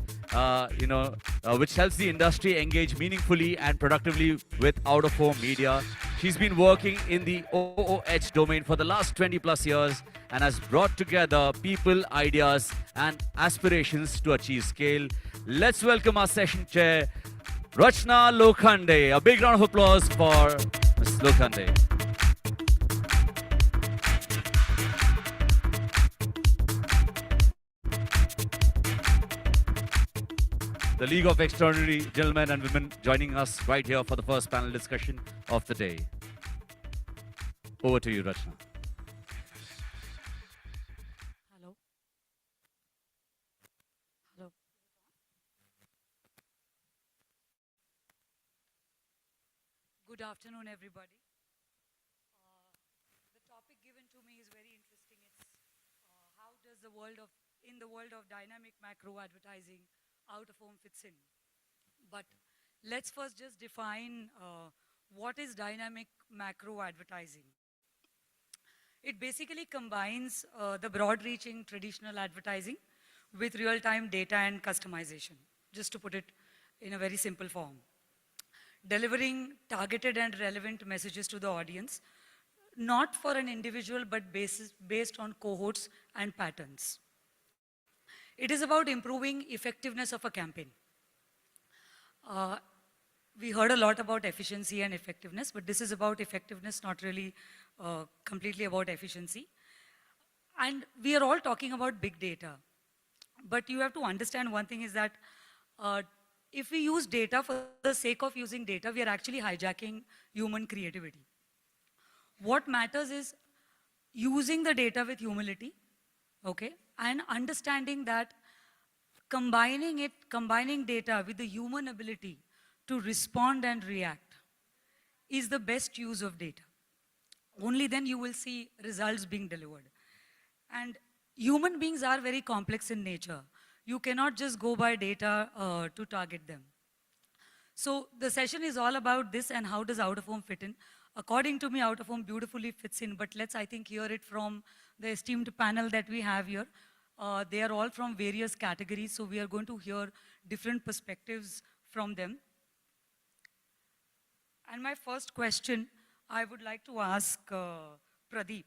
which helps the industry engage meaningfully and productively with out-of-home media. She's been working in the OOH domain for the last 20 plus years and has brought together people, ideas, and aspirations to achieve scale. Let's welcome our session chair, Rachna Lokhande. A big round of applause for Ms. Lokhande. The League of Extraordinary Gentlemen and Women joining us right here for the first panel discussion of the day. Over to you, Rachna. Hello. Hello. Good afternoon, everybody. The topic given to me is very interesting. It's how does in the world of dynamic macro advertising, out of home fits in. But let's first just define what is dynamic macro advertising. It basically combines the broad-reaching traditional advertising with real-time data and customization, just to put it in a very simple form. Delivering targeted and relevant messages to the audience, not for an individual, but based on cohorts and patterns. It is about improving effectiveness of a campaign. We heard a lot about efficiency and effectiveness, but this is about effectiveness, not really completely about efficiency. And we are all talking about big data. But you have to understand one thing is that if we use data for the sake of using data, we are actually hijacking human creativity. What matters is using the data with humility, okay? And understanding that combining data with the human ability to respond and react is the best use of data. Only then you will see results being delivered. And human beings are very complex in nature. You cannot just go by data to target them. So the session is all about this and how does out-of-home fit in. According to me, out-of-home beautifully fits in, but let's, I think, hear it from the esteemed panel that we have here. They are all from various categories, so we are going to hear different perspectives from them. And my first question, I would like to ask Pradeep.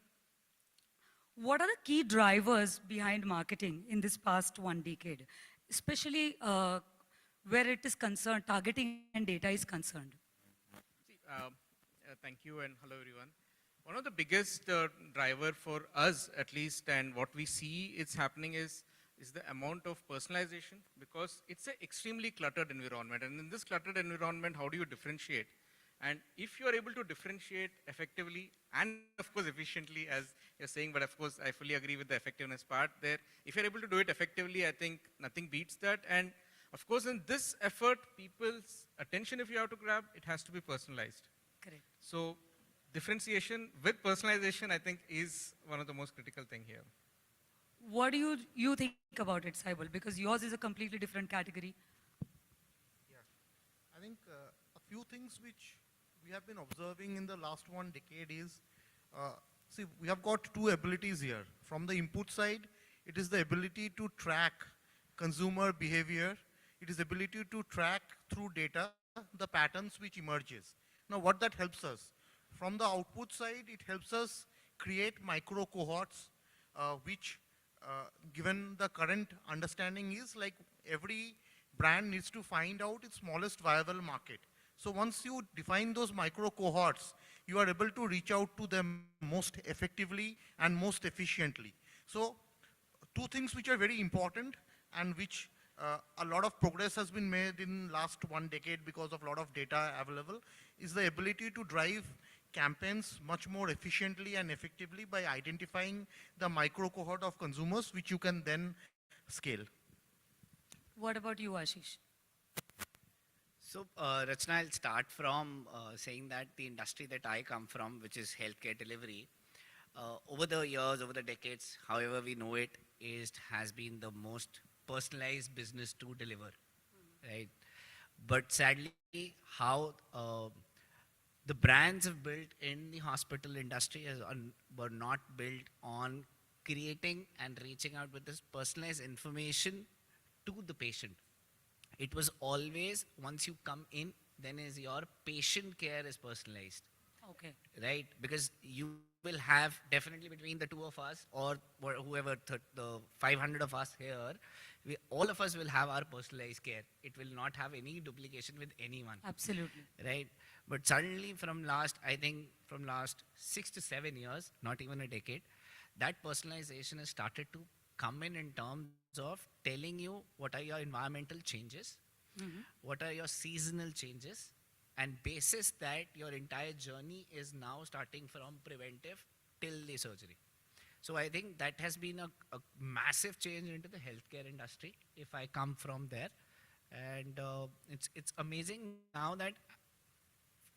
What are the key drivers behind marketing in this past 1 decade, especially where it is concerned, targeting and data is concerned? Thank you and hello everyone. One of the biggest driver for us at least and what we see is happening is is the amount of personalization, because it's an extremely cluttered environment. And in this cluttered environment, how do you differentiate? And if you are able to differentiate effectively and of course efficiently, as you're saying, but of course I fully agree with the effectiveness part there. If you're able to do it effectively, I think nothing beats that. And of course, in this effort, people's attention, if you have to grab, it has to be personalized. Correct. So differentiation with personalization, I think, is one of the most critical thing here. What do you think about it, Saibal? Because yours is a completely different category. I think a few things which we have been observing in the last 1 decade is, see, we have got two abilities here. From the input side, it is the ability to track consumer behavior. It is ability to track through data the patterns which emerges. Now, what that helps us? From the output side, it helps us create micro cohorts, which, given the current understanding, is like every brand needs to find out its smallest viable market. So once you define those micro cohorts, you are able to reach out to them most effectively and most efficiently. So two things which are very important and which a lot of progress has been made in last 1 decade because of a lot of data available is the ability to drive campaigns much more efficiently and effectively by identifying the micro cohort of consumers which you can then scale. What about you, Ashish? So, Rachna, I'll start from saying that the industry that I come from, which is healthcare delivery, over the years, over the decades, however we know it, has been the most personalized business to deliver, right? But sadly, how the brands have built in the hospital industry were not built on creating and reaching out with this personalized information to the patient. It was always, once you come in, then is your patient care is personalized. Okay. Right? Because you will have definitely between the two of us or whoever, the 500 of us here, all of us will have our personalized care. It will not have any duplication with anyone. Absolutely. Right? But suddenly I think from last 6 to 7 years, not even a decade, that personalization has started to come in terms of telling you what are your environmental changes, what are your seasonal changes, and basis that your entire journey is now starting from preventive till the surgery. So I think that has been a massive change into the healthcare industry, if I come from there. And it's amazing now that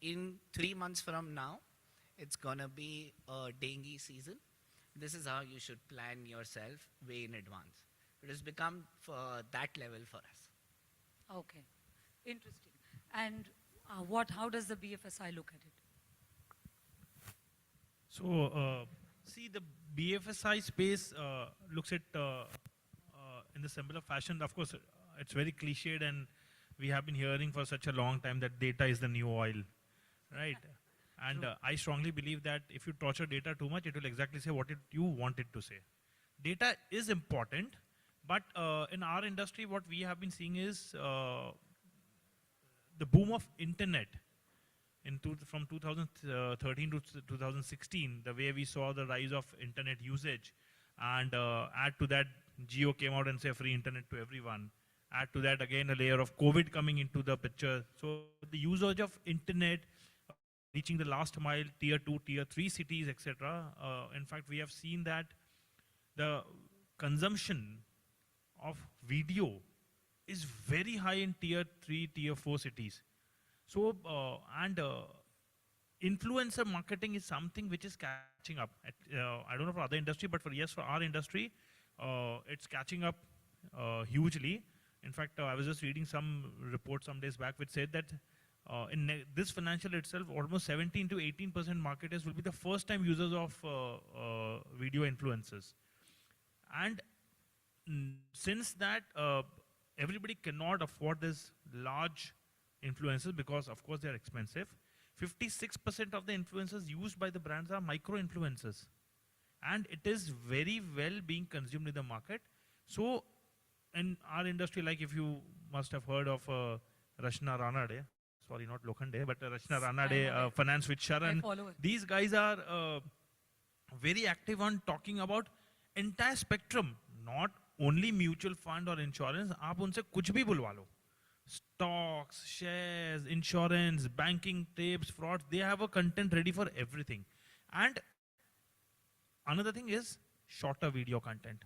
in 3 months from now, it's gonna be a dengue season. This is how you should plan yourself way in advance. It has become for that level for us. Okay. Interesting. And how does the BFSI look at it? So, see, the BFSI space looks at in the similar fashion. Of course, it's very cliched, and we have been hearing for such a long time that data is the new oil, right? And I strongly believe that if you torture data too much, it will exactly say what you want it to say. Data is important, but in our industry, what we have been seeing is the boom of internet from 2013 to 2016, the way we saw the rise of internet usage, and add to that, Jio came out and said free internet to everyone. Add to that again a layer of COVID coming into the picture. So the usage of internet, reaching the last mile, tier 2, tier 3 cities, etc. In fact, we have seen that the consumption of video is very high in tier 3, tier 4 cities. So, influencer marketing is something which is catching up. I don't know for other industry, but for our industry, it's catching up hugely. In fact, I was just reading some report some days back which said that in this financial itself, almost 17 to 18% marketers will be the first time users of video influencers. And since that, everybody cannot afford this large influencers because, of course, they are expensive. 56% of the influencers used by the brands are micro influencers. And it is very well being consumed in the market. So, in our industry, like if you must have heard of Rachna Ranade, sorry, not Lokhande, but Rachna Ranade, Finance with Sharan. These guys are very active on talking about entire spectrum, not only mutual fund or insurance, आप उनसे कुछ भी बुलवा लो. Stocks, shares, insurance, banking tips, frauds, they have a content ready for everything. And another thing is shorter video content.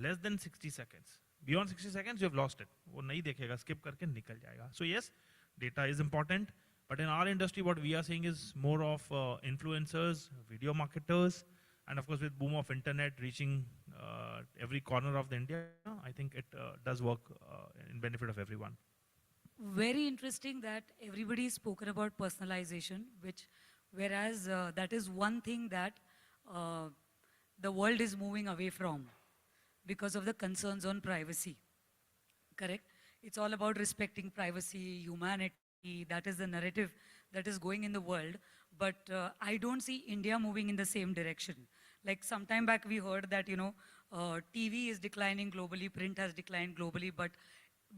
Less than 60 seconds. Beyond 60 seconds, you have lost it. वो नहीं देखेगा, skip करके निकल जाएगा. So yes, data is important. But in our industry, what we are seeing is more of influencers, video marketers, and of course with boom of internet reaching every corner of the India, I think it does work in benefit of everyone. Very interesting that everybody has spoken about personalization, whereas that is one thing that the world is moving away from because of the concerns on privacy. Correct? It's all about respecting privacy, humanity. That is the narrative that is going in the world. But I don't see India moving in the same direction. Like some time back we heard that, TV is declining globally, print has declined globally, but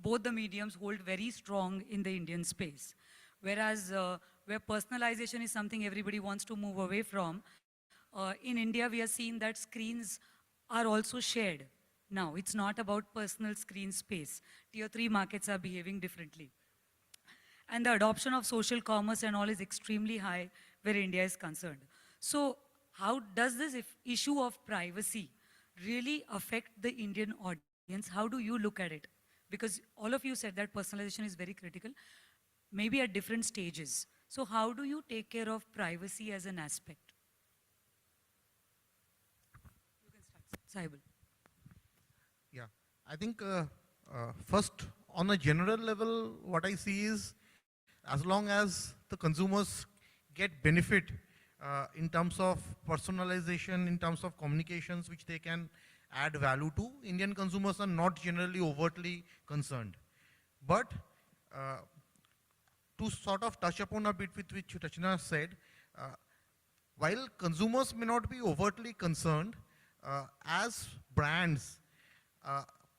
both the mediums hold very strong in the Indian space. Whereas where personalization is something everybody wants to move away from, in India we are seeing that screens are also shared. Now, it's not about personal screen space. Tier 3 markets are behaving differently. And the adoption of social commerce and all is extremely high where India is concerned. So how does this issue of privacy really affect the Indian audience? How do you look at it? Because all of you said that personalization is very critical, maybe at different stages. So how do you take care of privacy as an aspect? You can start, Saibal. Yeah, I think first on a general level, what I see is as long as the consumers get benefit in terms of personalization, in terms of communications which they can add value to, Indian consumers are not generally overtly concerned. But to sort of touch upon a bit with which Rachna said, while consumers may not be overtly concerned, as brands,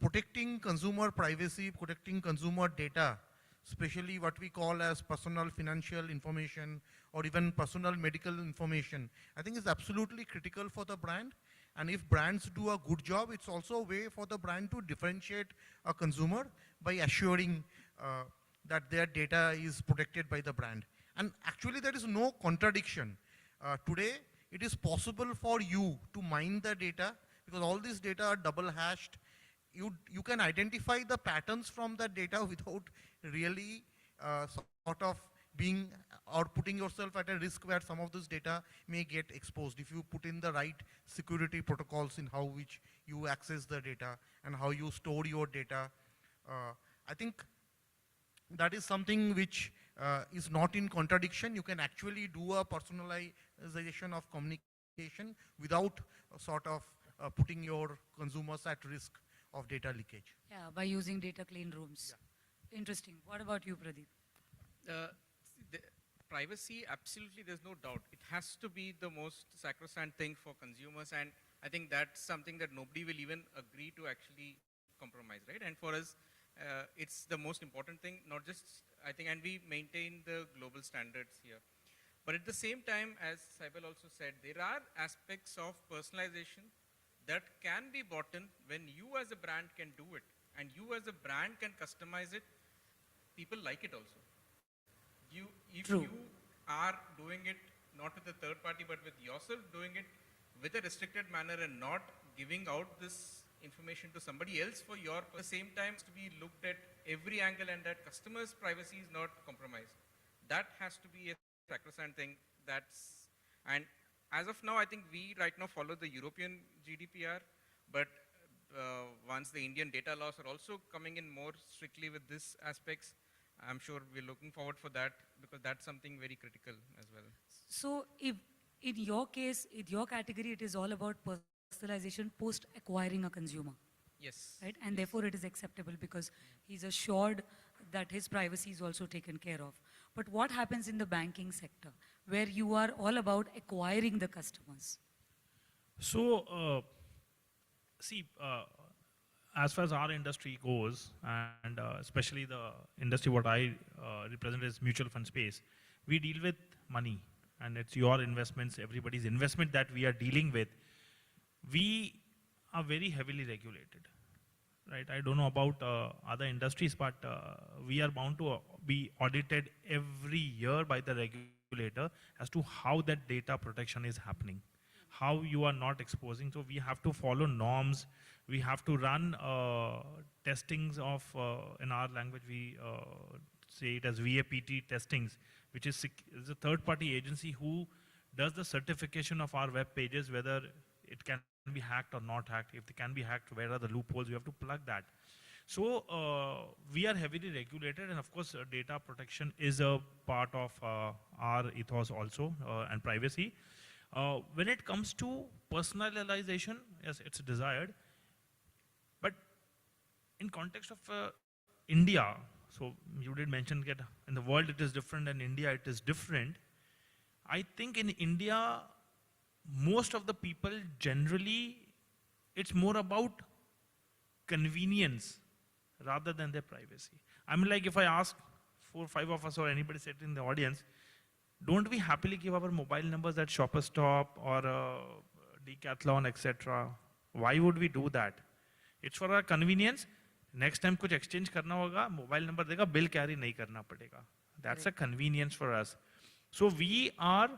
protecting consumer privacy, protecting consumer data, especially what we call as personal financial information or even personal medical information, I think is absolutely critical for the brand. And if brands do a good job, it's also a way for the brand to differentiate a consumer by assuring that their data is protected by the brand. And actually there is no contradiction. Today, it is possible for you to mine the data because all this data are double hashed. You can identify the patterns from that data without really sort of being or putting yourself at a risk where some of this data may get exposed if you put in the right security protocols in how which you access the data and how you store your data. I think that is something which is not in contradiction. You can actually do a personalization of communication without sort of putting your consumers at risk of data leakage. Yeah, by using data clean rooms. Yeah. Interesting. What about you, Pradeep? The privacy, absolutely, there's no doubt. It has to be the most sacrosanct thing for consumers, and I think that's something that nobody will even agree to actually compromise, right? And for us, it's the most important thing, not just, I think, and we maintain the global standards here. But at the same time, as Saibal also said, there are aspects of personalization that can be bought in when you as a brand can do it, and you as a brand can customize it, people like it also. If True. you are doing it not with a third party but with yourself doing it with a restricted manner and not giving out this information to somebody else for your, at the same time to be looked at every angle and that customer's privacy is not compromised. That has to be a sacrosanct thing. And as of now, I think we right now follow the European GDPR, but once the Indian data laws are also coming in more strictly with these aspects, I'm sure we're looking forward for that because that's something very critical as well. So if in your case, in your category, it is all about personalization post acquiring a consumer. Yes. Right? And therefore it is acceptable because he's assured that his privacy is also taken care of. But what happens in the banking sector where you are all about acquiring the customers? So, as far as our industry goes, and especially the industry what I represent is mutual fund space, we deal with money and it's your investments, everybody's investment that we are dealing with. We are very heavily regulated. right? I don't know about other industries, but we are bound to be audited every year by the regulator as to how that data protection is happening, how you are not exposing. So we have to follow norms. We have to run testings of, in our language, we say it as VAPT testings, which is a third-party agency who does the certification of our web pages, whether it can be hacked or not hacked. If they can be hacked, where are the loopholes? We have to plug that. So we are heavily regulated, and of course, data protection is a part of our ethos also, and privacy. When it comes to personalization, yes, it's desired, but in context of India, so you did mention that in the world it is different, and India it is different. I think in India, most of the people generally, it's more about convenience rather than their privacy. I mean, like if I ask 4 or 5 of us or anybody sitting in the audience, don't we happily give our mobile numbers at Shoppers Stop or Decathlon, etc.? Why would we do that? It's for our convenience. Next time कुछ exchange करना होगा, mobile number देगा, bill carry नहीं करना पड़ेगा. That's a convenience for us. So we are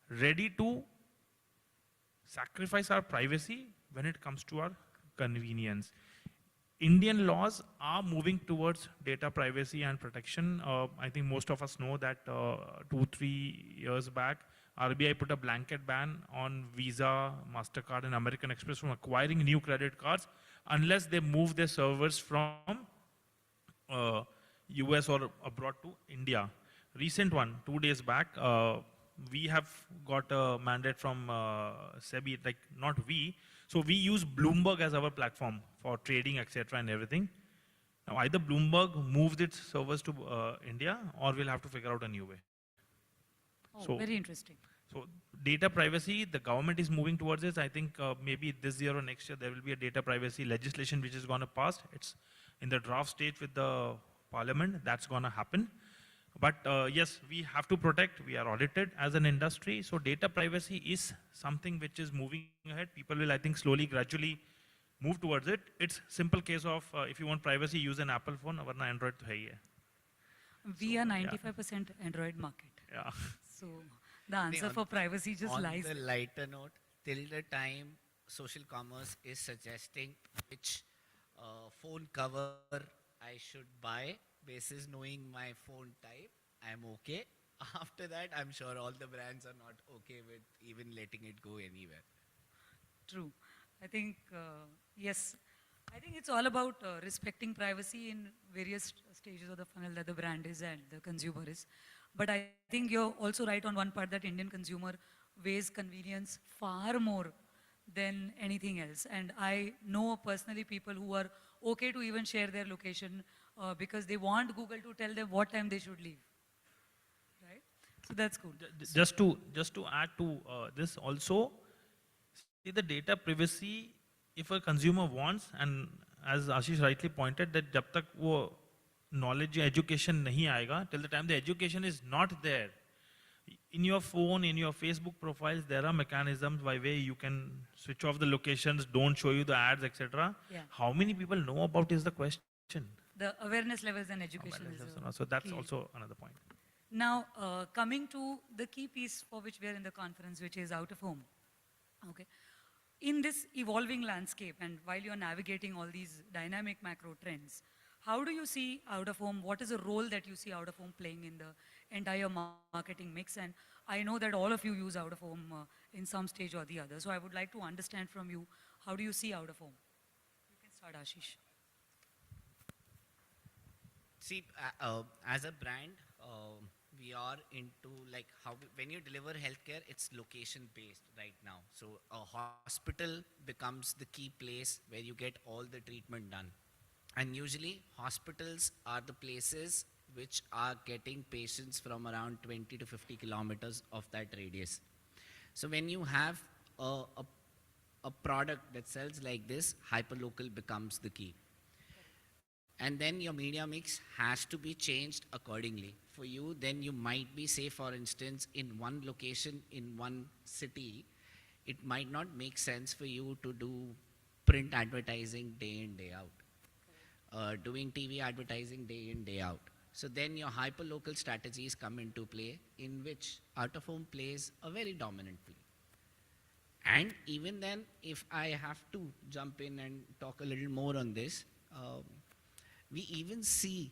ready to sacrifice our privacy when it comes to our convenience. Indian laws are moving towards data privacy and protection. I think most of us know that 2-3 years back, RBI put a blanket ban on Visa, MasterCard, and American Express from acquiring new credit cards unless they move their servers from US or abroad to India. Recent one, 2 days back, we have got a mandate from SEBI, like not we. So we use Bloomberg as our platform for trading, etc. and everything. Now either Bloomberg moves its servers to India, or we'll have to figure out a new way. Oh, very interesting. So data privacy, the government is moving towards this. I think maybe this year or next year there will be a data privacy legislation which is going to pass. It's in the draft stage with the parliament. That's going to happen. But yes, we have to protect. We are audited as an industry. So data privacy is something which is moving ahead. People will, I think, slowly, gradually move towards it. It's simple case of if you want privacy, use an Apple phone. Varna Android to hai hai. We are 95% Android market. Yeah. So the answer for privacy just lies. On the lighter note, till the time social commerce is suggesting which phone cover I should buy, basis knowing my phone type, I'm okay. After that, I'm sure all the brands are not okay with even letting it go anywhere. True. I think, yes, I think it's all about respecting privacy in various stages of the funnel that the brand is and the consumer is. But I think you're also right on one part that Indian consumer weighs convenience far more than anything else. And I know personally people who are okay to even share their location because they want Google to tell them what time they should leave. Right? So that's cool. Just to add to this also, see the data privacy, if a consumer wants, and as Ashish rightly pointed, that jab tak wo knowledge education nahi aayega, till the time the education is not there, in your phone, in your Facebook profiles, there are mechanisms by way you can switch off the locations, don't show you the ads, etc. Yeah. How many people know about is the question. The awareness levels and education is So that's key. also another point. Now, coming to the key piece for which we are in the conference, which is out of home. Okay. In this evolving landscape, and while you're navigating all these dynamic macro trends, how do you see out of home? What is the role that you see out of home playing in the entire marketing mix? And I know that all of you use out of home in some stage or the other. So I would like to understand from you, how do you see out of home? You can start, Ashish. See, as a brand, we are into like when you deliver healthcare, it's location based right now. So a hospital becomes the key place where you get all the treatment done. And usually hospitals are the places which are getting patients from around 20 to 50 kilometers of that radius. So when you have a product that sells like this, hyperlocal becomes the key. And then your media mix has to be changed accordingly. For you, then you might be, say for instance, in one location, in one city, it might not make sense for you to do print advertising day in, day out, doing TV advertising day in, day out. So then your hyper-local strategies come into play, in which out-of-home plays a very dominant play. And even then, if I have to jump in and talk a little more on this, we even see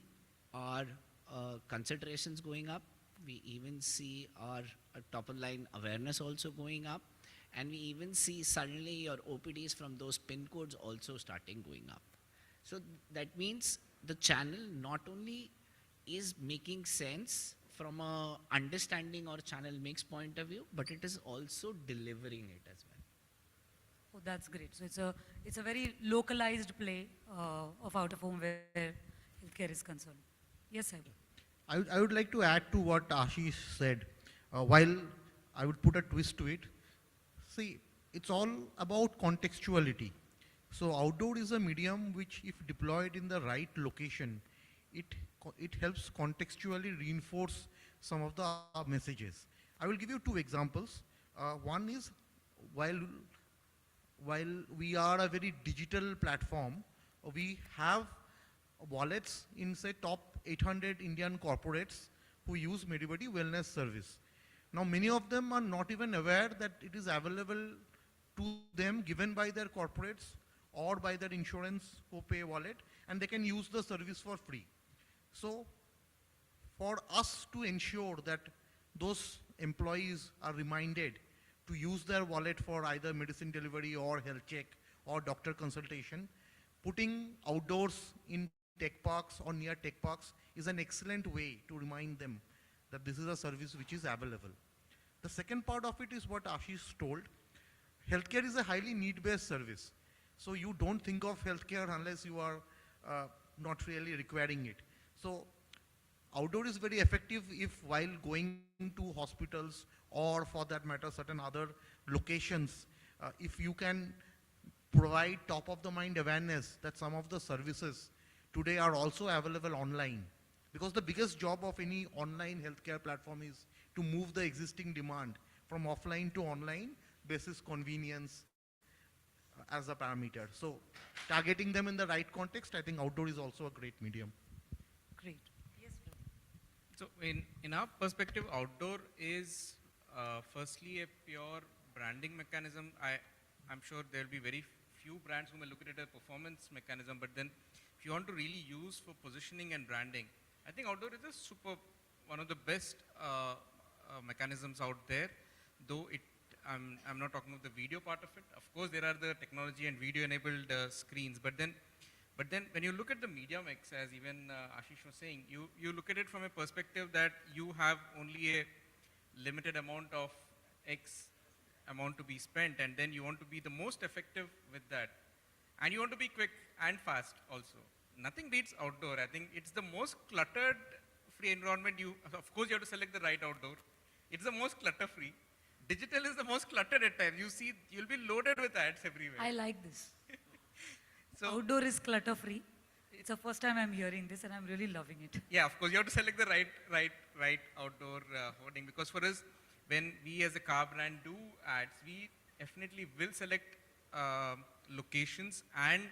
our considerations going up. We even see our top-of-line awareness also going up. And we even see suddenly your OPDs from those PIN codes also starting going up. So that means the channel not only is making sense from a understanding or channel mix point of view, but it is also delivering it as well. Oh, that's great. So it's a very localized play of out of home where healthcare is concerned. Yes, sir. I would like to add to what Ashish said, while I would put a twist to it. See, it's all about contextuality. So outdoor is a medium which, if deployed in the right location, it helps contextually reinforce some of the messages. I will give you two examples. One is, while we are a very digital platform, we have wallets in, say, top 800 Indian corporates who use Medibuddy wellness service. Now, many of them are not even aware that it is available to them, given by their corporates or by their insurance co-pay wallet, and they can use the service for free. So, for us to ensure that those employees are reminded to use their wallet for either medicine delivery or health check or doctor consultation, putting outdoors in tech parks or near tech parks is an excellent way to remind them that this is a service which is available. The second part of it is what Ashish told. Healthcare is a highly need-based service. So you don't think of healthcare unless you are not really requiring it. So outdoor is very effective if, while going to hospitals or, for that matter, certain other locations, if you can provide top-of-the-mind awareness that some of the services today are also available online. Because the biggest job of any online healthcare platform is to move the existing demand from offline to online basis convenience as a parameter. So targeting them in the right context, I think outdoor is also a great medium. Great. Yes, sir. So in our perspective, outdoor is firstly a pure branding mechanism. I'm sure there will be very few brands who may look at it as a performance mechanism, but then if you want to really use for positioning and branding, I think outdoor is a one of the best mechanisms out there, though I'm not talking about the video part of it. Of course, there are the technology and video-enabled screens, but then when you look at the media mix, as even Ashish was saying, you look at it from a perspective that you have only a limited amount of X amount to be spent, and then you want to be the most effective with that. And you want to be quick and fast also. Nothing beats outdoor. I think it's the most cluttered free environment. Of course, you have to select the right outdoor. It's the most clutter-free. Digital is the most cluttered at times. You'll be loaded with ads everywhere. I like this. So outdoor is clutter-free. It's the first time I'm hearing this, and I'm really loving it. Yeah, of course, you have to select the right outdoor hoarding, because for us, when we as a car brand do ads, we definitely will select locations and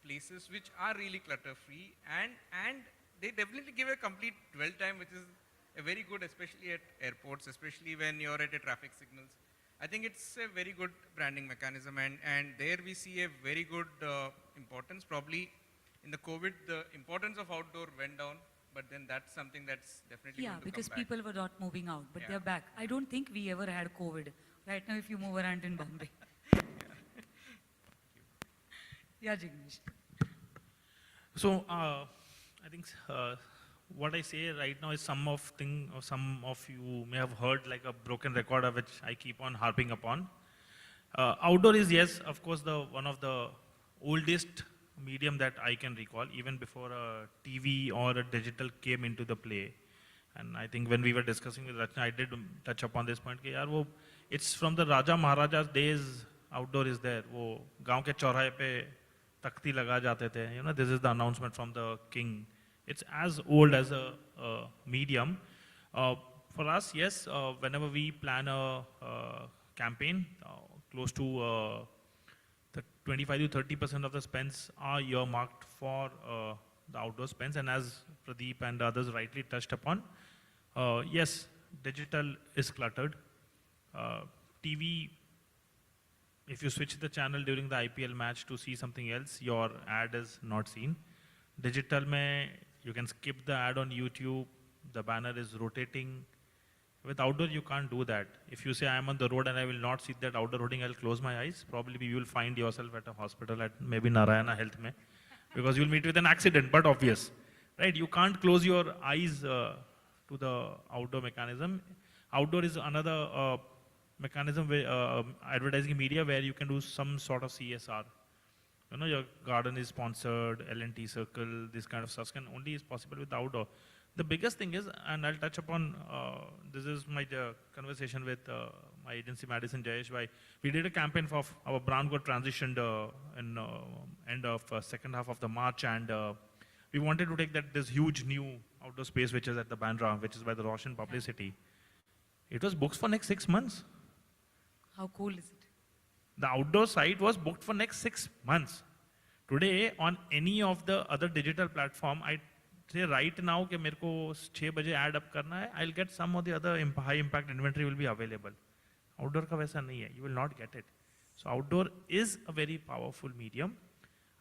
places which are really clutter-free, and they definitely give a complete dwell time, which is a very good, especially at airports, especially when you're at a traffic signals. I think it's a very good branding mechanism, and there we see a very good importance. Probably in the COVID, the importance of outdoor went down, but then that's something that's definitely going to because come back. people were not moving out, but they're back. I don't think we ever had COVID. Right now, if you move around in Bombay. Yeah, Jignesh. So I think what I say right now is some of you may have heard like a broken record, of which I keep on harping upon. Outdoor is, yes, of course, one of the oldest medium that I can recall, even before a TV or a digital came into the play. And I think when we were discussing with Rachna, I did touch upon this point. It's from the Raja Maharaja's days. Outdoor is there. वो गांव के चौराहे पे तख्ती लगा जाते थे. You know, this is the announcement from the king. It's as old as a medium. For us, yes, whenever we plan a campaign close to the 25 to 30% of the spends are earmarked for the outdoor spends. And as Pradeep and others rightly touched upon, yes, digital is cluttered. TV, if you switch the channel during the IPL match to see something else, your ad is not seen. Digital mein, you can skip the ad on YouTube, the banner is rotating. With outdoor, you can't do that. If you say I am on the road and I will not see that outdoor hoarding, I'll close my eyes. Probably you will find yourself at a hospital at maybe Narayana Health mein, because you'll meet with an accident, but obvious, right? You can't close your eyes to the outdoor mechanism. Outdoor is another mechanism, where, advertising media, where you can do some sort of CSR. You know, your garden is sponsored, L&T circle, this kind of stuff can only is possible with outdoor. The biggest thing is, and I'll touch upon, this is my conversation with my agency, Madison Jayesh, why we did a campaign for our brand got transitioned in end of second half of the March, and we wanted to take this huge new outdoor space, which is at the Bandra, which is by the Roshan Publicity. It was booked for next 6 months. How cool is it? The outdoor site was booked for next 6 months. Today, on any of the other digital platform, I say right now कि मेरे को 6 बजे ad up करना है, I'll get some of the other high impact inventory will be available. Outdoor का वैसा नहीं है, you will not get it. So outdoor is a very powerful medium,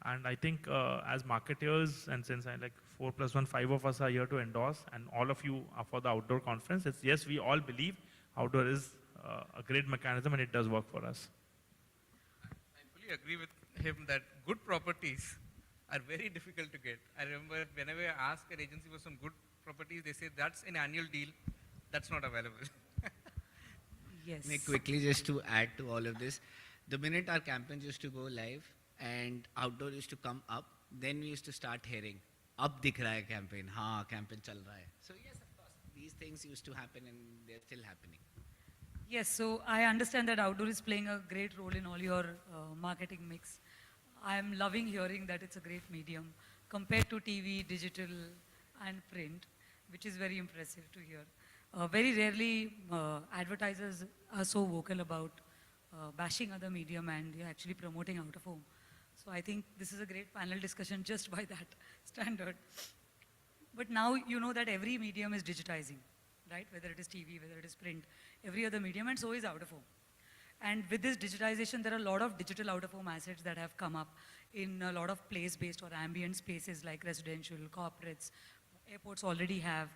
and I think as marketers, and since I like 4 + 1, 5 of us are here to endorse, and all of you are for the outdoor conference, it's yes, we all believe outdoor is a great mechanism and it does work for us. I fully agree with him that good properties are very difficult to get. I remember whenever I ask an agency for some good properties, they say that's an annual deal, that's not available. Yes. May quickly just to add to all of this, the minute our campaigns used to go live and outdoor used to come up, then we used to start hearing, "Ab dikh raha hai campaign, हाँ campaign चल रहा है." So yes, of course, these things used to happen and they're still happening. Yes, so I understand that outdoor is playing a great role in all your marketing mix. I'm loving hearing that it's a great medium compared to TV, digital, and print, which is very impressive to hear. Very rarely advertisers are so vocal about bashing other medium and they're actually promoting out of home. So I think this is a great panel discussion just by that standard. But now you know that every medium is digitizing, right? Whether it is TV, whether it is print, every other medium, and so is out of home. And with this digitization, there are a lot of digital out-of-home assets that have come up in a lot of place-based or ambient spaces like residential, corporates, airports already have,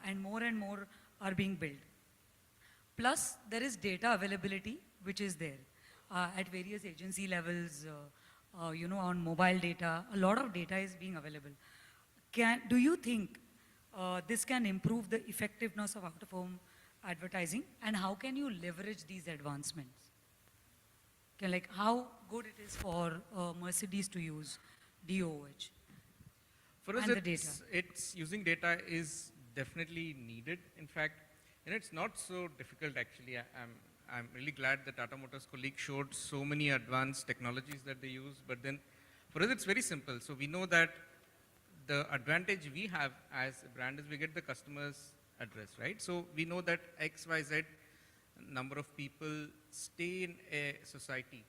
and more are being built. Plus, there is data availability, which is there at various agency levels, you know, on mobile data. A lot of data is being available. Do you think this can improve the effectiveness of out-of-home advertising, and how can you leverage these advancements? Like how good it is for Mercedes to use DOH? For us, and the data. it's using data is definitely needed. In fact, you know, it's not so difficult actually. I'm really glad that Tata Motors colleague showed so many advanced technologies that they use, but then for us it's very simple. So we know that the advantage we have as a brand is we get the customer's address, right? So we know that XYZ number of people stay in a society,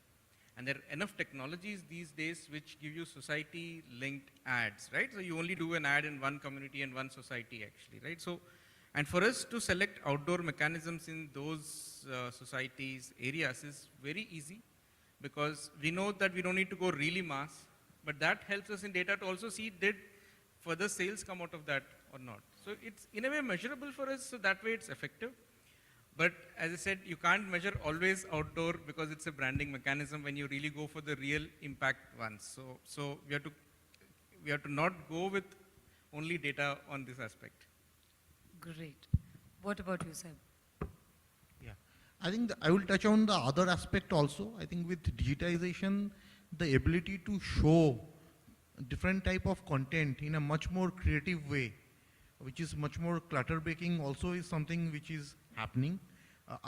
and there are enough technologies these days which give you society linked ads, right? So you only do an ad in one community and one society actually, right? So, and for us to select outdoor mechanisms in those societies, areas is very easy, because we know that we don't need to go really mass, but that helps us in data to also see did further sales come out of that or not. So it's in a way measurable for us, so that way it's effective. But as I said, you can't measure always outdoor because it's a branding mechanism when you really go for the real impact ones. So we have to not go with only data on this aspect. Great. What about you, Seb? Yeah, I think I will touch on the other aspect also. I think with digitization, the ability to show different type of content in a much more creative way, which is much more clutter breaking, also is something which is happening.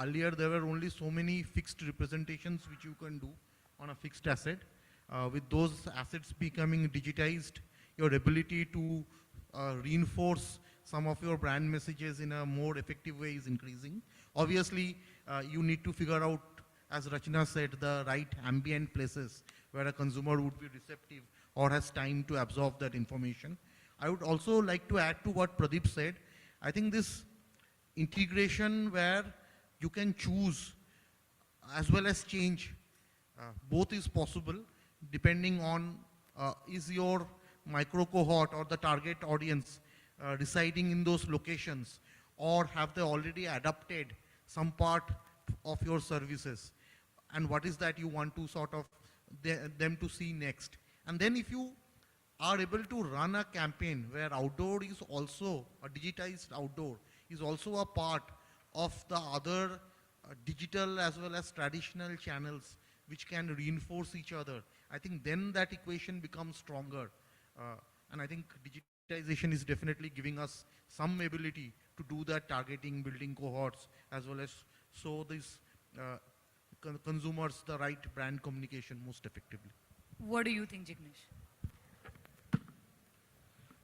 Earlier there were only so many fixed representations which you can do on a fixed asset. With those assets becoming digitized, your ability to reinforce some of your brand messages in a more effective way is increasing. Obviously, you need to figure out, as Rachna said, the right ambient places where a consumer would be receptive or has time to absorb that information. I would also like to add to what Pradeep said. I think this integration where you can choose as well as change, both is possible depending on is your micro cohort or the target audience residing in those locations, or have they already adopted some part of your services, and what is that you want to sort of them to see next. And then if you are able to run a campaign where outdoor is also a digitized outdoor is also a part of the other digital as well as traditional channels which can reinforce each other, I think then that equation becomes stronger. And I think digitization is definitely giving us some ability to do that targeting, building cohorts, as well as show these consumers the right brand communication most effectively. What do you think, Jignesh?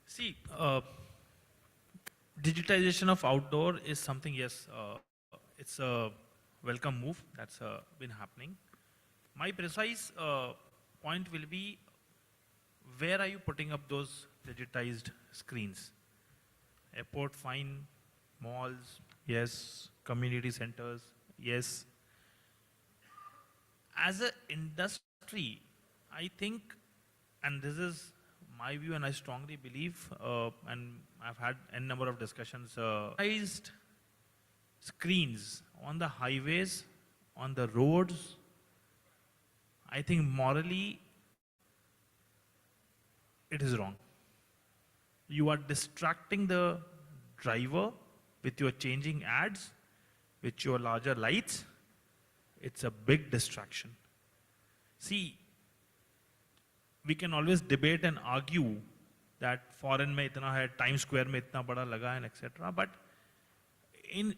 See, digitization of outdoor is something, yes, it's a welcome move that's been happening. My precise point will be, where are you putting up those digitized screens? Airport, fine. Malls, yes. Community centers, yes. As an industry, I think, and this is my view and I strongly believe, and I've had a number of discussions, digitized screens on the highways, on the roads, I think morally it is wrong. You are distracting the driver with your changing ads, with your larger lights. It's a big distraction. See, we can always debate and argue that foreign mein itna hai, Times Square mein itna bada laga hai, etc. But in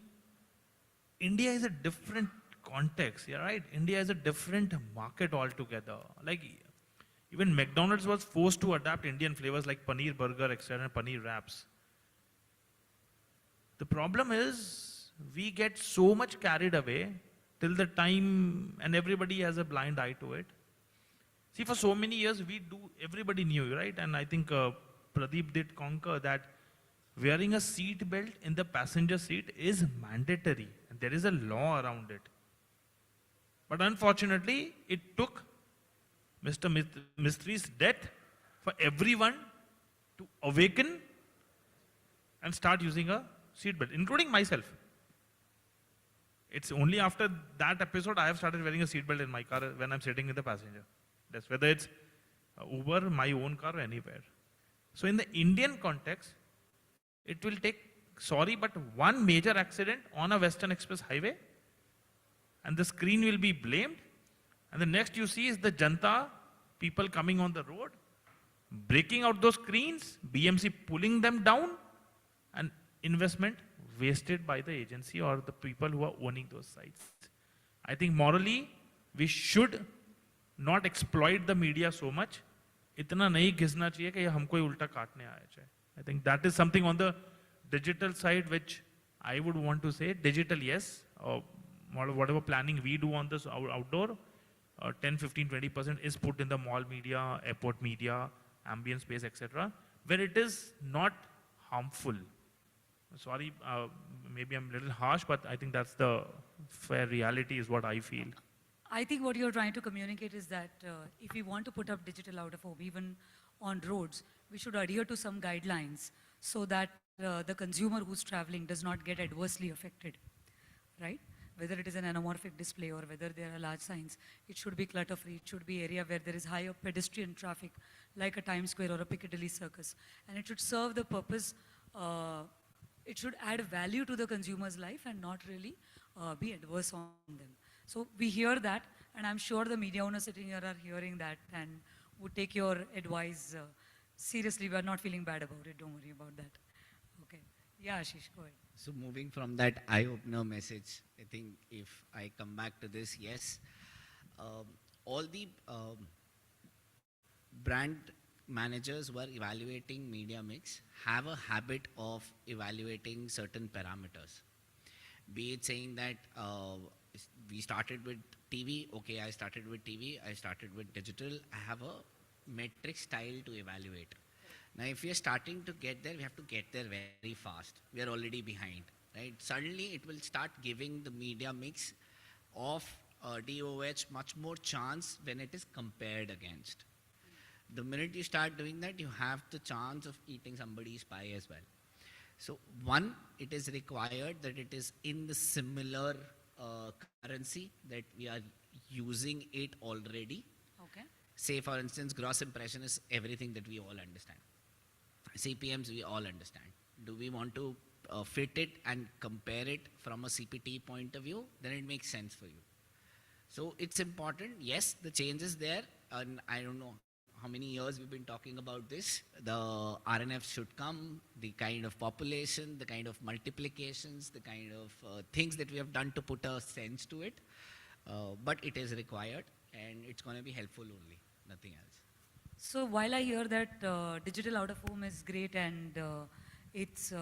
India is a different context, yeah, right? India is a different market altogether. Like even McDonald's was forced to adapt Indian flavors like paneer burger, etc., and paneer wraps. The problem is we get so much carried away till the time, and everybody has a blind eye to it. See, for so many years, everybody knew, right? And I think Pradeep did conquer that wearing a seat belt in the passenger seat is mandatory. And there is a law around it. But unfortunately, it took Mr. Mistri's death for everyone to awaken and start using a seat belt, including myself. It's only after that episode I have started wearing a seat belt in my car when I'm sitting in the passenger. That's whether it's Uber, my own car, or anywhere. So in the Indian context, it will take, sorry, but one major accident on a Western Express highway, and the screen will be blamed. And the next you see is the Janta, people coming on the road, breaking out those screens, BMC pulling them down, and investment wasted by the agency or the people who are owning those sites. I think morally, we should not exploit the media so much. इतना नहीं घिसना चाहिए कि ये हमको ही उल्टा काटने आया जाए. I think that is something on the digital side which I would want to say. Digital, yes, whatever planning we do on this outdoor, 10, 15, 20% is put in the mall media, airport media, ambient space, etc., where it is not harmful. Sorry, maybe I'm a little harsh, but I think that's the fair reality is what I feel. I think what you're trying to communicate is that if we want to put up digital out of home, even on roads, we should adhere to some guidelines so that the consumer who's traveling does not get adversely affected, right? Whether it is an anamorphic display or whether there are large signs, it should be clutter-free. It should be area where there is higher pedestrian traffic, like a Times Square or a Piccadilly Circus. And it should serve the purpose, it should add value to the consumer's life and not really be adverse on them. So we hear that, and I'm sure the media owners sitting here are hearing that and would take your advice seriously. We are not feeling bad about it. Don't worry about that. Okay. Yeah, Ashish, go ahead. So moving from that eye-opener message, I think if I come back to this, yes, all the brand managers who are evaluating media mix have a habit of evaluating certain parameters. Be it saying that we started with TV, okay, I started with TV, I started with digital, I have a metric style to evaluate. Now, if we are starting to get there, we have to get there very fast. We are already behind, right? Suddenly, it will start giving the media mix of DOH much more chance when it is compared against. The minute you start doing that, you have the chance of eating somebody's pie as well. So one, it is required that it is in the similar currency that we are using it already. Okay. Say, for instance, gross impression is everything that we all understand. CPMs, we all understand. Do we want to fit it and compare it from a CPT point of view? Then it makes sense for you. So it's important. Yes, the change is there. And I don't know how many years we've been talking about this. The RNF should come, the kind of population, the kind of multiplications, the kind of things that we have done to put a sense to it. But it is required, and it's going to be helpful only, nothing else. So while I hear that digital out of home is great and it's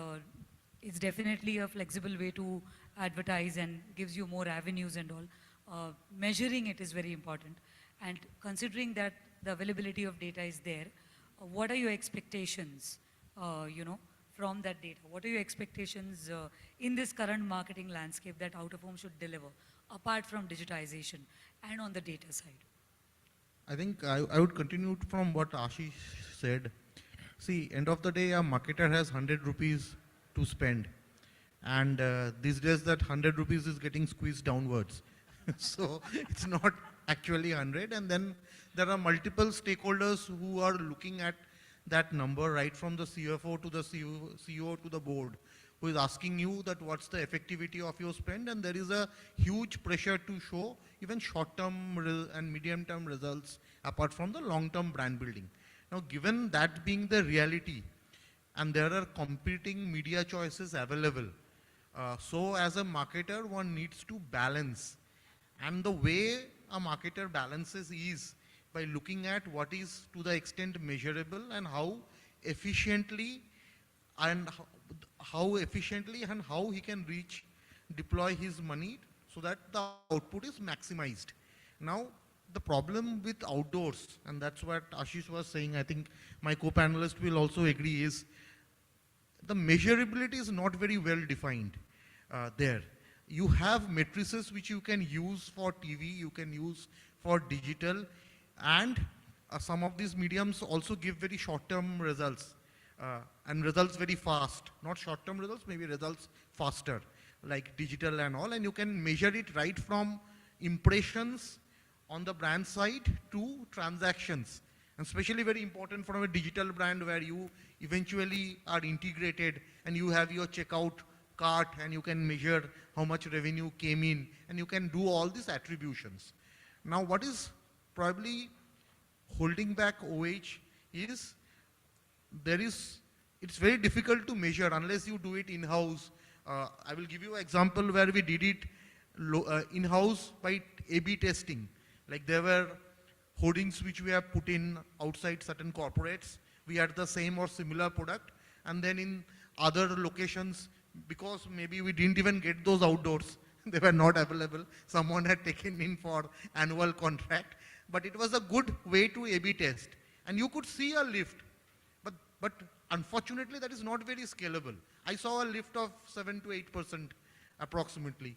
definitely a flexible way to advertise and gives you more avenues and all, measuring it is very important. And considering that the availability of data is there, what are your expectations, from that data? What are your expectations in this current marketing landscape that out of home should deliver, apart from digitization and on the data side? I think I would continue from what Ashish said. See, end of the day, a marketer has 100 rupees to spend. And these days that 100 rupees is getting squeezed downwards. So it's not actually 100. And then there are multiple stakeholders who are looking at that number, right from the CFO to the CEO to the board, who is asking you that what's the effectivity of your spend, and there is a huge pressure to show even short-term and medium-term results apart from the long-term brand building. Now, given that being the reality, and there are competing media choices available, so as a marketer, one needs to balance. And the way a marketer balances is by looking at what is to the extent measurable and how efficiently and how he can deploy his money so that the output is maximized. Now, the problem with outdoors, and that's what Ashish was saying, I think my co-panelist will also agree, is the measurability is not very well defined there. You have matrices which you can use for TV, you can use for digital, and some of these mediums also give very short-term results and results very fast. Not short-term results, maybe results faster, like digital and all, and you can measure it right from impressions on the brand side to transactions. And especially very important from a digital brand where you eventually are integrated and you have your checkout cart and you can measure how much revenue came in and you can do all these attributions. Now, what is probably holding back OH is it's very difficult to measure unless you do it in-house. I will give you an example where we did it in-house by A/B testing. Like there were hoardings which we have put in outside certain corporates. We had the same or similar product. And then in other locations, because maybe we didn't even get those outdoors, they were not available. Someone had taken in for annual contract. But it was a good way to A/B test. And you could see a lift. But unfortunately, that is not very scalable. I saw a lift of 7 to 8% approximately.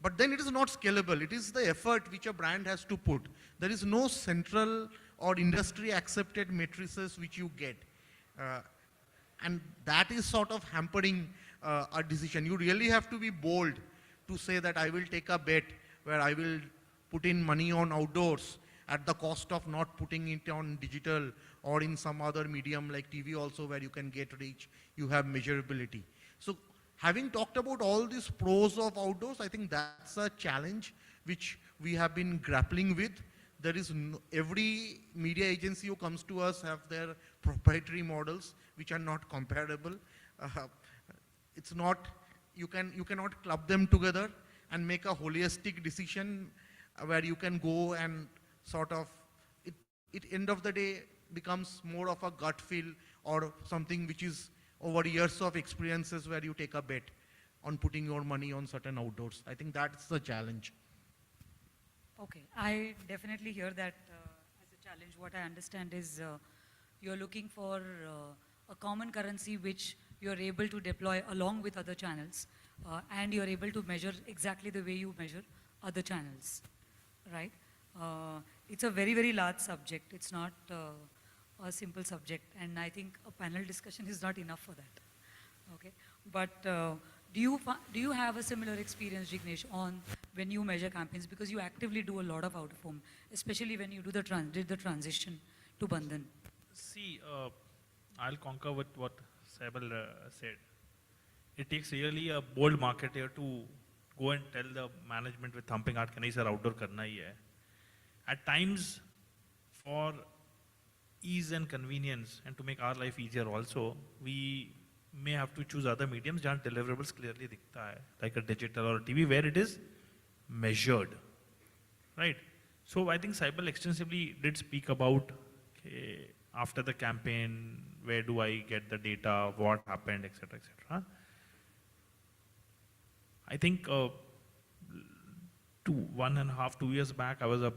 But then it is not scalable. It is the effort which a brand has to put. There is no central or industry accepted matrices which you get. And that is sort of hampering a decision. You really have to be bold to say that I will take a bet where I will put in money on outdoors at the cost of not putting it on digital or in some other medium like TV also where you can get reach, you have measurability. So having talked about all these pros of outdoors, I think that's a challenge which we have been grappling with. There is every media agency who comes to us have their proprietary models which are not comparable. It's not, you cannot club them together and make a holistic decision where you can go and sort of, it end of the day becomes more of a gut feel or something which is over years of experiences where you take a bet on putting your money on certain outdoors. I think that's the challenge. Okay, I definitely hear that as a challenge. What I understand is you're looking for a common currency which you're able to deploy along with other channels, and you're able to measure exactly the way you measure other channels, right? It's a very, very large subject. It's not a simple subject, and I think a panel discussion is not enough for that. Okay, but do you have a similar experience, Jignesh, on when you measure campaigns, because you actively do a lot of out of home, especially when you do did the transition to Bandhan? See, I'll concur with what Saibal said. It takes really a bold marketer to go and tell the management with thumping heart, "Nahi sir, outdoor karna hi hai." At times, for ease and convenience, and to make our life easier also, we may have to choose other mediums where deliverables clearly dikhta hai, like a digital or a TV, where it is measured, right? So I think Saibal extensively did speak about, okay, after the campaign, where do I get the data, what happened, etc., etc. I think 1.5, 2 years back, I was a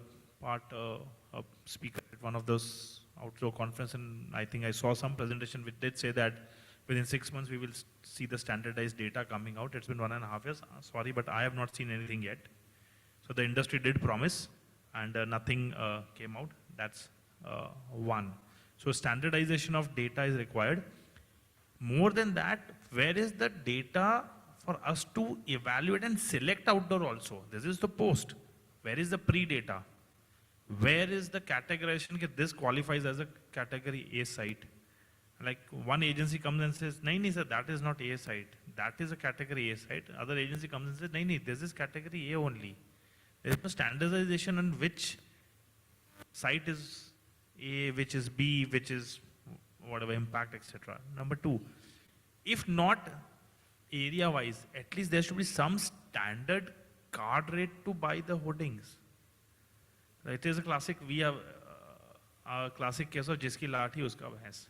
speaker at one of those outdoor conference, and I think I saw some presentation which did say that within 6 months we will see the standardized data coming out. It's been 1.5 years. Sorry, but I have not seen anything yet. So the industry did promise, and nothing came out. That's one. So standardization of data is required. More than that, where is the data for us to evaluate and select outdoor also? This is the post. Where is the pre-data? Where is the categorization that this qualifies as a category A site? Like one agency comes and says, "Nahi, sir, that is not A site. That is a category A site." Other agency comes and says, "Nahi, this is category A only." There is no standardization on which site is A, which is B, which is whatever impact, etc. Number two, if not area-wise, at least there should be some standard card rate to buy the hoardings. It is a classic, we have a classic case of जिसकी लाठी उसका भैंस.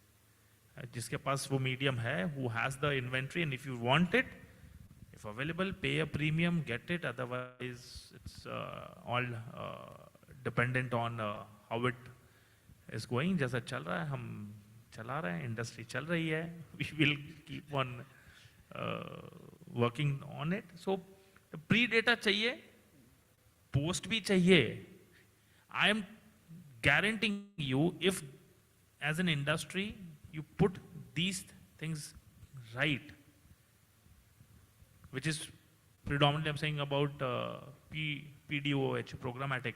जिसके पास वो medium है, who has the inventory, and if you want it, if available, pay a premium, get it. Otherwise, it's all dependent on how it is going. जैसा चल रहा है, हम चला रहे हैं, industry चल रही है. We will keep on working on it. So, pre-data चाहिए, post भी चाहिए. I am guaranteeing you, if as an industry you put these things right, which is predominantly I'm saying about PDOH, programmatic,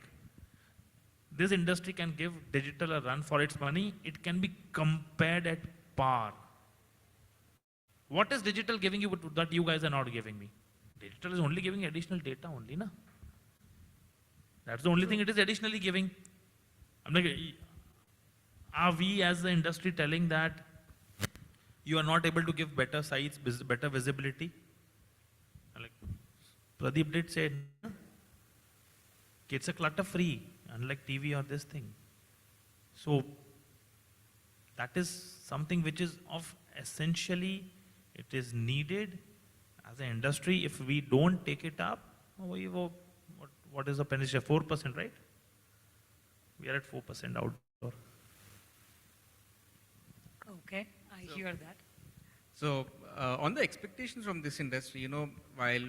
this industry can give digital a run for its money. It can be compared at par. What is digital giving you that you guys are not giving me? Digital is only giving additional data only, na? That's the only thing it is additionally giving. I'm like, are we as the industry telling that you are not able to give better sites, better visibility? Like Pradeep did say, it's a clutter free, unlike TV or this thing. So that is something which is of essentially, it is needed as an industry. If we don't take it up, what is the penetration? 4%, right? We are at 4% outdoor. Okay, I hear that. So on the expectations from this industry, you know, while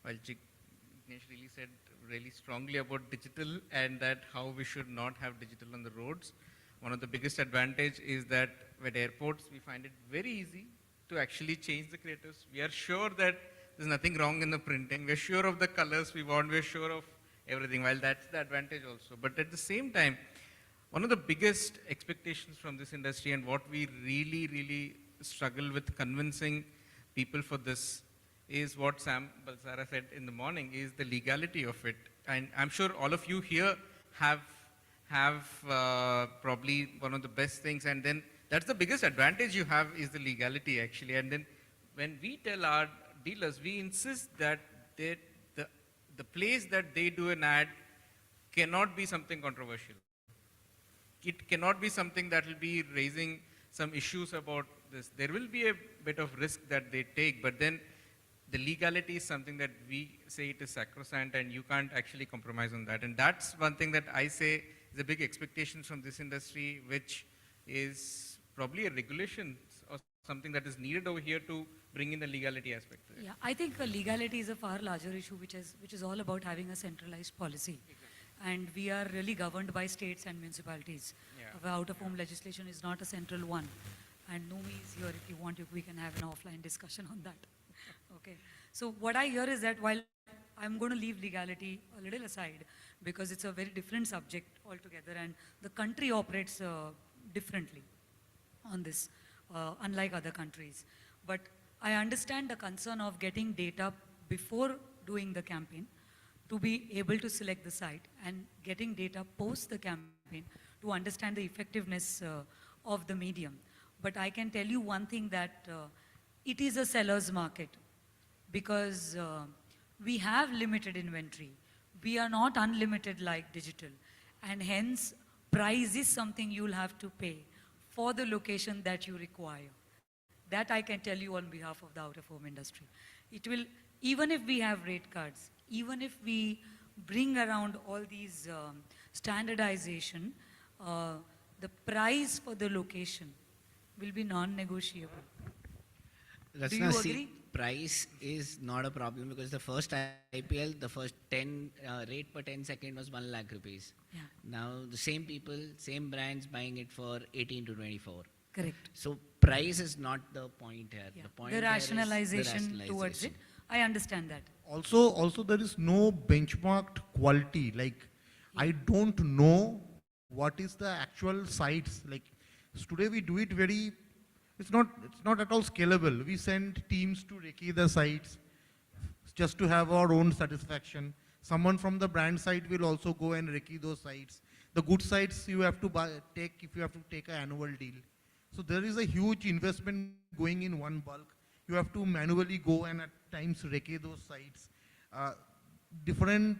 Jignesh really said really strongly about digital and that how we should not have digital on the roads, one of the biggest advantage is that at airports we find it very easy to actually change the creatives. We are sure that there's nothing wrong in the printing. We're sure of the colors we want. We're sure of everything. While that's the advantage also. But at the same time, one of the biggest expectations from this industry and what we really, really struggle with convincing people for this is what Sam Balsara said in the morning, is the legality of it. And I'm sure all of you here have probably one of the best things. And then that's the biggest advantage you have is the legality actually. And then when we tell our dealers, we insist that the place that they do an ad cannot be something controversial. It cannot be something that will be raising some issues about this. There will be a bit of risk that they take, but then the legality is something that we say it is sacrosanct and you can't actually compromise on that. And that's one thing that I say is a big expectation from this industry, which is probably a regulation or something that is needed over here to bring in the legality aspect to it. Yeah, I think legality is a far larger issue, which is all about having a centralized policy. And we are really governed by states and municipalities. Yeah. Out-of-home legislation is not a central one. And Numi is here. If you want, we can have an offline discussion on that. Okay. So what I hear is that while I'm going to leave legality a little aside because it's a very different subject altogether and the country operates differently on this, unlike other countries. But I understand the concern of getting data before doing the campaign to be able to select the site and getting data post the campaign to understand the effectiveness of the medium. But I can tell you one thing that it is a seller's market because we have limited inventory. We are not unlimited like digital. And hence, price is something you'll have to pay for the location that you require. That I can tell you on behalf of the out-of-home industry. It will, even if we have rate cards, even if we bring around all these standardization, the price for the location will be non-negotiable. Do you agree? Price is not a problem because the first IPL, the first 10 rate per 10 second was 1 lakh rupees. Yeah. Now the same people, same brands buying it for 18 to 24. Correct. So price is not the point here. Yeah. The point The here is rationalization towards it. I understand that. Also there is no benchmarked quality. Like, I don't know what is the actual sites. Like, today we do it very, it's not at all scalable. We send teams to recce the sites just to have our own satisfaction. Someone from the brand side will also go and recce those sites. The good sites you have to take if you have to take an annual deal. So there is a huge investment going in one bulk. You have to manually go and at times recce those sites. Different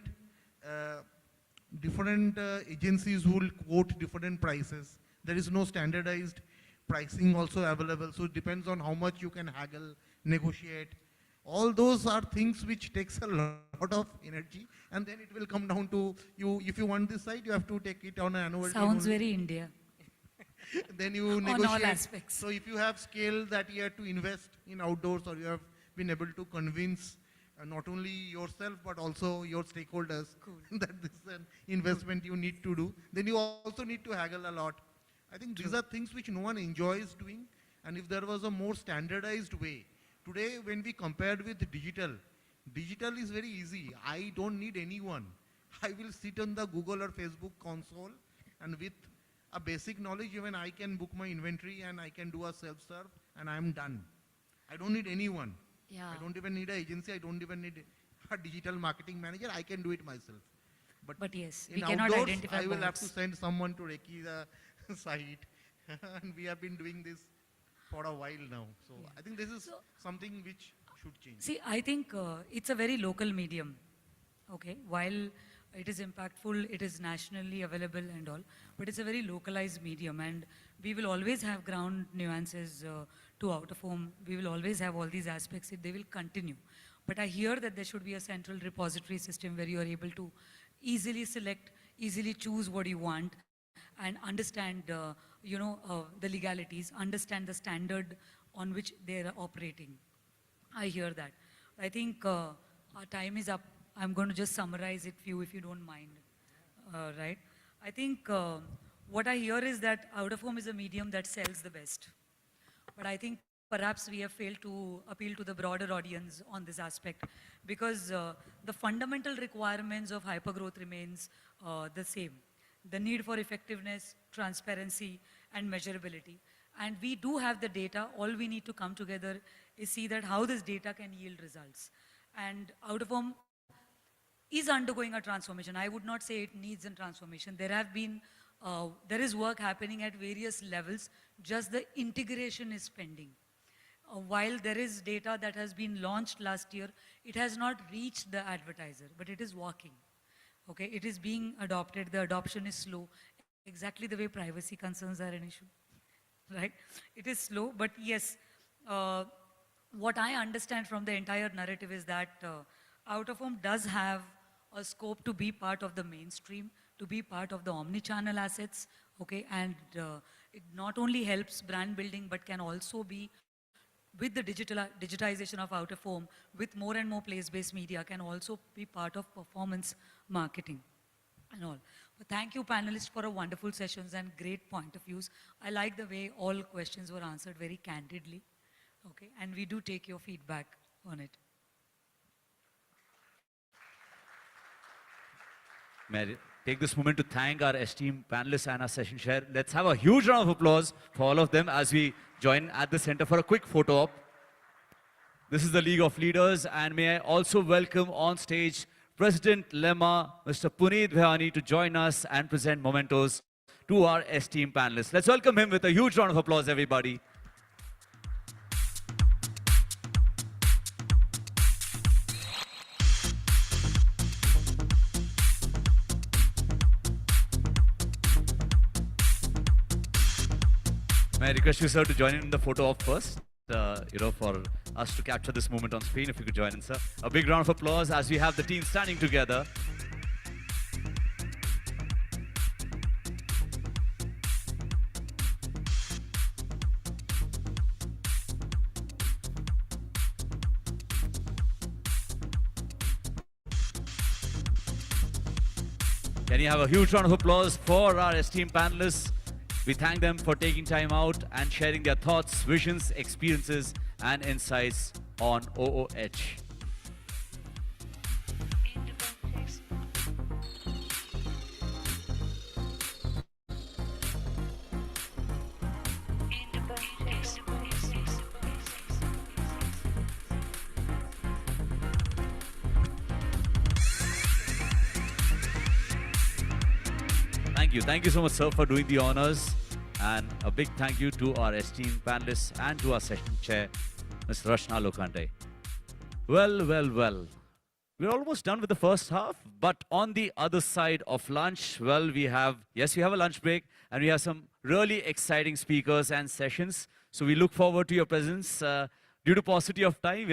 agencies will quote different prices. There is no standardized pricing also available. So it depends on how much you can haggle, negotiate. All those are things which takes a lot of energy, and then it will come down to you. If you want this site, you have to take it on an annual deal. Sounds very India. Then you negotiate. On all aspects. So if you have scale that you have to invest in outdoors, or you have been able to convince not only yourself but also your stakeholders that this is an investment you need to do, then you also need to haggle a lot. I think these are things which no one enjoys doing, and if there was a more standardized way. Today when we compared with digital is very easy. I don't need anyone. I will sit on the Google or Facebook console, and with a basic knowledge even I can book my inventory and I can do a self-serve and I am done. I don't need anyone. Yeah. I don't even need an agency. I don't even need a digital marketing manager. I can do it myself. But yes, in we cannot outdoors, identify I will have to boats. send someone to recce the site. And we have been doing this for a while now. So I think this is something which should change. See, I think it's a very local medium. Okay, while it is impactful, it is nationally available and all, but it's a very localized medium, and we will always have ground nuances to out of home. We will always have all these aspects. They will continue. But I hear that there should be a central repository system where you are able to easily select, easily choose what you want, and understand, the legalities, understand the standard on which they are operating. I hear that. I think our time is up. I'm going to just summarize it for you if you don't mind, right? I think what I hear is that out-of-home is a medium that sells the best. But I think perhaps we have failed to appeal to the broader audience on this aspect because the fundamental requirements of hypergrowth remains the same. The need for effectiveness, transparency, and measurability. And we do have the data. All we need to come together is see that how this data can yield results. And out-of-home is undergoing a transformation. I would not say it needs a transformation. There is work happening at various levels, just the integration is pending. While there is data that has been launched last year, it has not reached the advertiser, but it is working. Okay, it is being adopted, the adoption is slow, exactly the way privacy concerns are an issue, right? It is slow, but yes, what I understand from the entire narrative is that out of home does have a scope to be part of the mainstream, to be part of the omni-channel assets, okay, and it not only helps brand building but can also be with the digitization of out of home, with more and more place-based media, can also be part of performance marketing and all. But thank you, panelists, for a wonderful sessions and great point of views. I like the way all questions were answered very candidly. Okay, and we do take your feedback on it. May I take this moment to thank our esteemed panelists and our session chair. Let's have a huge round of applause for all of them as we join at the center for a quick photo op. This is the League of Leaders, and may I also welcome on stage President Lemma, Mr. Puneet Bhayani, to join us and present mementos to our esteemed panelists. Let's welcome him with a huge round of applause, everybody. May I request you, sir, to join in the photo op first, for us to capture this moment on screen, if you could join in, sir. A big round of applause as we have the team standing together. Can you have a huge round of applause for our esteemed panelists? We thank them for taking time out and sharing their thoughts, visions, experiences, and insights on OOH. Thank you so much, sir, for doing the honors. And a big thank you to our esteemed panelists and to our session chair, Ms. Rashna Lokande. Well. We're almost done with the first half, but on the other side of lunch, well, we have a lunch break, and we have some really exciting speakers and sessions. So we look forward to your presence. Due to paucity of time,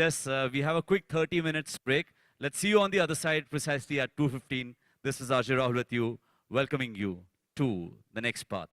we have a quick 30 minutes break. Let's see you on the other side precisely at 2:15. This is Ajay Rahul with you, welcoming you to the next part.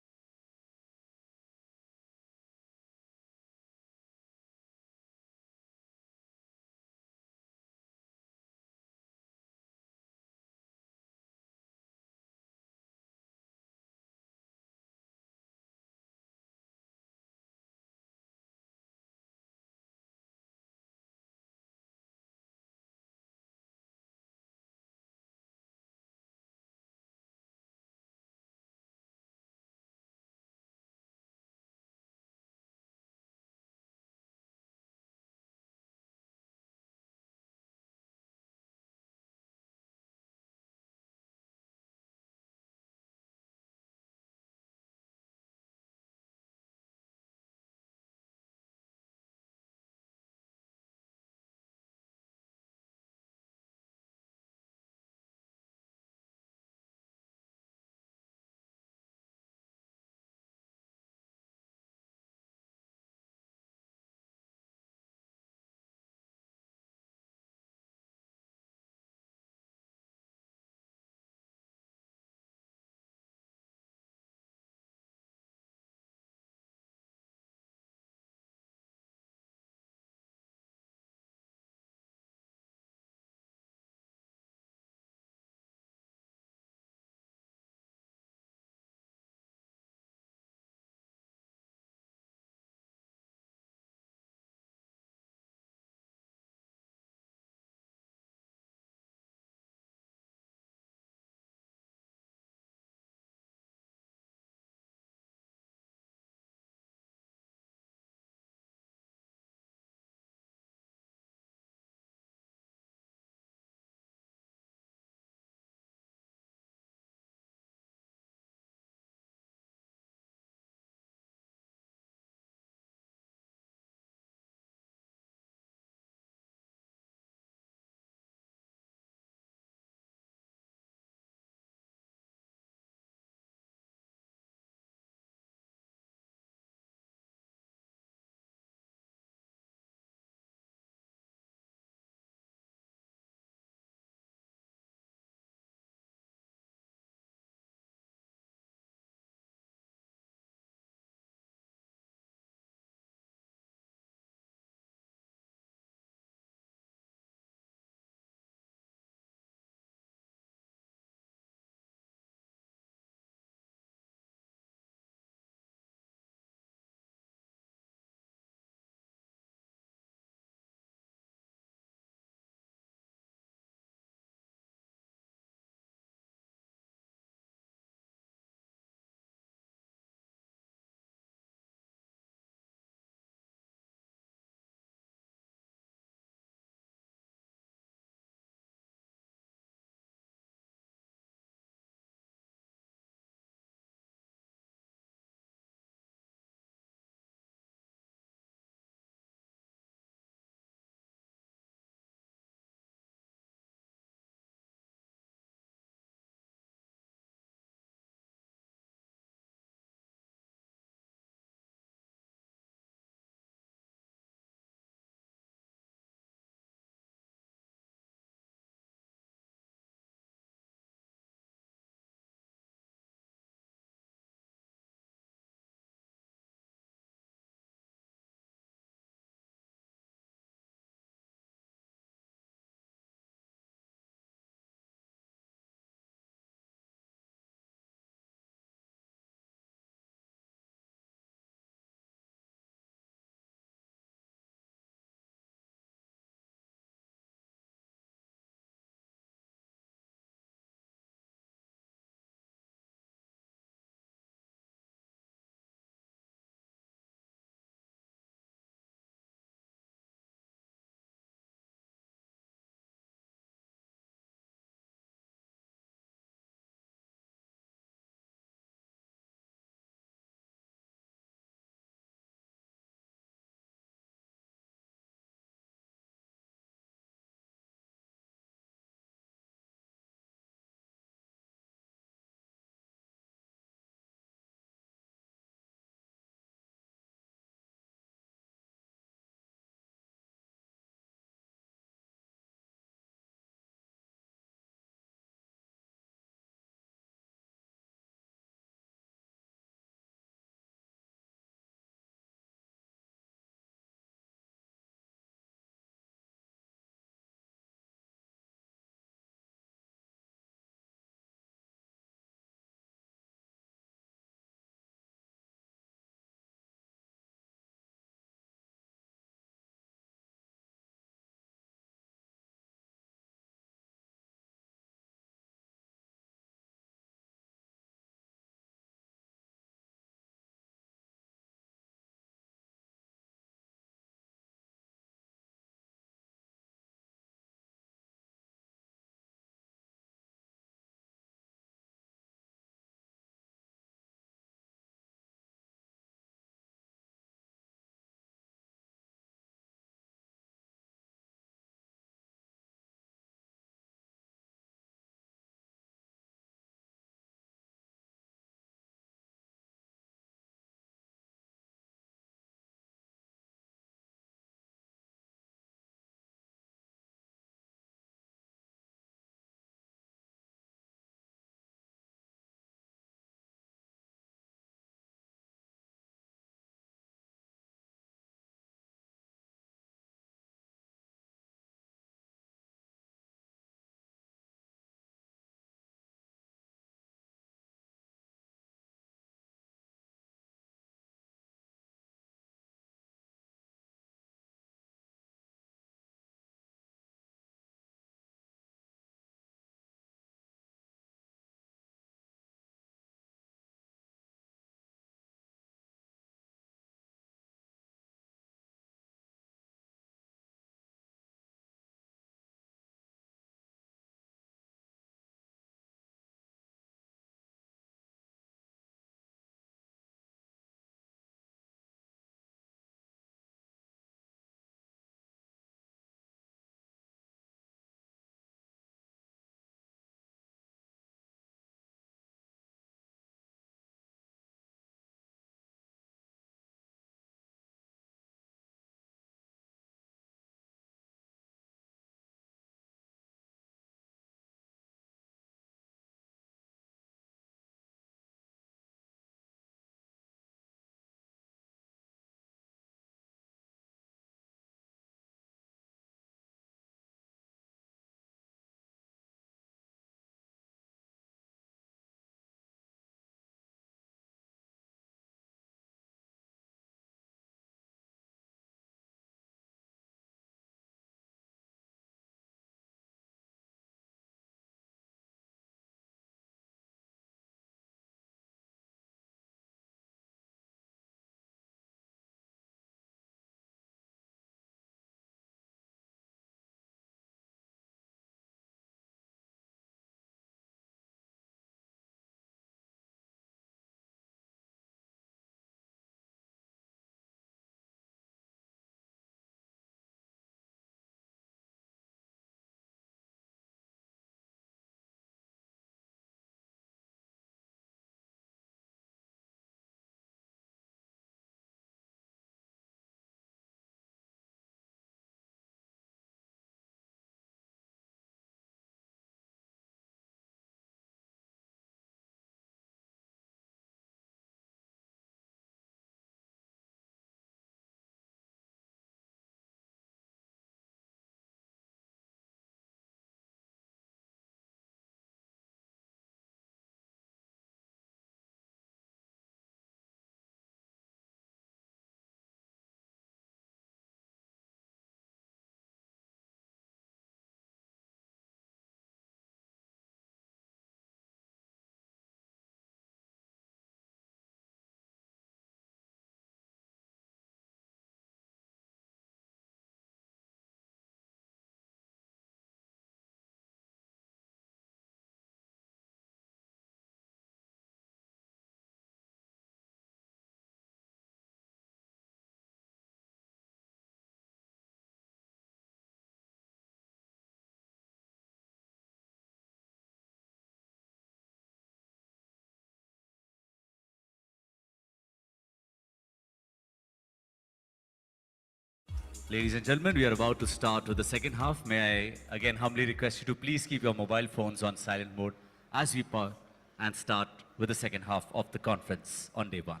Ladies and gentlemen, we are about to start with the second half. May I again humbly request you to please keep your mobile phones on silent mode as we part and start with the second half of the conference on day one.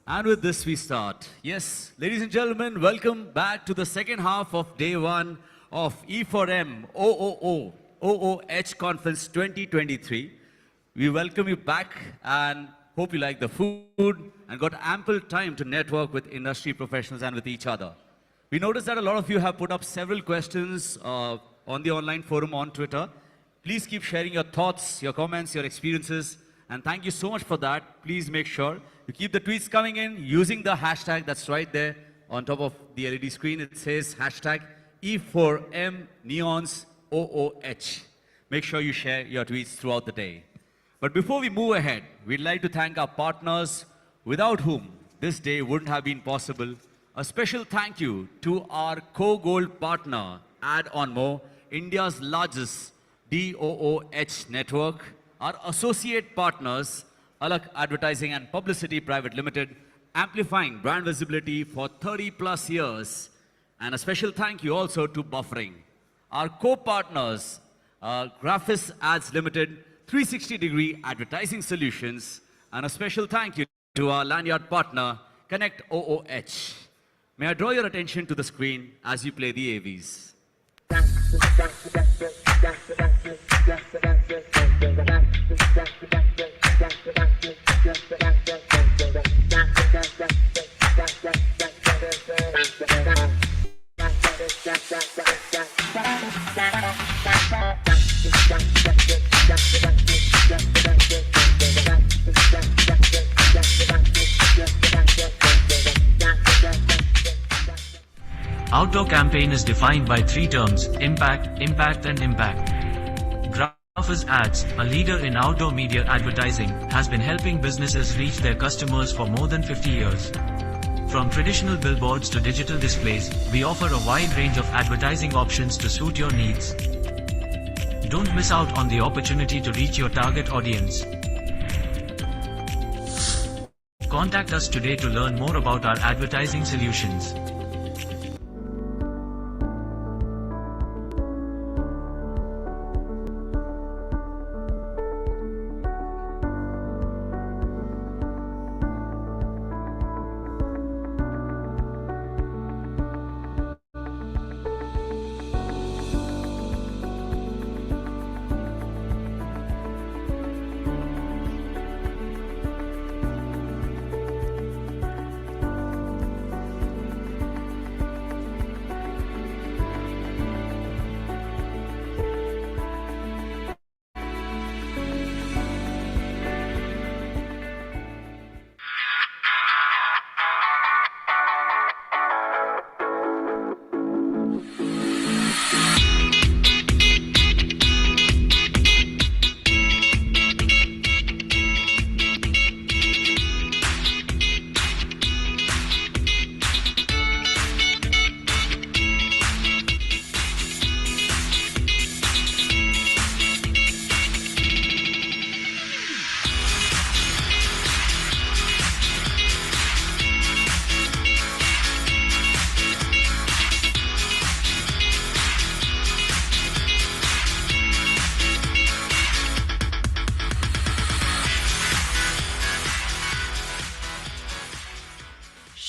And with this, we start. Yes, ladies and gentlemen, welcome back to the second half of day one of E4M OOH Conference 2023. We welcome you back and hope you like the food and got ample time to network with industry professionals and with each other. We noticed that a lot of you have put up several questions on the online forum on Twitter. Please keep sharing your thoughts, your comments, your experiences, and thank you so much for that. Please make sure you keep the tweets coming in using the hashtag that's right there on top of the LED screen. It says hashtag E4MNeonsOOH. Make sure you share your tweets throughout the day. But before we move ahead, we'd like to thank our partners without whom this day wouldn't have been possible. A special thank you to our co-gold partner, Add On More, India's largest DOOH network, our associate partners, Alak Advertising and Publicity Private Limited, amplifying brand visibility for 30 plus years. And a special thank you also to Buffering. Our co-partners, Graphis Ads Limited, 360-degree advertising solutions, and a special thank you to our lanyard partner, Connect OOH. May I draw your attention to the screen as you play the AVs. Outdoor campaign is defined by three terms: impact, impact and impact. Graphis Ads, a leader in outdoor media advertising, has been helping businesses reach their customers for more than 50 years. From traditional billboards to digital displays, we offer a wide range of advertising options to suit your needs. Don't miss out on the opportunity to reach your target audience. Contact us today to learn more about our advertising solutions.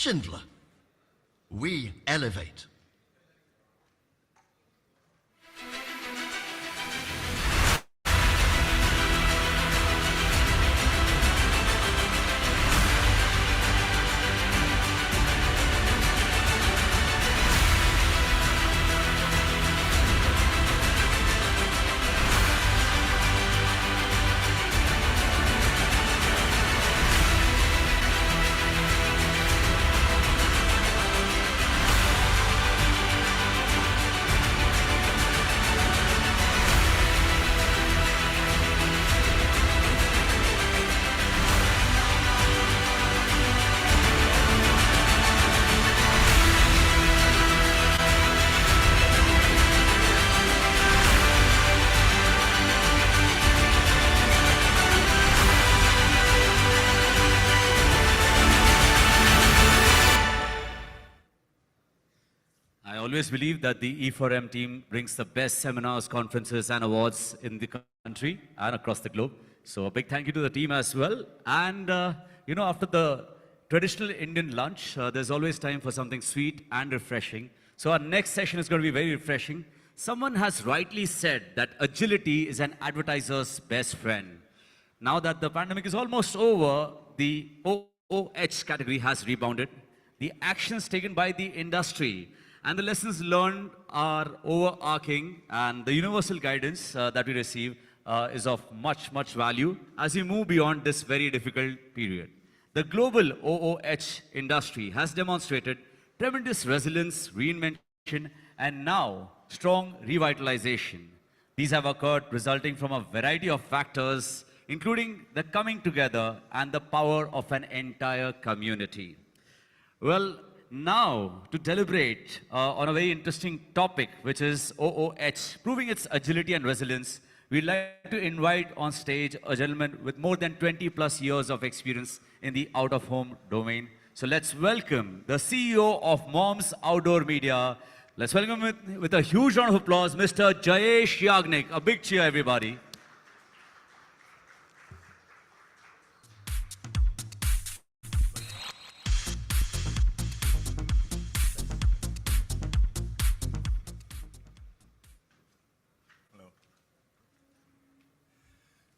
Schindler. We elevate. always believe that the E4M team brings the best seminars, conferences, and awards in the country and across the globe. So a big thank you to the team as well. And, after the traditional Indian lunch, there's always time for something sweet and refreshing. So our next session is going to be very refreshing. Someone has rightly said that agility is an advertiser's best friend. Now that the pandemic is almost over, the OOH category has rebounded. The actions taken by the industry and the lessons learned are overarching, and the universal guidance that we receive is of much, much value as we move beyond this very difficult period. The global OOH industry has demonstrated tremendous resilience, reinvention, and now strong revitalization. These have occurred resulting from a variety of factors, including the coming together and the power of an entire community. Well, now to deliberate on a very interesting topic, which is OOH, proving its agility and resilience, we'd like to invite on stage a gentleman with more than 20 plus years of experience in the out-of-home domain. So let's welcome the CEO of Moms Outdoor Media. Let's welcome with a huge round of applause, Mr. Jayesh Yagnik. A big cheer, everybody.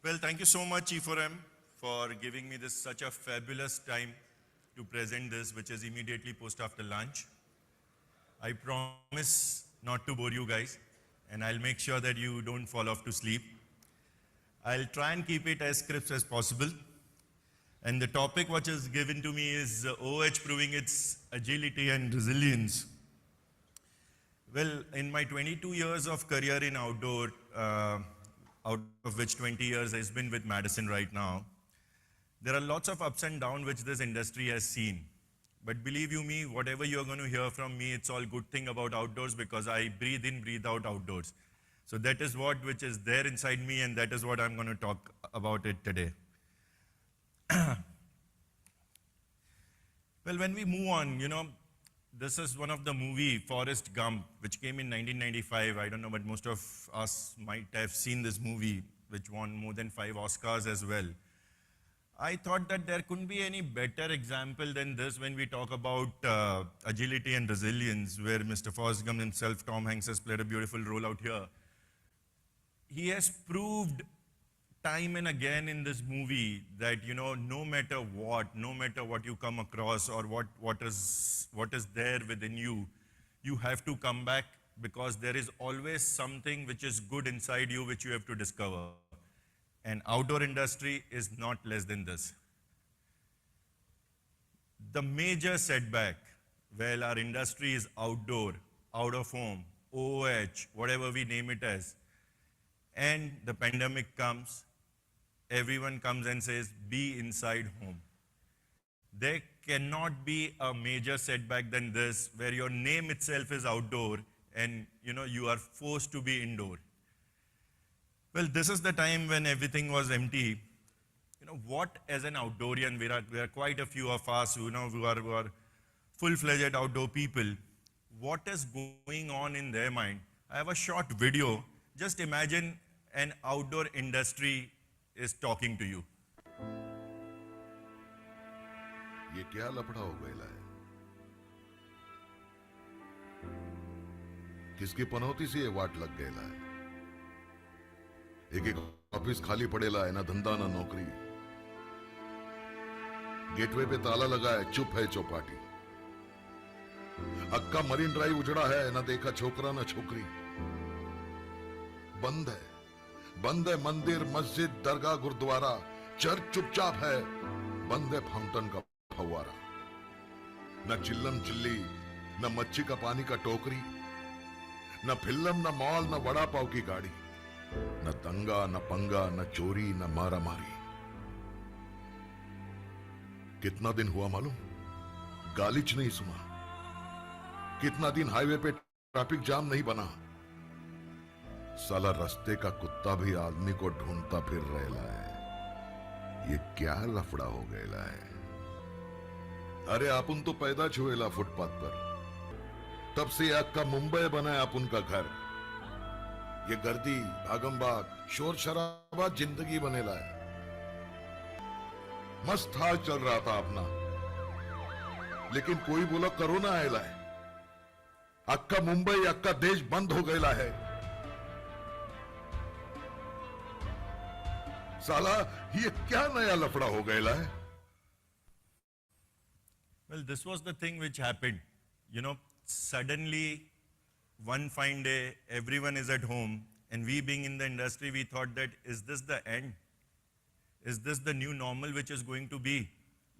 Well, thank you so much, E4M, for giving me this such a fabulous time to present this, which is immediately post after lunch. I promise not to bore you guys, and I'll make sure that you don't fall off to sleep. I'll try and keep it as crisp as possible. And the topic which is given to me is OOH proving its agility and resilience. Well, in my 22 years of career in outdoor, out of which 20 years has been with Madison right now, there are lots of ups and downs which this industry has seen. But believe you me, whatever you're going to hear from me, it's all good thing about outdoors because I breathe in, breathe out outdoors. So that is what which is there inside me, and that is what I'm going to talk about it today. Well, when we move on, this is one of the movie, Forrest Gump, which came in 1995. I don't know, but most of us might have seen this movie, which won more than 5 Oscars as well. I thought that there couldn't be any better example than this when we talk about agility and resilience, where Mr. Forrest Gump himself, Tom Hanks, has played a beautiful role out here. He has proved time and again in this movie that, no matter what you come across or what is there within you, you have to come back because there is always something which is good inside you which you have to discover. And outdoor industry is not less than this. The major setback, well, our industry is outdoor, out of home, OOH, whatever we name it as, and the pandemic comes, everyone comes and says, be inside home. There cannot be a major setback than this, where your name itself is outdoor and you are forced to be indoor. Well, this is the time when everything was empty. What as an outdoorian, we are quite a few of us who are full-fledged outdoor people. What is going on in their mind? I have a short video. Just imagine an outdoor industry is talking to you. ये क्या लफड़ा हो गया है? किसकी पनौती से ये वाट लग गया है? एक ऑफिस खाली पड़ेला है, ना धंधा ना नौकरी. गेटवे पे ताला लगा है, चुप है चौपाटी. अक्का मरीन ड्राइव उजड़ा है, ना देखा छोकरा ना छोकरी. बंद है मंदिर, मस्जिद, दरगाह, गुरुद्वारा. चर्च चुपचाप है, बंद है फाउंटेन का फव्वारा. न चिल्लम चिल्ली, न मच्छी का पानी का टोकरी, न फिल्म, न मॉल, न वड़ा पाव की गाड़ी, न दंगा, न पंगा, न चोरी, न मारा मारी. कितना दिन हुआ मालूम? गालिच नहीं सुना. कितना दिन हाईवे पे ट्रैफिक जाम नहीं बना. साला रस्ते का कुत्ता भी आदमी को ढूंढता फिर रहा है. ये क्या लफड़ा हो गया है? अरे आपण तो पैदा छुएला फुटपाथ पर. तब से अक्का मुंबई बना है अपन का घर। ये गर्दी भागमभाग शोर शराबा जिंदगी बनेला है। मस्त हाल चल रहा था अपना, लेकिन कोई बोला कोरोना आयला है, अक्का मुंबई अक्का देश बंद हो गया है। साला ये क्या नया लफड़ा हो गया है? Well, this was the thing which happened. You know, suddenly, one fine day, everyone is at home, and we being in the industry, we thought that, is this the end? Is this the new normal which is going to be?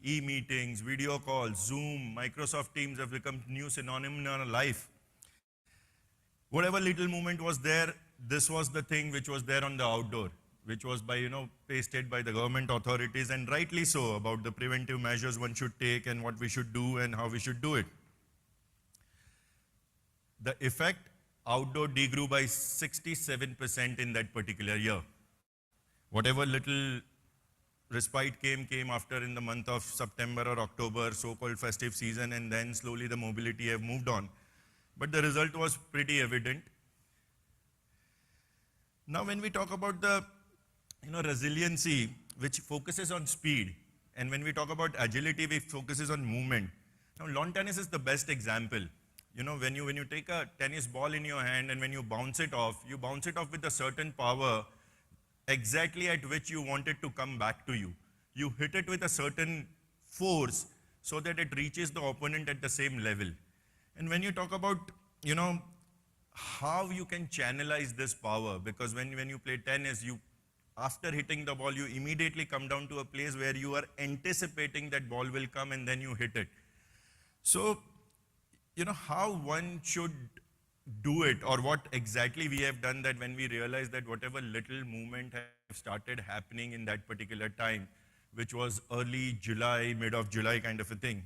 E-meetings, video calls, Zoom, Microsoft Teams have become new synonym in our life. Whatever little movement was there, this was the thing which was there on the outdoor, which was by, pasted by the government authorities, and rightly so, about the preventive measures one should take and what we should do and how we should do it. The effect, outdoor degrew by 67% in that particular year. Whatever little respite came after in the month of September or October, so-called festive season, and then slowly the mobility have moved on. But the result was pretty evident. Now when we talk about the resiliency, which focuses on speed, and when we talk about agility, which focuses on movement. Now lawn tennis is the best example. When you take a tennis ball in your hand and when you bounce it off with a certain power exactly at which you want it to come back to you. You hit it with a certain force so that it reaches the opponent at the same level. And when you talk about, how you can channelize this power, because when you play tennis, after hitting the ball, you immediately come down to a place where you are anticipating that ball will come and then you hit it. So, how one should do it, or what exactly we have done, that when we realize that whatever little movement have started happening in that particular time, which was early July, mid of July kind of a thing,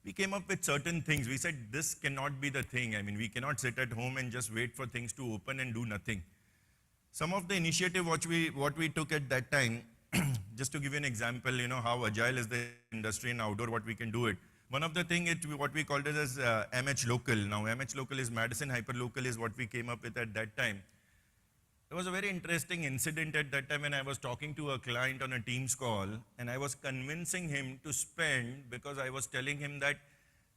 we came up with certain things. We said, this cannot be the thing. I mean, we cannot sit at home and just wait for things to open and do nothing. Some of the initiative what we took at that time, just to give you an example, how agile is the industry in outdoor, what we can do it. One of the things, what we called it as MH Local. Now, MH Local is Madison Hyperlocal is what we came up with at that time. There was a very interesting incident at that time when I was talking to a client on a Teams call, and I was convincing him to spend, because I was telling him that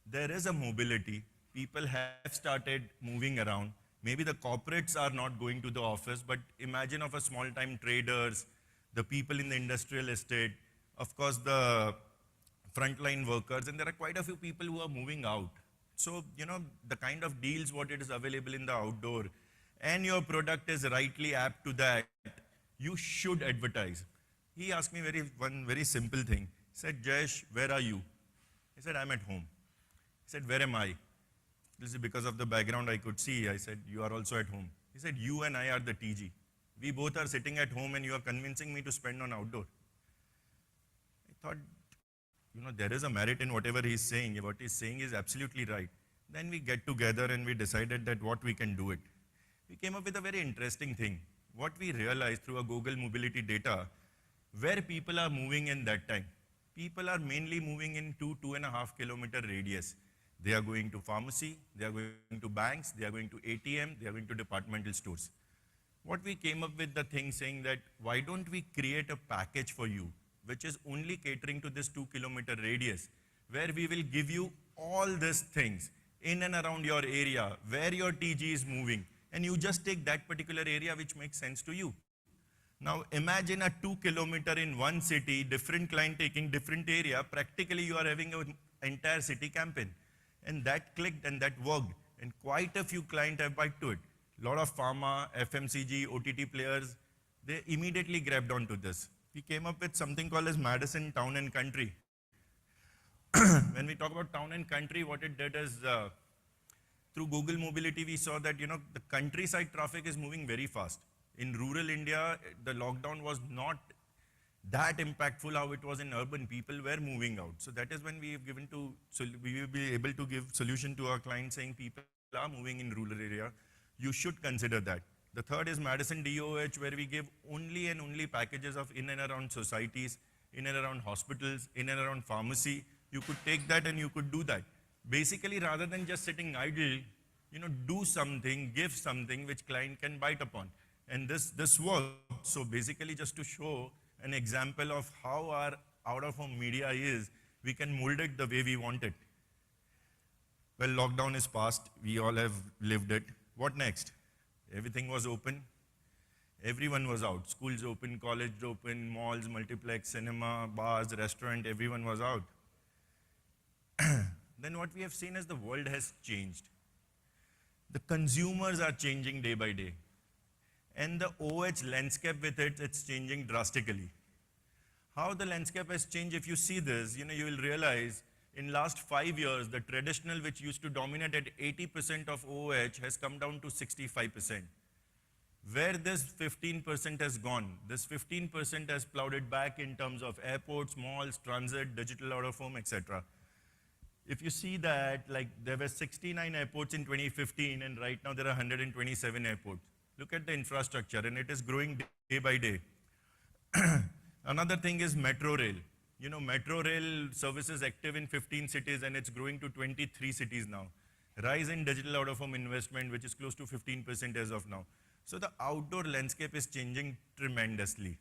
there is a mobility. People have started moving around. Maybe the corporates are not going to the office, but imagine of a small-time traders, the people in the industrial estate, of course the frontline workers, and there are quite a few people who are moving out. So, the kind of deals what it is available in the outdoor, and your product is rightly apt to that, you should advertise. He asked me one very simple thing. He said, Jayesh, where are you? I said, I'm at home. He said, where am I? This is because of the background I could see. I said, you are also at home. He said, you and I are the TG. We both are sitting at home and you are convincing me to spend on outdoor. I thought, there is a merit in whatever he's saying. What he's saying is absolutely right. Then we get together and we decided that what we can do it. We came up with a very interesting thing. What we realized through a Google mobility data, where people are moving in that time. People are mainly moving in 2.5 kilometer radius. They are going to pharmacy, they are going to banks, they are going to ATM, they are going to departmental stores. What we came up with the thing saying that, why don't we create a package for you, which is only catering to this 2 kilometer radius, where we will give you all these things in and around your area, where your TG is moving, and you just take that particular area which makes sense to you. Now imagine a 2 kilometer in one city, different client taking different area, practically you are having an entire city campaign. And that clicked and that worked, and quite a few clients have bought to it. A lot of pharma, FMCG, OTT players, they immediately grabbed onto this. We came up with something called as Madison Town and Country. When we talk about town and country, what it did is, through Google Mobility, we saw that, the countryside traffic is moving very fast. In rural India, the lockdown was not that impactful how it was in urban. People were moving out. So that is when we have we will be able to give solution to our clients saying people are moving in rural area. You should consider that. The third is Madison DOH, where we give only and only packages of in and around societies, in and around hospitals, in and around pharmacy. You could take that and you could do that. Basically, rather than just sitting idle, do something, give something which client can bite upon. And this worked. So basically, just to show an example of how our out-of-home media is, we can mold it the way we want it. Well, lockdown is past. We all have lived it. What next? Everything was open. Everyone was out. Schools open, college open, malls, multiplex, cinema, bars, restaurant, everyone was out. Then what we have seen is the world has changed. The consumers are changing day by day. And the OH landscape with it, it's changing drastically. How the landscape has changed, if you see this, you will realize in last 5 years, the traditional which used to dominate at 80% of OH has come down to 65%. Where this 15% has gone, this 15% has plowed it back in terms of airports, malls, transit, digital out-of-home, etc. If you see that, like there were 69 airports in 2015 and right now there are 127 airports. Look at the infrastructure and it is growing day by day. Another thing is metro rail. Metro rail services active in 15 cities and it's growing to 23 cities now. Rise in digital out-of-home investment, which is close to 15% as of now. So the outdoor landscape is changing tremendously.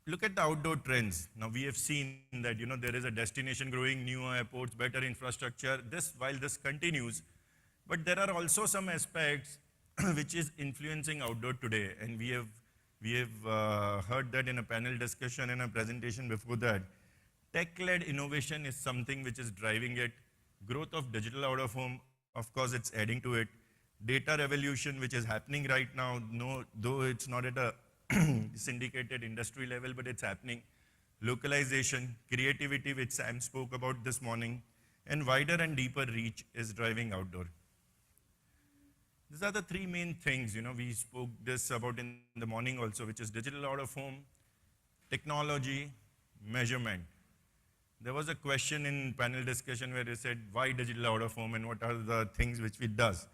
Look at the outdoor trends. Now we have seen that there is a destination growing, newer airports, better infrastructure. While this continues, but there are also some aspects which is influencing outdoor today, and we have heard that in a panel discussion and a presentation before that. Tech-led innovation is something which is driving it. Growth of digital out-of-home, of course, it's adding to it. Data revolution, which is happening right now, though it's not at a syndicated industry level, but it's happening. Localization, creativity, which Sam spoke about this morning, and wider and deeper reach is driving outdoor. These are the three main things, we spoke this about in the morning also, which is digital out-of-home, technology, measurement. There was a question in panel discussion where they said, why digital out-of-home and what are the things which it does?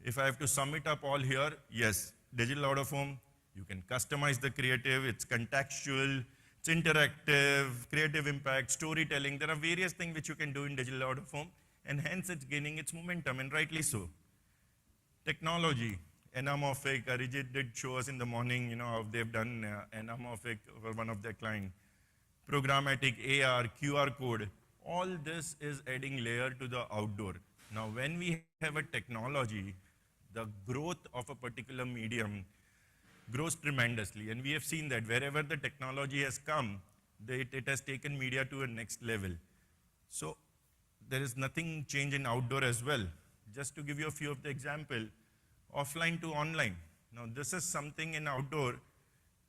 If I have to sum it up all here, yes, digital out-of-home, you can customize the creative, it's contextual, it's interactive, creative impact, storytelling. There are various things which you can do in digital out-of-home, and hence it's gaining its momentum, and rightly so. Technology, anamorphic, Arijit did show us in the morning, how they've done anamorphic for one of their clients. Programmatic, AR, QR code, all this is adding layer to the outdoor. Now, when we have a technology, the growth of a particular medium grows tremendously. And we have seen that wherever the technology has come, it has taken media to a next level. So there is nothing change in outdoor as well. Just to give you a few of the example, offline to online. Now this is something in outdoor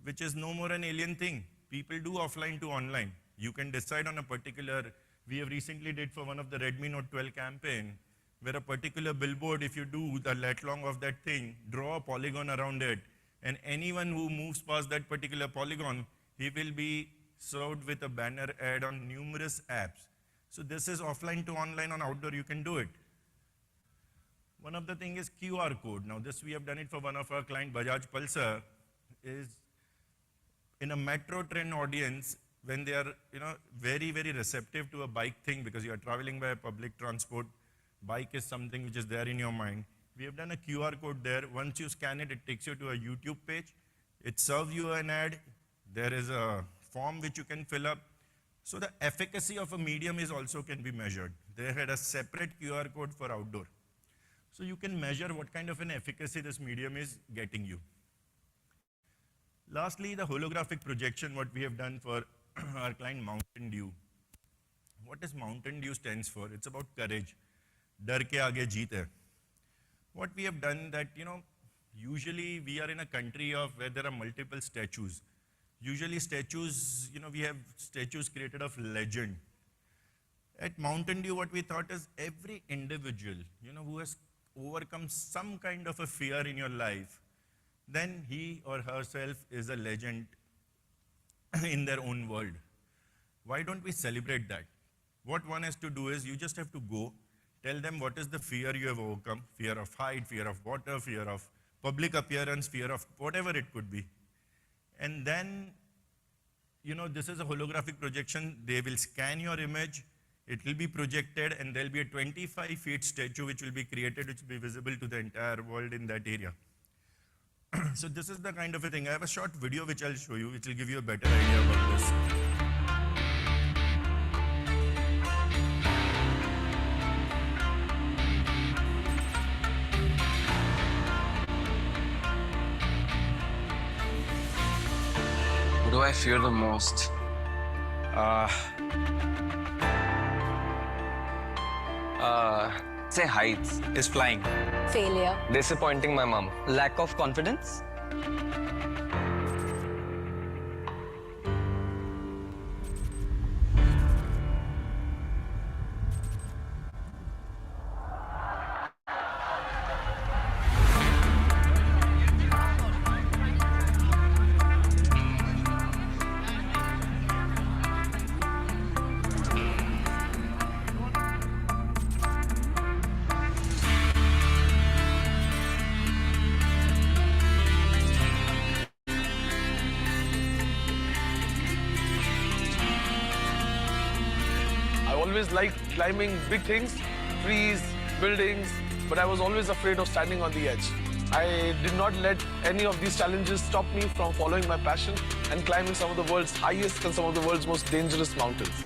which is no more an alien thing. People do offline to online. You can decide on a particular, we have recently did for one of the Redmi Note 12 campaign, where a particular billboard, if you do the lat long of that thing, draw a polygon around it, and anyone who moves past that particular polygon, he will be served with a banner ad on numerous apps. So this is offline to online. On outdoor, you can do it. One of the thing is QR code. Now this we have done it for one of our client, Bajaj Pulsar, is in a metro train audience, when they are very, very receptive to a bike thing, because you are traveling by public transport, bike is something which is there in your mind. We have done a QR code there. Once you scan it, it takes you to a YouTube page. It serves you an ad. There is a form which you can fill up. So the efficacy of a medium is also can be measured. They had a separate QR code for outdoor. So you can measure what kind of an efficacy this medium is getting you. Lastly, the holographic projection, what we have done for our client Mountain Dew. What does Mountain Dew stands for? It's about courage. Dar ke aage jeet hai. What we have done that, usually we are in a country of where there are multiple statues. Usually statues, we have statues created of legend. At Mountain Dew, what we thought is every individual, who has overcome some kind of a fear in your life, then he or herself is a legend in their own world. Why don't we celebrate that? What one has to do is you just have to go, tell them what is the fear you have overcome, fear of height, fear of water, fear of public appearance, fear of whatever it could be. And then, this is a holographic projection. They will scan your image. It will be projected and there'll be a 25 feet statue which will be created, which will be visible to the entire world in that area. So this is the kind of a thing. I have a short video which I'll show you, which will give you a better idea about this. What do I fear the most? Say heights. Is flying. Failure. Disappointing my mom. Lack of confidence. I always liked climbing big things, trees, buildings, but I was always afraid of standing on the edge. I did not let any of these challenges stop me from following my passion and climbing some of the world's highest and some of the world's most dangerous mountains.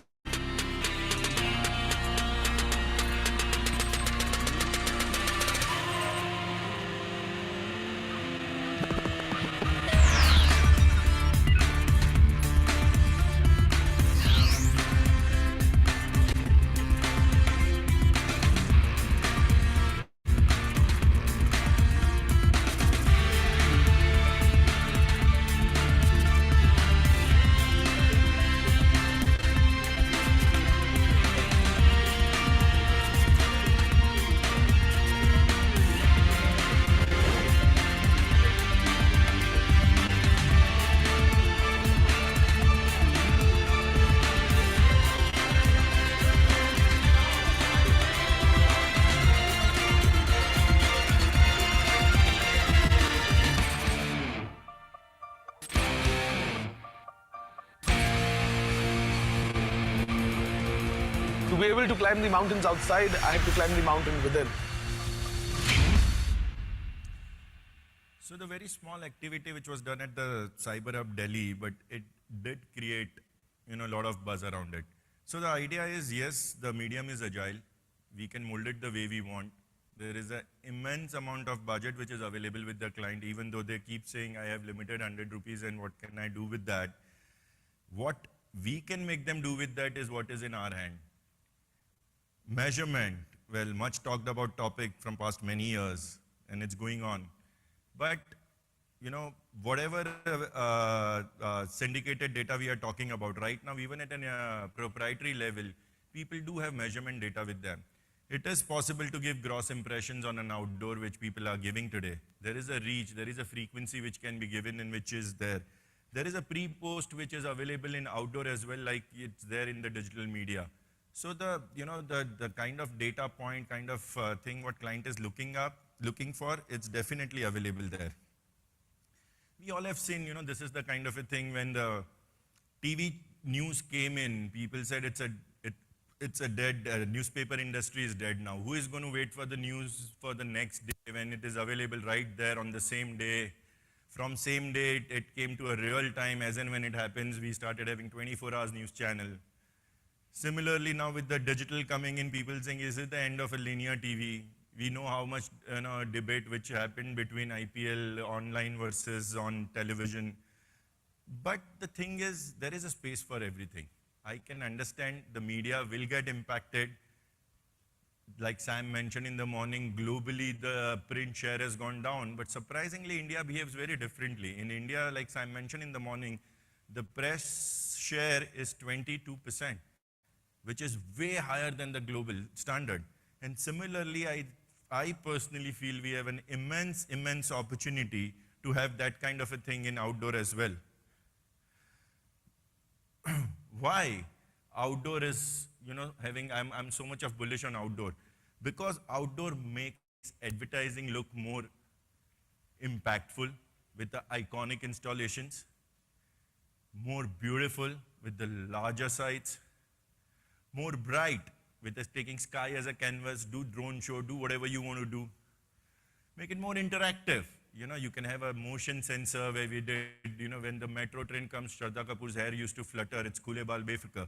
To be able to climb the mountains outside, I had to climb the mountain within. So the very small activity which was done at the Cyber Hub Delhi, but it did create, a lot of buzz around it. So the idea is, yes, the medium is agile. We can mold it the way we want. There is an immense amount of budget which is available with the client, even though they keep saying, I have limited 100 rupees and what can I do with that? What we can make them do with that is what is in our hand. Measurement, well, much talked about topic from past many years, and it's going on. But, whatever syndicated data we are talking about right now, even at a proprietary level, people do have measurement data with them. It is possible to give gross impressions on an outdoor, which people are giving today. There is a reach, there is a frequency which can be given and which is there. There is a pre-post which is available in outdoor as well, like it's there in the digital media. So the kind of data point, kind of thing what client is looking for, it's definitely available there. We all have seen, this is the kind of a thing when the TV news came in, people said it's a dead, newspaper industry is dead now. Who is going to wait for the news for the next day when it is available right there on the same day? From same day, it came to a real time, as and when it happens, we started having 24 hours news channel. Similarly, now with the digital coming in, people saying, is it the end of a linear TV? We know how much debate which happened between IPL online versus on television. But the thing is, there is a space for everything. I can understand the media will get impacted. Like Sam mentioned in the morning, globally the print share has gone down, but surprisingly India behaves very differently. In India, like Sam mentioned in the morning, the press share is 22%, which is way higher than the global standard. And similarly, I personally feel we have an immense opportunity to have that kind of a thing in outdoor as well. Why? Outdoor is, I'm so much of bullish on outdoor. Because outdoor makes advertising look more impactful with the iconic installations, more beautiful with the larger sites, more bright, with us taking sky as a canvas, do drone show, do whatever you want to do. Make it more interactive. You can have a motion sensor where we did, when the metro train comes, Shraddha Kapoor's hair used to flutter, it's Kule Bal Befikar.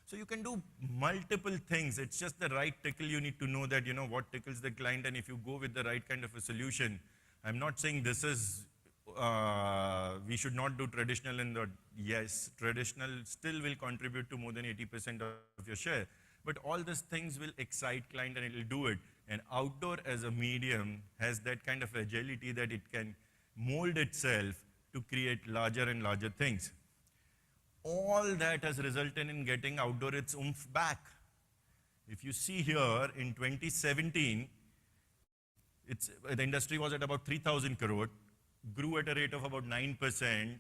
So you can do multiple things. It's just the right tickle. You need to know that, what tickles the client, and if you go with the right kind of a solution. I'm not saying this is, we should not do traditional yes, traditional still will contribute to more than 80% of your share. But all these things will excite client and it will do it. And outdoor as a medium has that kind of agility that it can mold itself to create larger and larger things. All that has resulted in getting outdoor its oomph back. If you see here, in 2017, the industry was at about 3,000 crore, grew at a rate of about 9%,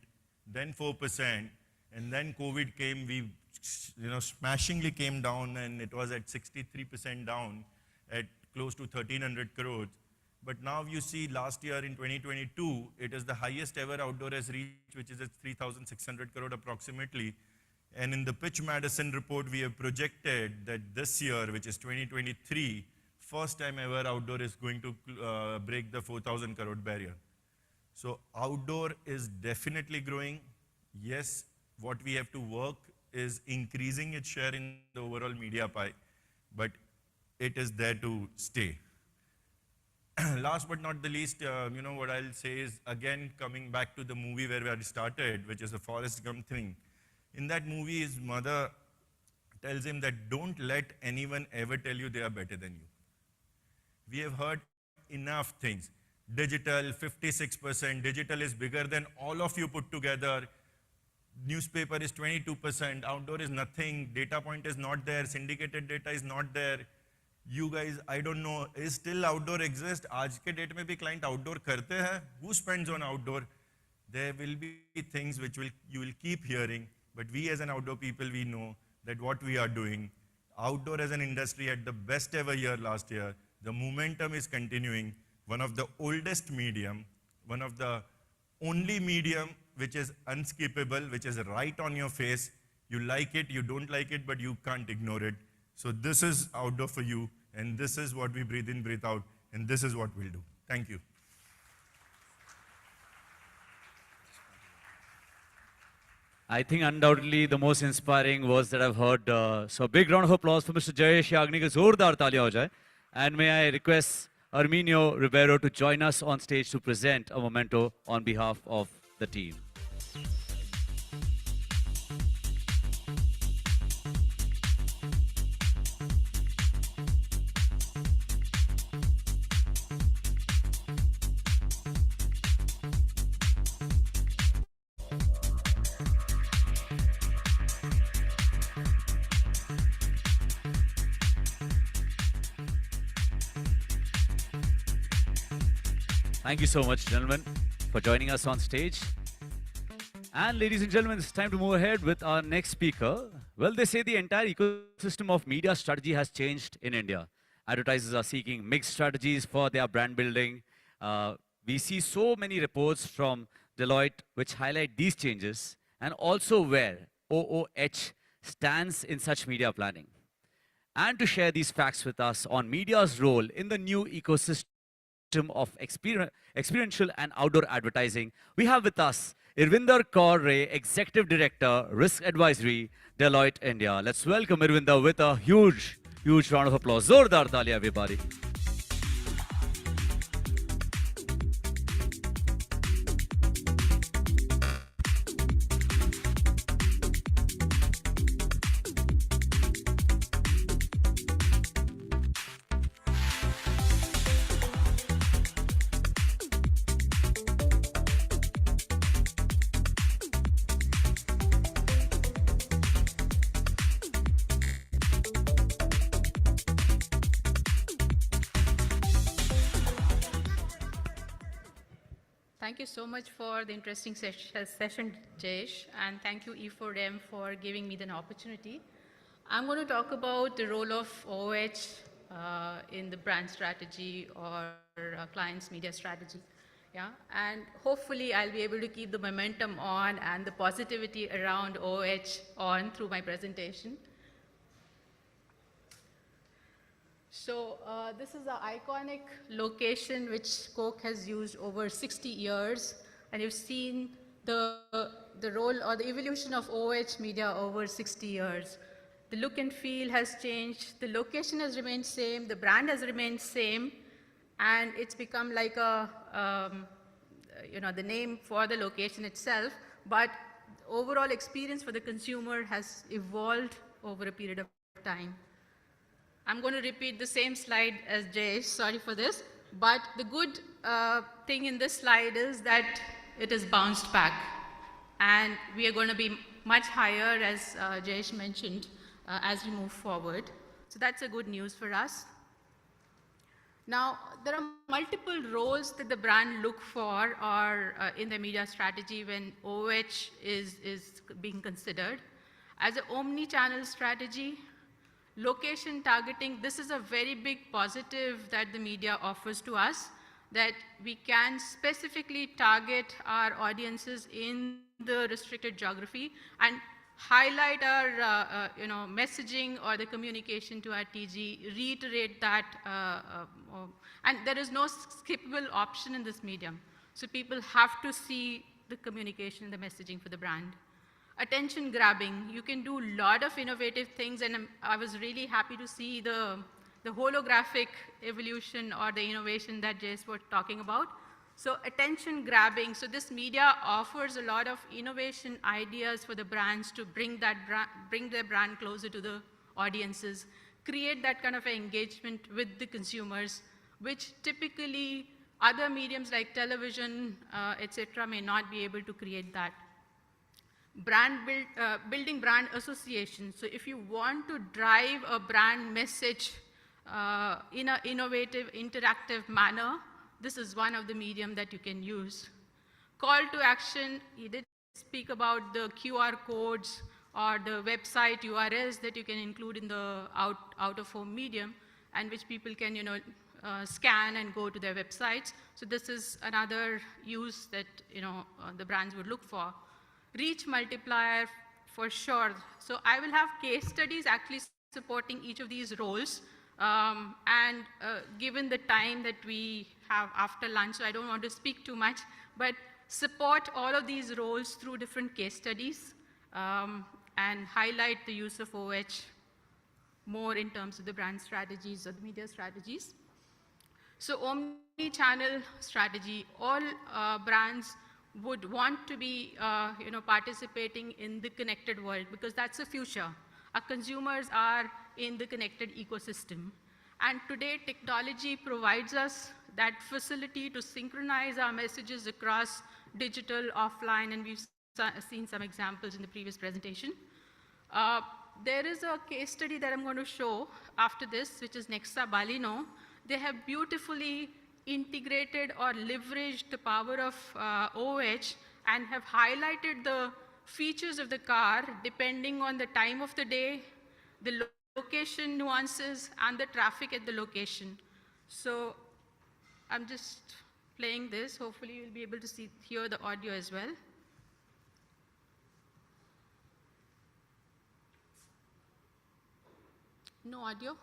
then 4%, and then COVID came, we smashingly came down, and it was at 63% down at close to 1,300 crores. But now you see last year in 2022, it is the highest ever outdoor has reached, which is at 3,600 crore approximately. And in the Pitch Madison report, we have projected that this year, which is 2023, first time ever outdoor is going to break the 4,000 crore barrier. So outdoor is definitely growing. Yes, what we have to work is increasing its share in the overall media pie, but it is there to stay. Last but not the least, what I'll say is, again, coming back to the movie where we started, which is a Forrest Gump thing. In that movie, his mother tells him that don't let anyone ever tell you they are better than you. We have heard enough things. Digital, 56%. Digital is bigger than all of you put together. Newspaper is 22%. Outdoor is nothing. Data point is not there. Syndicated data is not there. You guys, I don't know, is still outdoor exist? आज के date में भी client outdoor करते हैं? Who spends on outdoor? There will be things which you will keep hearing, but we as an outdoor people, we know that what we are doing. Outdoor as an industry had the best ever year last year. The momentum is continuing. One of the oldest medium, one of the only medium which is unskippable, which is right on your face. You like it, you don't like it, but you can't ignore it. So this is outdoor for you, and this is what we breathe in, breathe out, and this is what we'll do. Thank you. I think undoubtedly the most inspiring words that I've heard. So a big round of applause for Mr. Jayesh Yagnik. Zordar taaliyan ho jaye. And may I request Arminio Ribeiro to join us on stage to present a memento on behalf of the team. Thank you so much, gentlemen, for joining us on stage. And ladies and gentlemen, it's time to move ahead with our next speaker. Well, they say the entire ecosystem of media strategy has changed in India. Advertisers are seeking mixed strategies for their brand building. We see so many reports from Deloitte which highlight these changes and also where OOH stands in such media planning. And to share these facts with us on media's role in the new ecosystem of experiential and outdoor advertising, we have with us Irvinder Kaur Ray, Executive Director, Risk Advisory, Deloitte India. Let's welcome Irvinder with a huge round of applause. Zordar taaliyan, everybody. Thank you so much for the interesting session, Jayesh, and thank you E4M for giving me the opportunity. I'm going to talk about the role of OOH in the brand strategy or client's media strategy. Yeah, and hopefully I'll be able to keep the momentum on and the positivity around OOH on through my presentation. So this is the iconic location which Coke has used over 60 years, and you've seen the role or the evolution of OH media over 60 years. The look and feel has changed, the location has remained same, the brand has remained same, and it's become like a, the name for the location itself, but overall experience for the consumer has evolved over a period of time. I'm going to repeat the same slide as Jayesh, sorry for this, but the good thing in this slide is that it has bounced back, and we are going to be much higher, as Jayesh mentioned, as we move forward. So that's a good news for us. Now, there are multiple roles that the brand look for or in the media strategy when OH is being considered. As an omni-channel strategy, location targeting, this is a very big positive that the media offers to us, that we can specifically target our audiences in the restricted geography and highlight our messaging or the communication to our TG, reiterate that, and there is no skippable option in this medium. So people have to see the communication, the messaging for the brand. Attention grabbing, you can do a lot of innovative things, and I was really happy to see the holographic evolution or the innovation that Jayesh was talking about. So attention grabbing, so this media offers a lot of innovation ideas for the brands to bring their brand closer to the audiences, create that kind of engagement with the consumers, which typically other mediums like television, etc., may not be able to create that. Building brand association. So if you want to drive a brand message in an innovative, interactive manner, this is one of the medium that you can use. Call to action, he did speak about the QR codes or the website URLs that you can include in the out-of-home medium, and which people can scan and go to their websites. So this is another use that the brands would look for. Reach multiplier for sure. So I will have case studies actually supporting each of these roles. And given the time that we have after lunch, so I don't want to speak too much, but support all of these roles through different case studies and highlight the use of OH more in terms of the brand strategies or the media strategies. So omni-channel strategy, all brands would want to be participating in the connected world, because that's the future. Our consumers are in the connected ecosystem. And today, technology provides us that facility to synchronize our messages across digital, offline, and we've seen some examples in the previous presentation. There is a case study that I'm going to show after this, which is Nexa Balino. They have beautifully integrated or leveraged the power of OH and have highlighted the features of the car depending on the time of the day, the location nuances, and the traffic at the location. So I'm just playing this. Hopefully you'll be able to hear the audio as well. No audio?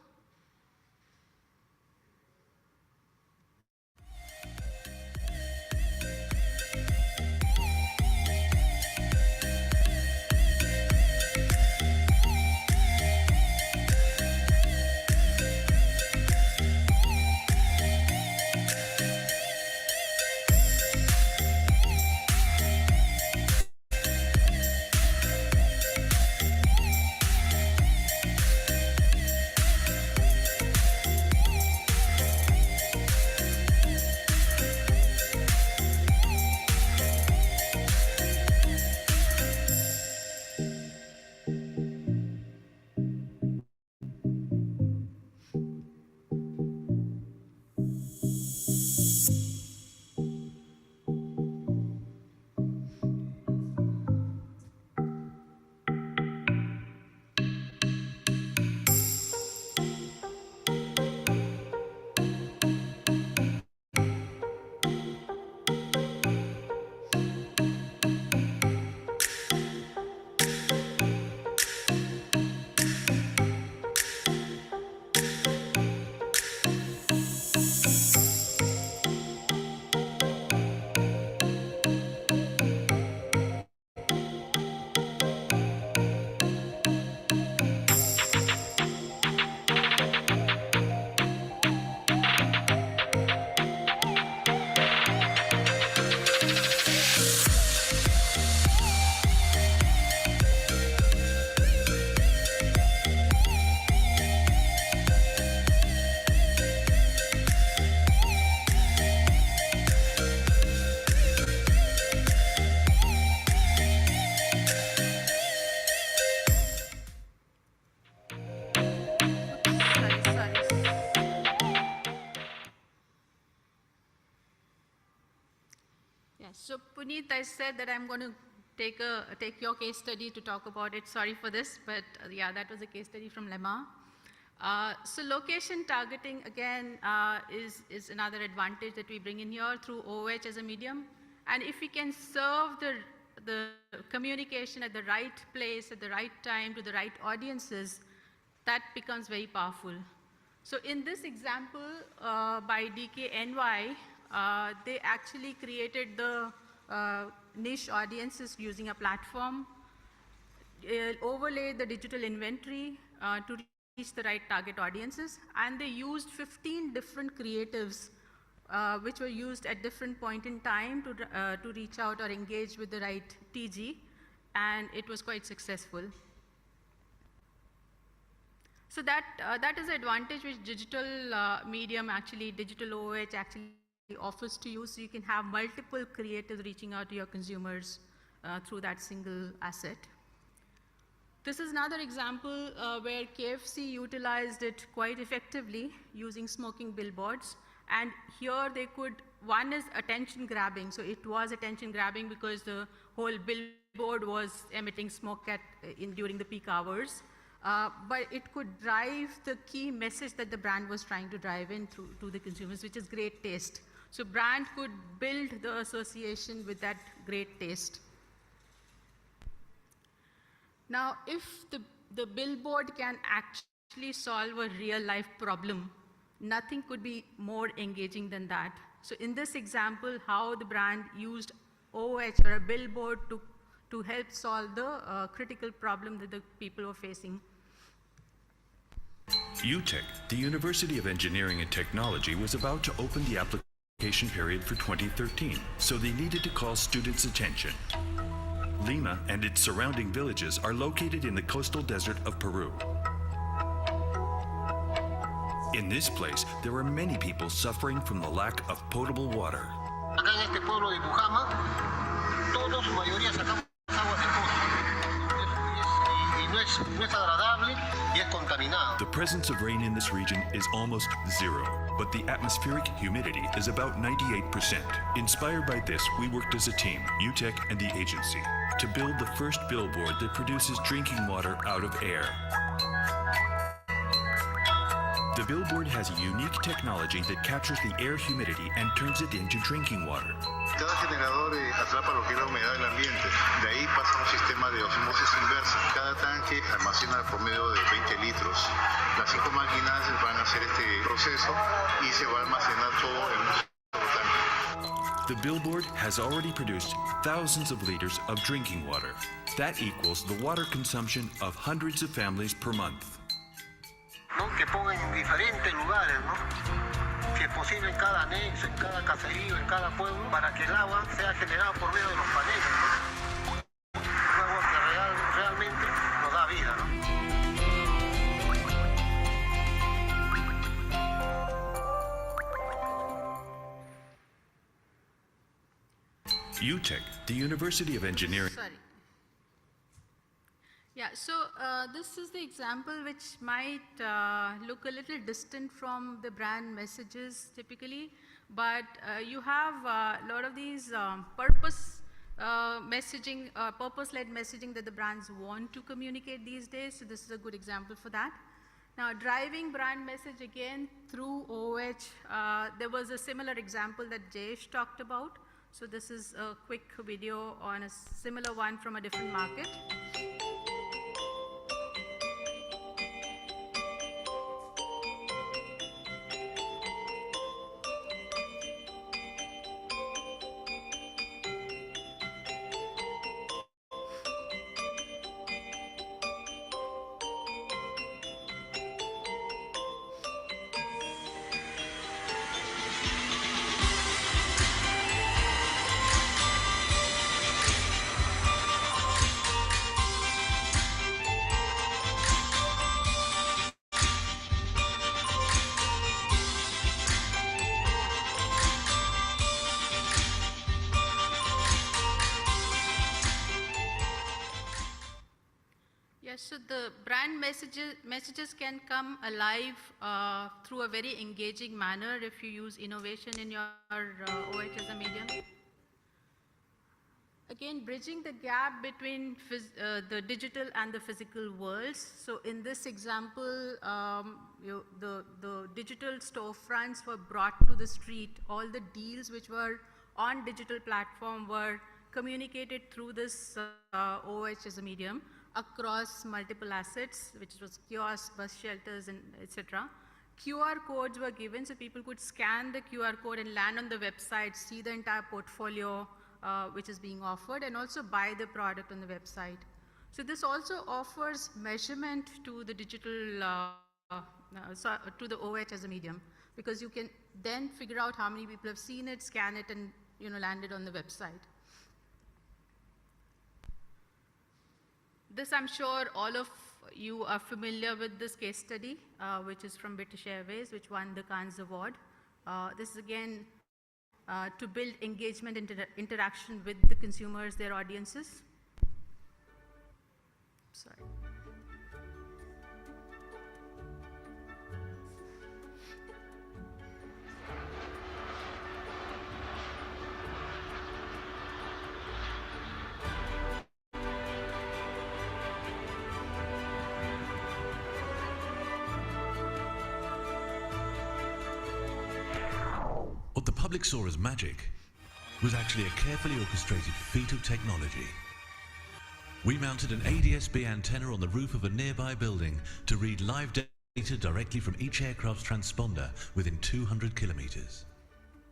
So Puneet, I said that I'm going to take your case study to talk about it. Sorry for this, but yeah, that was a case study from Lemma. So location targeting, again, is another advantage that we bring in here through OOH as a medium. And if we can serve the communication at the right place, at the right time, to the right audiences, that becomes very powerful. So in this example by DKNY, they actually created the niche audiences using a platform, overlaid the digital inventory to reach the right target audiences, and they used 15 different creatives which were used at different point in time to reach out or engage with the right TG, and it was quite successful. So that is the advantage which digital medium digital OOH actually offers to you, so you can have multiple creatives reaching out to your consumers through that single asset. This is another example where KFC utilized it quite effectively using smoking billboards. And here they could, one is attention grabbing. So it was attention grabbing because the whole billboard was emitting smoke during the peak hours. But it could drive the key message that the brand was trying to drive in to the consumers, which is great taste. So brand could build the association with that great taste. Now, if the billboard can actually solve a real life problem, nothing could be more engaging than that. So in this example, how the brand used OOH or a billboard to help solve the critical problem that the people were facing. UTech, the University of Engineering and Technology, was about to open the application period for 2013, so they needed to call students' attention. Lima and its surrounding villages are located in the coastal desert of Peru. In this place, there are many people suffering from the lack of potable water. Acá en este pueblo de Pujama, todos, su mayoría sacamos agua de pozo. Y no es agradable y es contaminado. The presence of rain in this region is almost zero, but the atmospheric humidity is about 98%. Inspired by this, we worked as a team, UTech and the agency, to build the first billboard that produces drinking water out of air. The billboard has a unique technology that captures the air humidity and turns it into drinking water. Cada generador atrapa lo que es la humedad del ambiente. De ahí pasa un sistema de osmosis inversa. Cada tanque almacena promedio de 20 litros. Las 5 máquinas van a hacer este proceso y se va a almacenar todo en un solo tanque. The billboard has already produced thousands of liters of drinking water. That equals the water consumption of hundreds of families per month. ¿No? Que pongan en diferentes lugares, ¿no? Si es posible en cada anexo, en cada caserío, en cada pueblo, para que el agua sea generada por medio de los paneles, ¿no? Un agua que realmente nos da vida, ¿no? UTech, the University of Engineering. Sorry. Yeah, so this is the example which might look a little distant from the brand messages typically, but you have a lot of these purpose-led messaging that the brands want to communicate these days, so this is a good example for that. Now, driving brand message again through OOH, there was a similar example that Jayesh talked about, so this is a quick video on a similar one from a different market. So the brand messages can come alive through a very engaging manner if you use innovation in your OOH as a medium. Again, bridging the gap between the digital and the physical worlds. So in this example, the digital storefronts were brought to the street. All the deals which were on digital platform were communicated through this OH as a medium across multiple assets, which was kiosks, bus shelters, and etc. QR codes were given, so people could scan the QR code and land on the website, see the entire portfolio which is being offered, and also buy the product on the website. So this also offers measurement to the digital, to the OH as a medium, because you can then figure out how many people have seen it, scan it, and landed on the website. This, I'm sure all of you are familiar with this case study, which is from British Airways, which won the Cannes Award. This is again to build engagement, interaction with the consumers, their audiences. Sorry. What the public saw as magic was actually a carefully orchestrated feat of technology. We mounted an ADS-B antenna on the roof of a nearby building to read live data directly from each aircraft's transponder within 200 kilometers.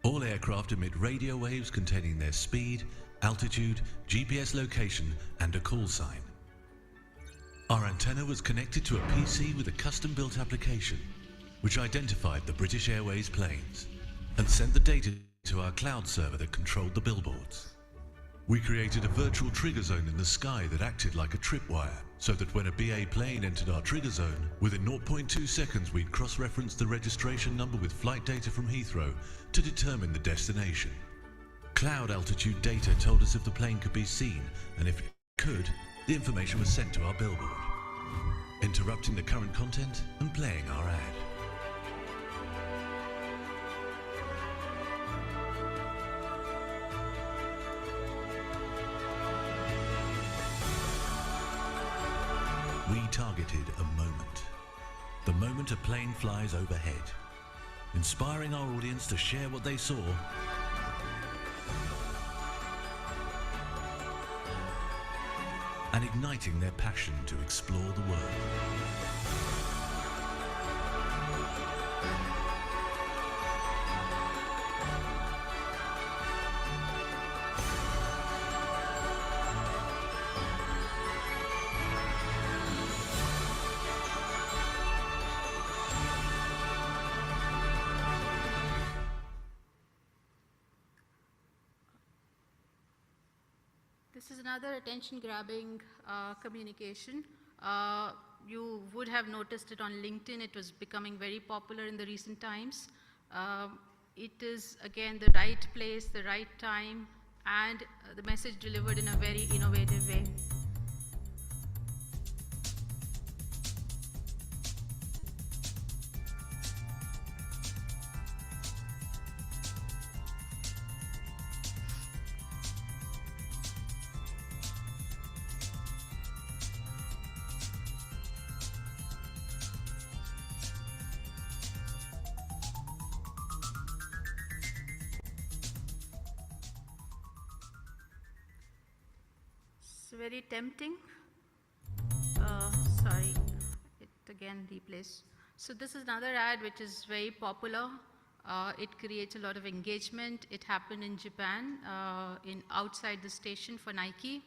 All aircraft emit radio waves containing their speed, altitude, GPS location, and a call sign. Our antenna was connected to a PC with a custom-built application, which identified the British Airways planes and sent the data to our cloud server that controlled the billboards. We created a virtual trigger zone in the sky that acted like a tripwire, so that when a BA plane entered our trigger zone, within 0.2 seconds we'd cross-reference the registration number with flight data from Heathrow to determine the destination. Cloud altitude data told us if the plane could be seen, and if it could, the information was sent to our billboard, interrupting the current content and playing our ad. We targeted a moment. The moment a plane flies overhead, inspiring our audience to share what they saw and igniting their passion to explore the world. This is another attention-grabbing communication. You would have noticed it on LinkedIn. It was becoming very popular in the recent times. It is, again, the right place, the right time, and the message delivered in a very innovative way. Very tempting. Sorry, it again replays. So this is another ad which is very popular. It creates a lot of engagement. It happened in Japan, in outside the station for Nike.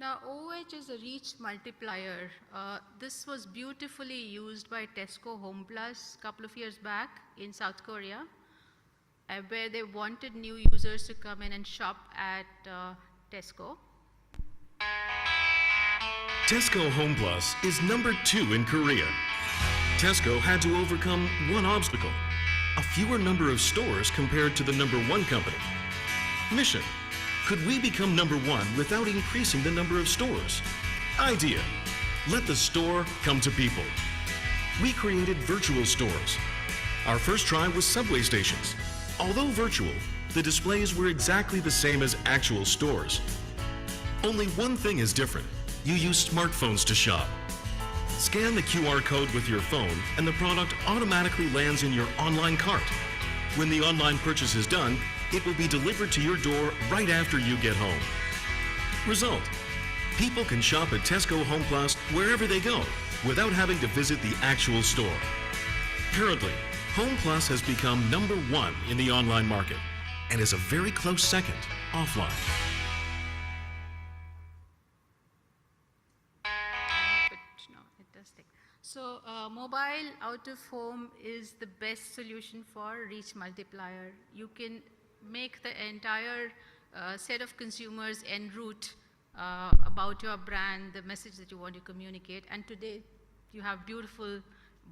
Now, OH is a reach multiplier. This was beautifully used by Tesco Home Plus a couple of years back in South Korea, where they wanted new users to come in and shop at Tesco. Tesco Home Plus is number 2 in Korea. Tesco had to overcome one obstacle, a fewer number of stores compared to the number 1 company. Mission: could we become number 1 without increasing the number of stores? Idea: let the store come to people. We created virtual stores. Our first try was subway stations. Although virtual, the displays were exactly the same as actual stores. Only one thing is different. You use smartphones to shop. Scan the QR code with your phone and the product automatically lands in your online cart. When the online purchase is done, it will be delivered to your door right after you get home. Result: people can shop at Tesco Home Plus wherever they go without having to visit the actual store. Currently, Home Plus has become number 1 in the online market and is a very close second offline. So mobile out of home is the best solution for reach multiplier. You can make the entire set of consumers en route about your brand, the message that you want to communicate. And today you have beautiful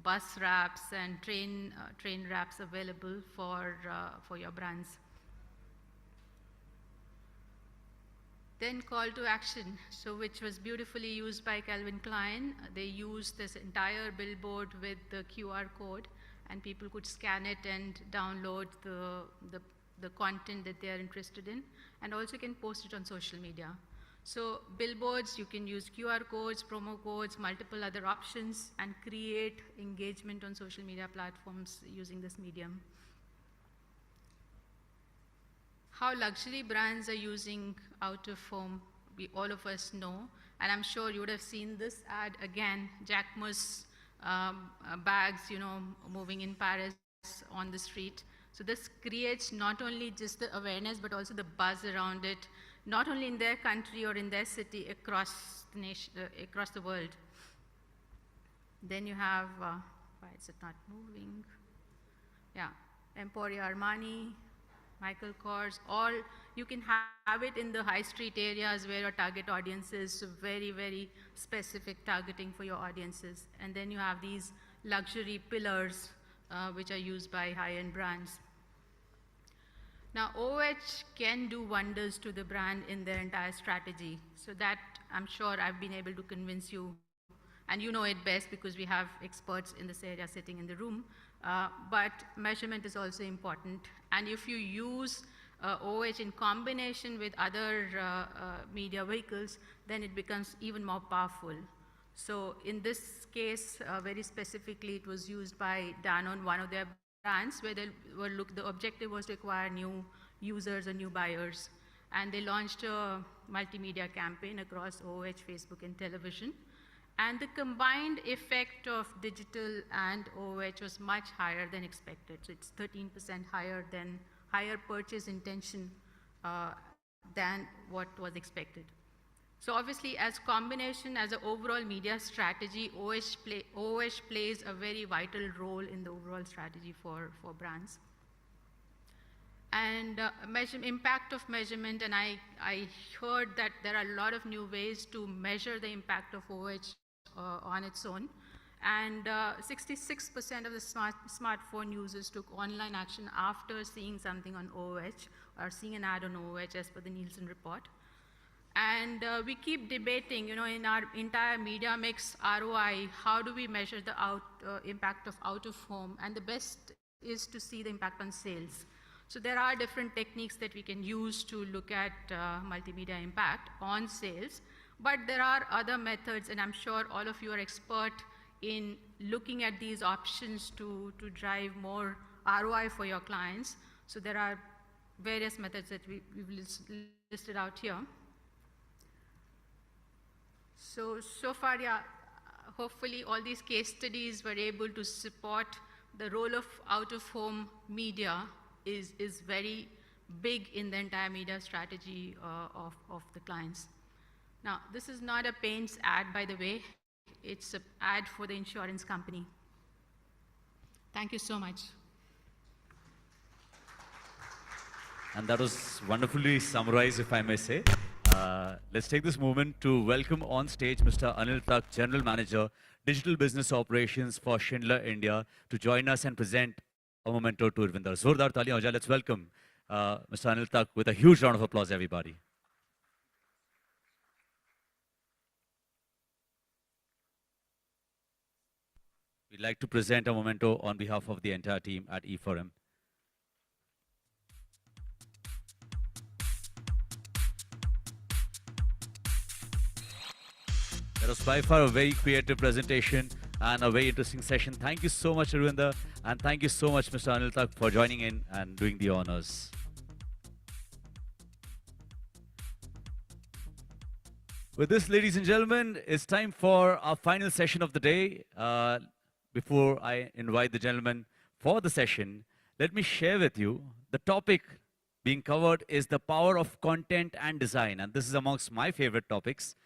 bus wraps and train wraps available for your brands. Then call to action, so which was beautifully used by Calvin Klein. They used this entire billboard with the QR code, and people could scan it and download the content that they are interested in, and also can post it on social media. So billboards, you can use QR codes, promo codes, multiple other options, and create engagement on social media platforms using this medium. How luxury brands are using out of home, all of us know, and I'm sure you would have seen this ad again, Jacquemus bags, moving in Paris on the street. So this creates not only just the awareness, but also the buzz around it, not only in their country or in their city, across the nation, across the world. Then you have, why is it not moving? Yeah, Emporio Armani, Michael Kors, all you can have it in the high street areas where your target audience is, so very, very specific targeting for your audiences. And then you have these luxury pillars which are used by high-end brands. Now, OH can do wonders to the brand in their entire strategy. So that, I'm sure I've been able to convince you, and you know it best because we have experts in this area sitting in the room. But measurement is also important. And if you use OH in combination with other media vehicles, then it becomes even more powerful. So in this case, very specifically, it was used by Danone, one of their brands, where they were the objective was to acquire new users and new buyers. And they launched a multimedia campaign across OH, Facebook, and television. And the combined effect of digital and OH was much higher than expected. So it's 13% higher than higher purchase intention than what was expected. So obviously, as combination, as an overall media strategy, OH plays a very vital role in the overall strategy for brands. And impact of measurement, and I heard that there are a lot of new ways to measure the impact of OH on its own. And 66% of the smartphone users took online action after seeing something on OH or seeing an ad on OH as per the Nielsen report. And we keep debating, in our entire media mix ROI, how do we measure the impact of out of home? And the best is to see the impact on sales. So there are different techniques that we can use to look at multimedia impact on sales. But there are other methods, and I'm sure all of you are expert in looking at these options to drive more ROI for your clients. So there are various methods that we've listed out here. So far, yeah, hopefully all these case studies were able to support the role of out-of-home media is very big in the entire media strategy of the clients. Now, this is not a paints ad, by the way. It's an ad for the insurance company. Thank you so much. And that was wonderfully summarized, if I may say. Let's take this moment to welcome on stage Mr. Anil Tak, General Manager, Digital Business Operations for Schindler India, to join us and present a memento to Urvinder. Zordar Taliyan ho jaye. Let's welcome Mr. Anil Tak with a huge round of applause, everybody. We'd like to present a memento on behalf of the entire team at E4M. That was by far a very creative presentation and a very interesting session. Thank you so much, Arvinder, and thank you so much, Mr. Anil Tak, for joining in and doing the honors. With this, ladies and gentlemen, it's time for our final session of the day. Before I invite the gentlemen for the session, let me share with you the topic being covered is the power of content and design. And this is amongst my favorite topics.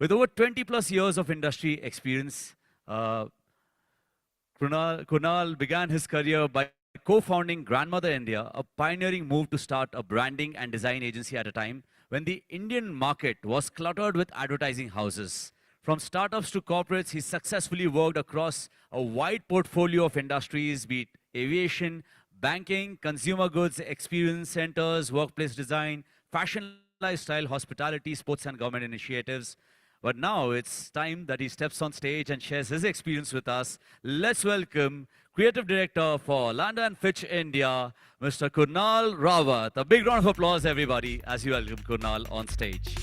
With over 20 plus years of industry experience, Kunal began his career by co-founding Grandmother India, a pioneering move to start a branding and design agency at a time when the Indian market was cluttered with advertising houses. From startups to corporates, he successfully worked across a wide portfolio of industries, be it aviation, banking, consumer goods, experience centers, workplace design, fashion, lifestyle, hospitality, sports and government initiatives. But now it's time that he steps on stage and shares his experience with us. Let's welcome Creative Director for Landa & Fitch India, Mr. Kunal Rawat. A big round of applause, everybody, as you welcome Kunal on stage.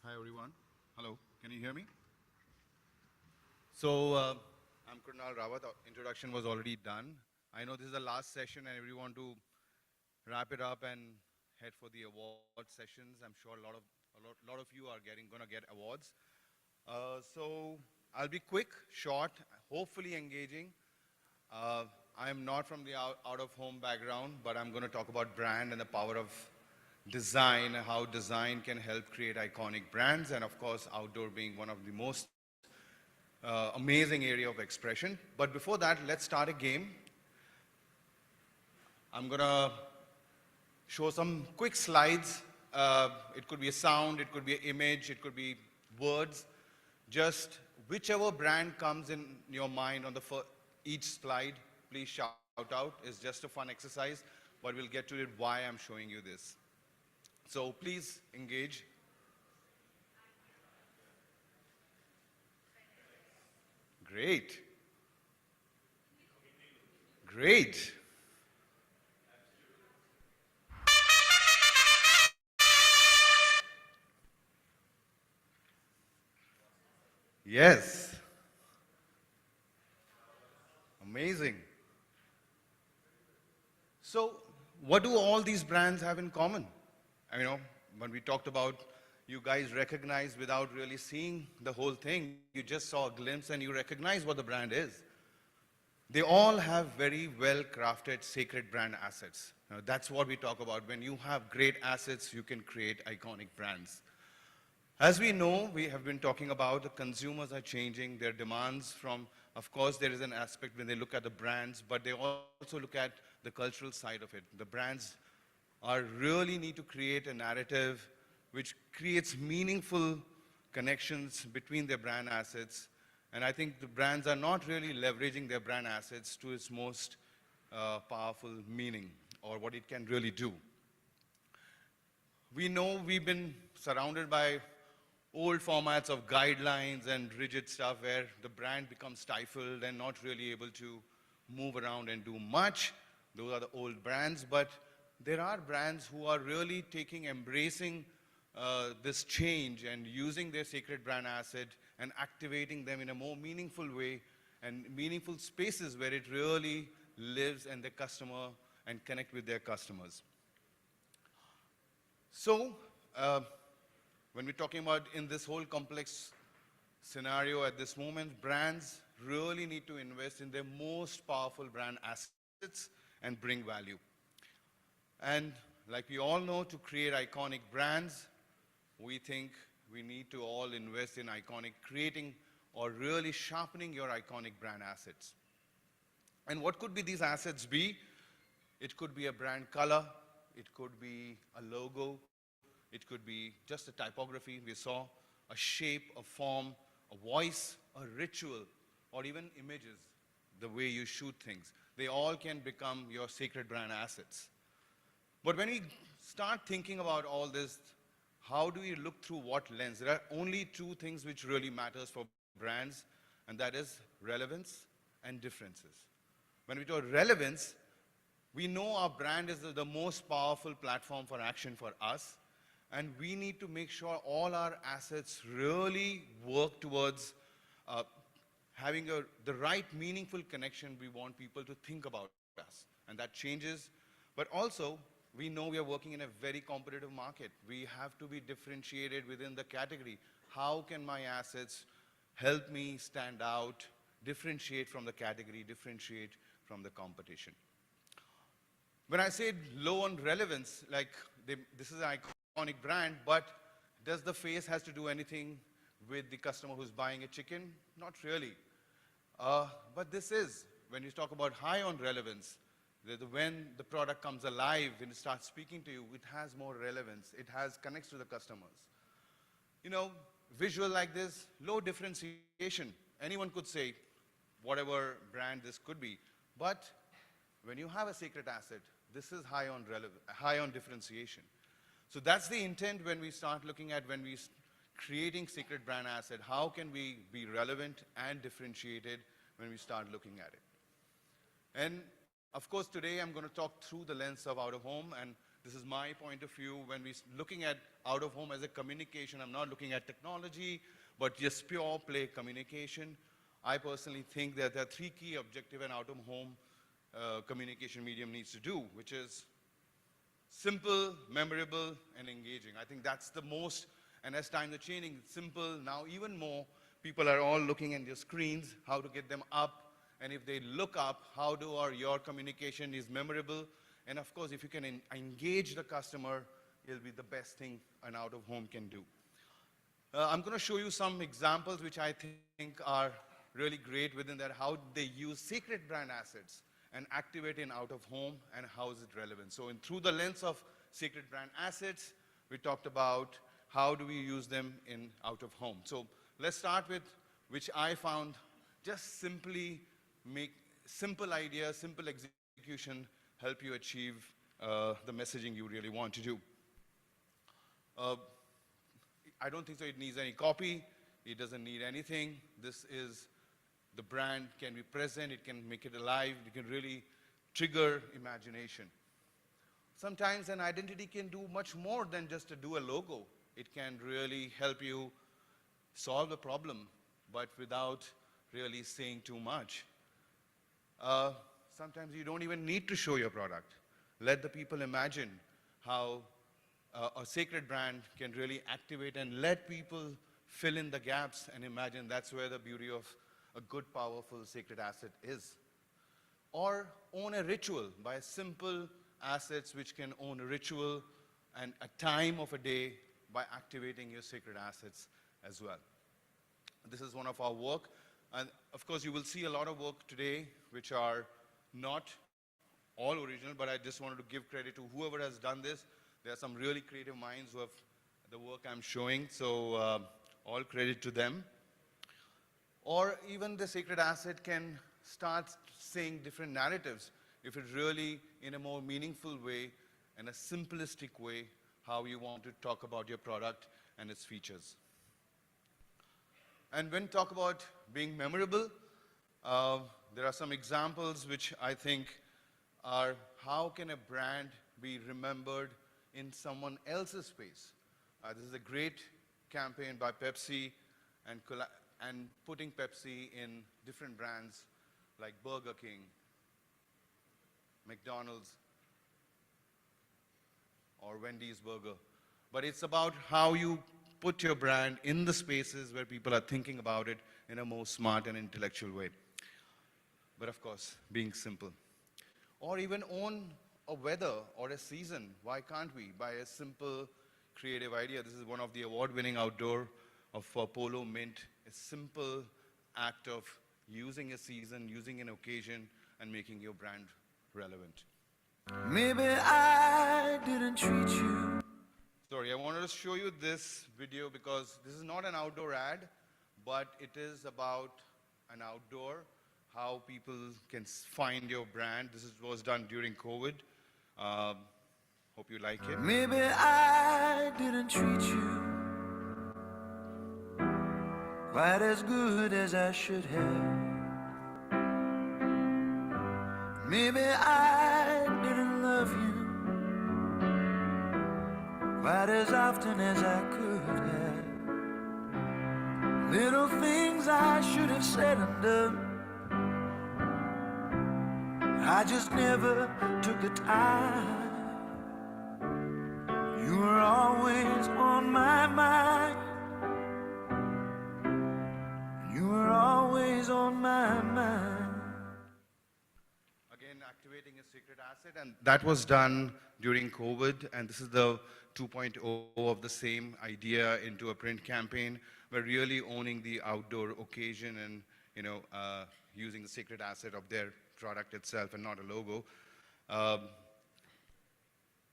Hi everyone. Hello. Can you hear me? So I'm Kunal Rawat. Introduction was already done. I know this is the last session and we want to wrap it up and head for the award sessions. I'm sure a lot of you are gonna get awards. So I'll be quick, short, hopefully engaging. I am not from the out-of-home background, but I'm going to talk about brand and the power of design, how design can help create iconic brands, and of course, outdoor being one of the most amazing area of expression. But before that, let's start a game. I'm going to show some quick slides. It could be a sound, it could be an image, it could be words. Just whichever brand comes in your mind on each slide, please shout out. It's just a fun exercise, but we'll get to it why I'm showing you this. So please engage. Great. Great. Yes. Amazing. So what do all these brands have in common? I mean, when we talked about, you guys recognize without really seeing the whole thing, you just saw a glimpse and you recognize what the brand is. They all have very well-crafted sacred brand assets. Now, that's what we talk about. When you have great assets, you can create iconic brands. As we know, we have been talking about the consumers are changing their demands from, of course, there is an aspect when they look at the brands, but they also look at the cultural side of it. The brands really need to create a narrative which creates meaningful connections between their brand assets. And I think the brands are not really leveraging their brand assets to its most powerful meaning or what it can really do. We know we've been surrounded by old formats of guidelines and rigid stuff where the brand becomes stifled and not really able to move around and do much. Those are the old brands, but there are brands who are really embracing this change and using their sacred brand asset and activating them in a more meaningful way and meaningful spaces where it really lives and the customer and connect with their customers. So, when we're talking about in this whole complex scenario at this moment, brands really need to invest in their most powerful brand assets and bring value. And like we all know, to create iconic brands, we think we need to all invest in creating or really sharpening your iconic brand assets. And what could be these assets be? It could be a brand color, it could be a logo, it could be just a typography we saw, a shape, a form, a voice, a ritual, or even images, the way you shoot things. They all can become your sacred brand assets. But when we start thinking about all this, how do we look through what lens? There are only two things which really matters for brands, and that is relevance and differences. When we talk relevance, we know our brand is the most powerful platform for action for us, and we need to make sure all our assets really work towards having the right meaningful connection we want people to think about us. And that changes, but also we know we are working in a very competitive market. We have to be differentiated within the category. How can my assets help me stand out, differentiate from the category, differentiate from the competition? When I say low on relevance, like this is an iconic brand, but does the face has to do anything with the customer who's buying a chicken? Not really. But this is, when you talk about high on relevance, when the product comes alive, when it starts speaking to you, it has more relevance. It connects to the customers. You know, visual like this, low differentiation. Anyone could say whatever brand this could be. But when you have a secret asset, this is high on differentiation. So that's the intent when we start looking at when we creating secret brand asset. How can we be relevant and differentiated when we start looking at it? And of course, today I'm going to talk through the lens of out-of-home, and this is my point of view. When we're looking at out-of-home as a communication, I'm not looking at technology, but just pure play communication. I personally think that there are three key objectives an out-of-home communication medium needs to do, which is simple, memorable, and engaging. I think that's the most, and as times are changing, simple, now even more, people are all looking at their screens, how to get them up. And if they look up, how do your communication is memorable? And of course, if you can engage the customer, it'll be the best thing an out-of-home can do. I'm going to show you some examples which I think are really great within that, how they use secret brand assets and activate in out-of-home, and how is it relevant. So through the lens of secret brand assets, we talked about how do we use them in out-of-home. So let's start with, which I found just simply make simple ideas, simple execution, help you achieve the messaging you really want to do. I don't think so it needs any copy. It doesn't need anything. This is, the brand can be present, it can make it alive, it can really trigger imagination. Sometimes an identity can do much more than just to do a logo. It can really help you solve a problem, but without really saying too much. Sometimes you don't even need to show your product. Let the people imagine how a sacred brand can really activate and let people fill in the gaps and imagine. That's where the beauty of a good, powerful sacred asset is. Or own a ritual by simple assets which can own a ritual and a time of a day by activating your sacred assets as well. This is one of our work. And of course, you will see a lot of work today which are not all original, but I just wanted to give credit to whoever has done this. There are some really creative minds who have the work I'm showing, so all credit to them. Or even the sacred asset can start saying different narratives if it really, in a more meaningful way and a simplistic way, how you want to talk about your product and its features. And when talk about being memorable, there are some examples which I think are how can a brand be remembered in someone else's space. This is a great campaign by Pepsi and putting Pepsi in different brands like Burger King, McDonald's, or Wendy's Burger. But it's about how you put your brand in the spaces where people are thinking about it in a more smart and intellectual way. But of course, being simple. Or even own a weather or a season. Why can't we? By a simple creative idea. This is one of the award-winning outdoor of Polo Mint. A simple act of using a season, using an occasion, and making your brand relevant. Maybe I didn't treat you. Sorry, I wanted to show you this video because this is not an outdoor ad, but it is about an outdoor, how people can find your brand. This was done during COVID. Hope you like it. Maybe I didn't treat you quite as good as I should have. Maybe I didn't love you quite as often as I could have. Little things I should have said and done, I just never took the time. You were always on my mind. You were always on my mind. Again, activating a secret asset, and that was done during COVID, and this is the 2.0 of the same idea into a print campaign. We're really owning the outdoor occasion and, using the secret asset of their product itself and not a logo.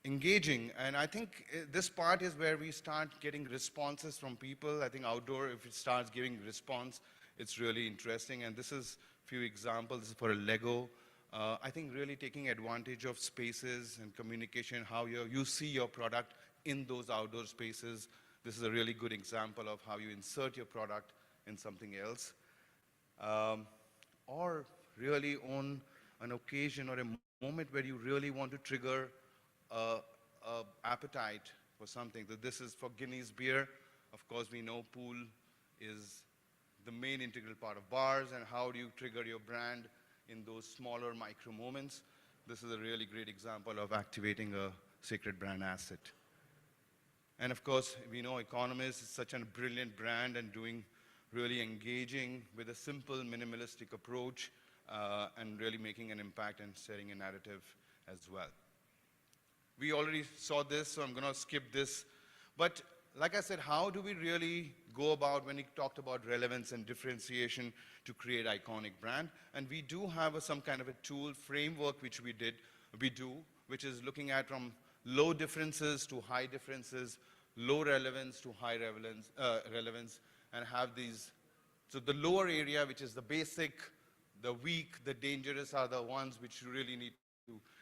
Engaging, and I think this part is where we start getting responses from people. I think outdoor, if it starts giving response, it's really interesting, and this is a few examples. This is for a Lego. I think really taking advantage of spaces and communication, how you see your product in those outdoor spaces. This is a really good example of how you insert your product in something else. Or really on an occasion or a moment where you really want to trigger a appetite for something. So this is for Guinness beer. Of course, we know pool is the main integral part of bars, and how do you trigger your brand in those smaller micro moments. This is a really great example of activating a sacred brand asset. And of course, we know Economist is such a brilliant brand and doing really engaging with a simple minimalistic approach and really making an impact and setting a narrative as well. We already saw this, so I'm going to skip this. But like I said, how do we really go about when we talked about relevance and differentiation to create iconic brand? And we do have some kind of a tool framework which we do, which is looking at from low differences to high differences, low relevance to high relevance, and have these. So the lower area, which is the basic, the weak, the dangerous, are the ones which you really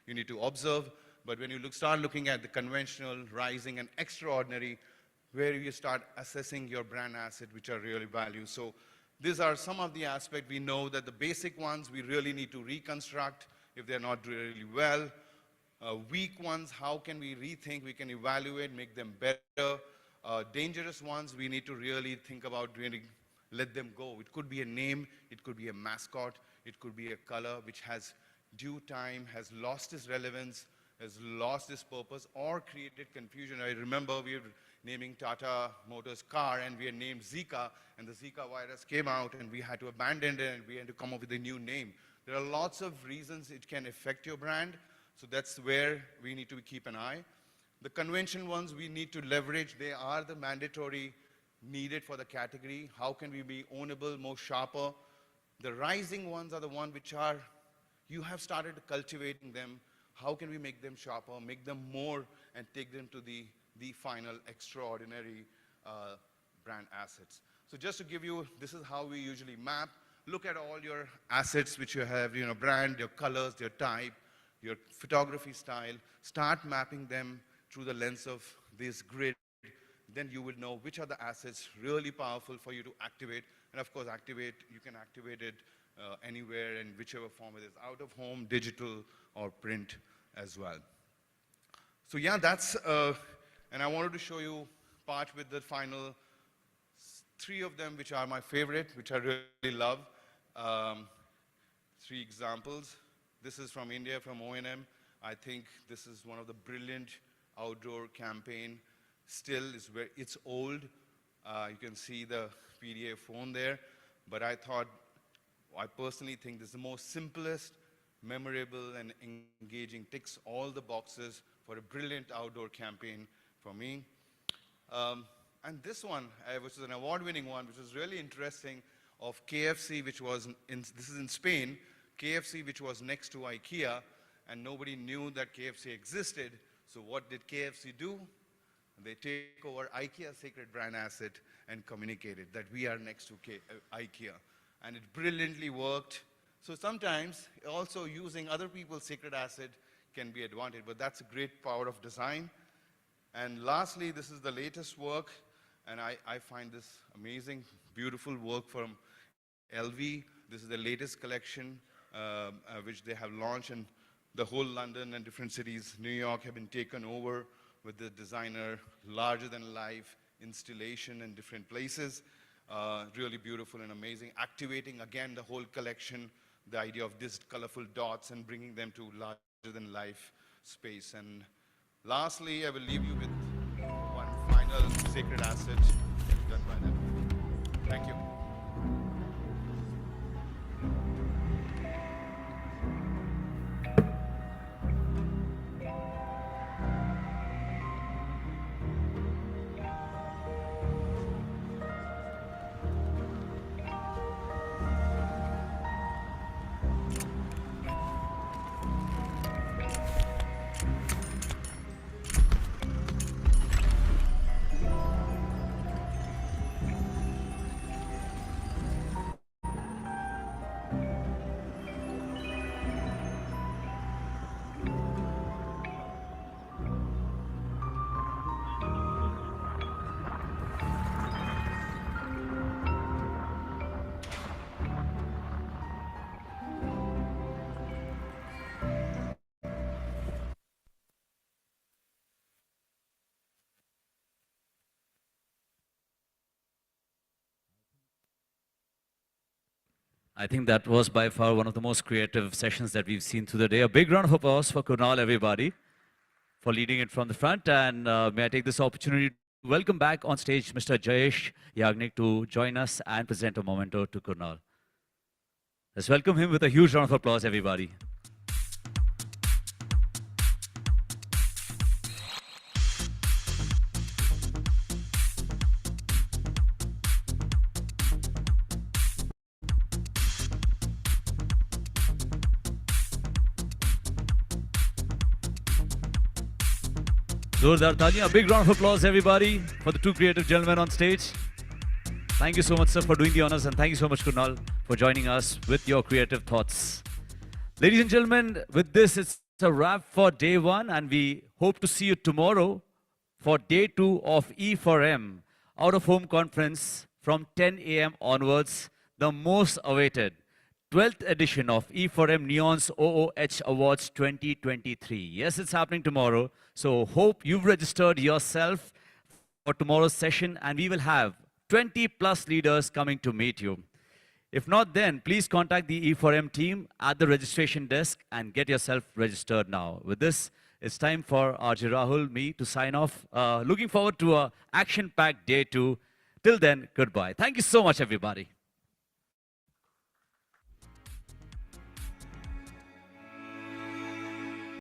need to observe. But when you start looking at the conventional, rising, and extraordinary, where you start assessing your brand asset, which are really value. So these are some of the aspects. We know that the basic ones we really need to reconstruct if they're not really well. Weak ones, how can we rethink? We can evaluate, make them better. Dangerous ones, we need to really think about really let them go. It could be a name, it could be a mascot, it could be a color which has due time, has lost its relevance, has lost its purpose, or created confusion. I remember we were naming Tata Motors car, and we had named Zika, and the Zika virus came out, and we had to abandon it, and we had to come up with a new name. There are lots of reasons it can affect your brand, so that's where we need to keep an eye. The conventional ones we need to leverage. They are the mandatory needed for the category. How can we be ownable, more sharper? The rising ones are the ones which are, you have started cultivating them. How can we make them sharper, make them more, and take them to the final extraordinary brand assets? So just to give you, this is how we usually map. Look at all your assets which you have, brand, your colors, your type, your photography style. Start mapping them through the lens of this grid. Then you will know which are the assets really powerful for you to activate. And of course, you can activate it anywhere in whichever form it is, out of home, digital, or print as well. So yeah, that's, and I wanted to show you part with the final three of them, which are my favorite, which I really love. Three examples. This is from India, from O&M. I think this is one of the brilliant outdoor campaign. Still, it's old. You can see the PDA phone there. But I personally think this is the most simplest, memorable, and engaging, ticks all the boxes for a brilliant outdoor campaign for me. And this one, which is an award-winning one, which was really interesting, of KFC, which was, this is in Spain, KFC, which was next to IKEA, and nobody knew that KFC existed. So what did KFC do? They take over IKEA's sacred brand asset and communicated that we are next to IKEA. And it brilliantly worked. So sometimes also using other people's sacred asset can be advantage, but that's a great power of design. And lastly, this is the latest work, and I find this amazing, beautiful work from LV. This is the latest collection which they have launched, and the whole London and different cities, New York, have been taken over with the designer, larger-than-life installation in different places. Really beautiful and amazing, activating again the whole collection, the idea of these colorful dots and bringing them to larger-than-life space. And lastly, I will leave you with one final sacred asset done by them. Thank you. I think that was by far one of the most creative sessions that we've seen through the day. A big round of applause for Kunal, everybody, for leading it from the front. And may I take this opportunity to welcome back on stage Mr. Jayesh Yagnik to join us and present a memento to Kunal. Let's welcome him with a huge round of applause, everybody. Zordar Talia, a big round of applause, everybody, for the two creative gentlemen on stage. Thank you so much, sir, for doing the honors, and thank you so much, Kunal, for joining us with your creative thoughts. Ladies and gentlemen, with this, it's a wrap for day one, and we hope to see you tomorrow for day two of E4M, out-of-home conference from 10 a.m. onwards, the most awaited 12th edition of E4M Neon's OOH Awards 2023. Yes, it's happening tomorrow. So hope you've registered yourself for tomorrow's session, and we will have 20 plus leaders coming to meet you. If not, then please contact the E4M team at the registration desk and get yourself registered now. With this, it's time for RJ Rahul, me, to sign off. Looking forward to an action-packed day two. Till then, goodbye. Thank you so much, everybody.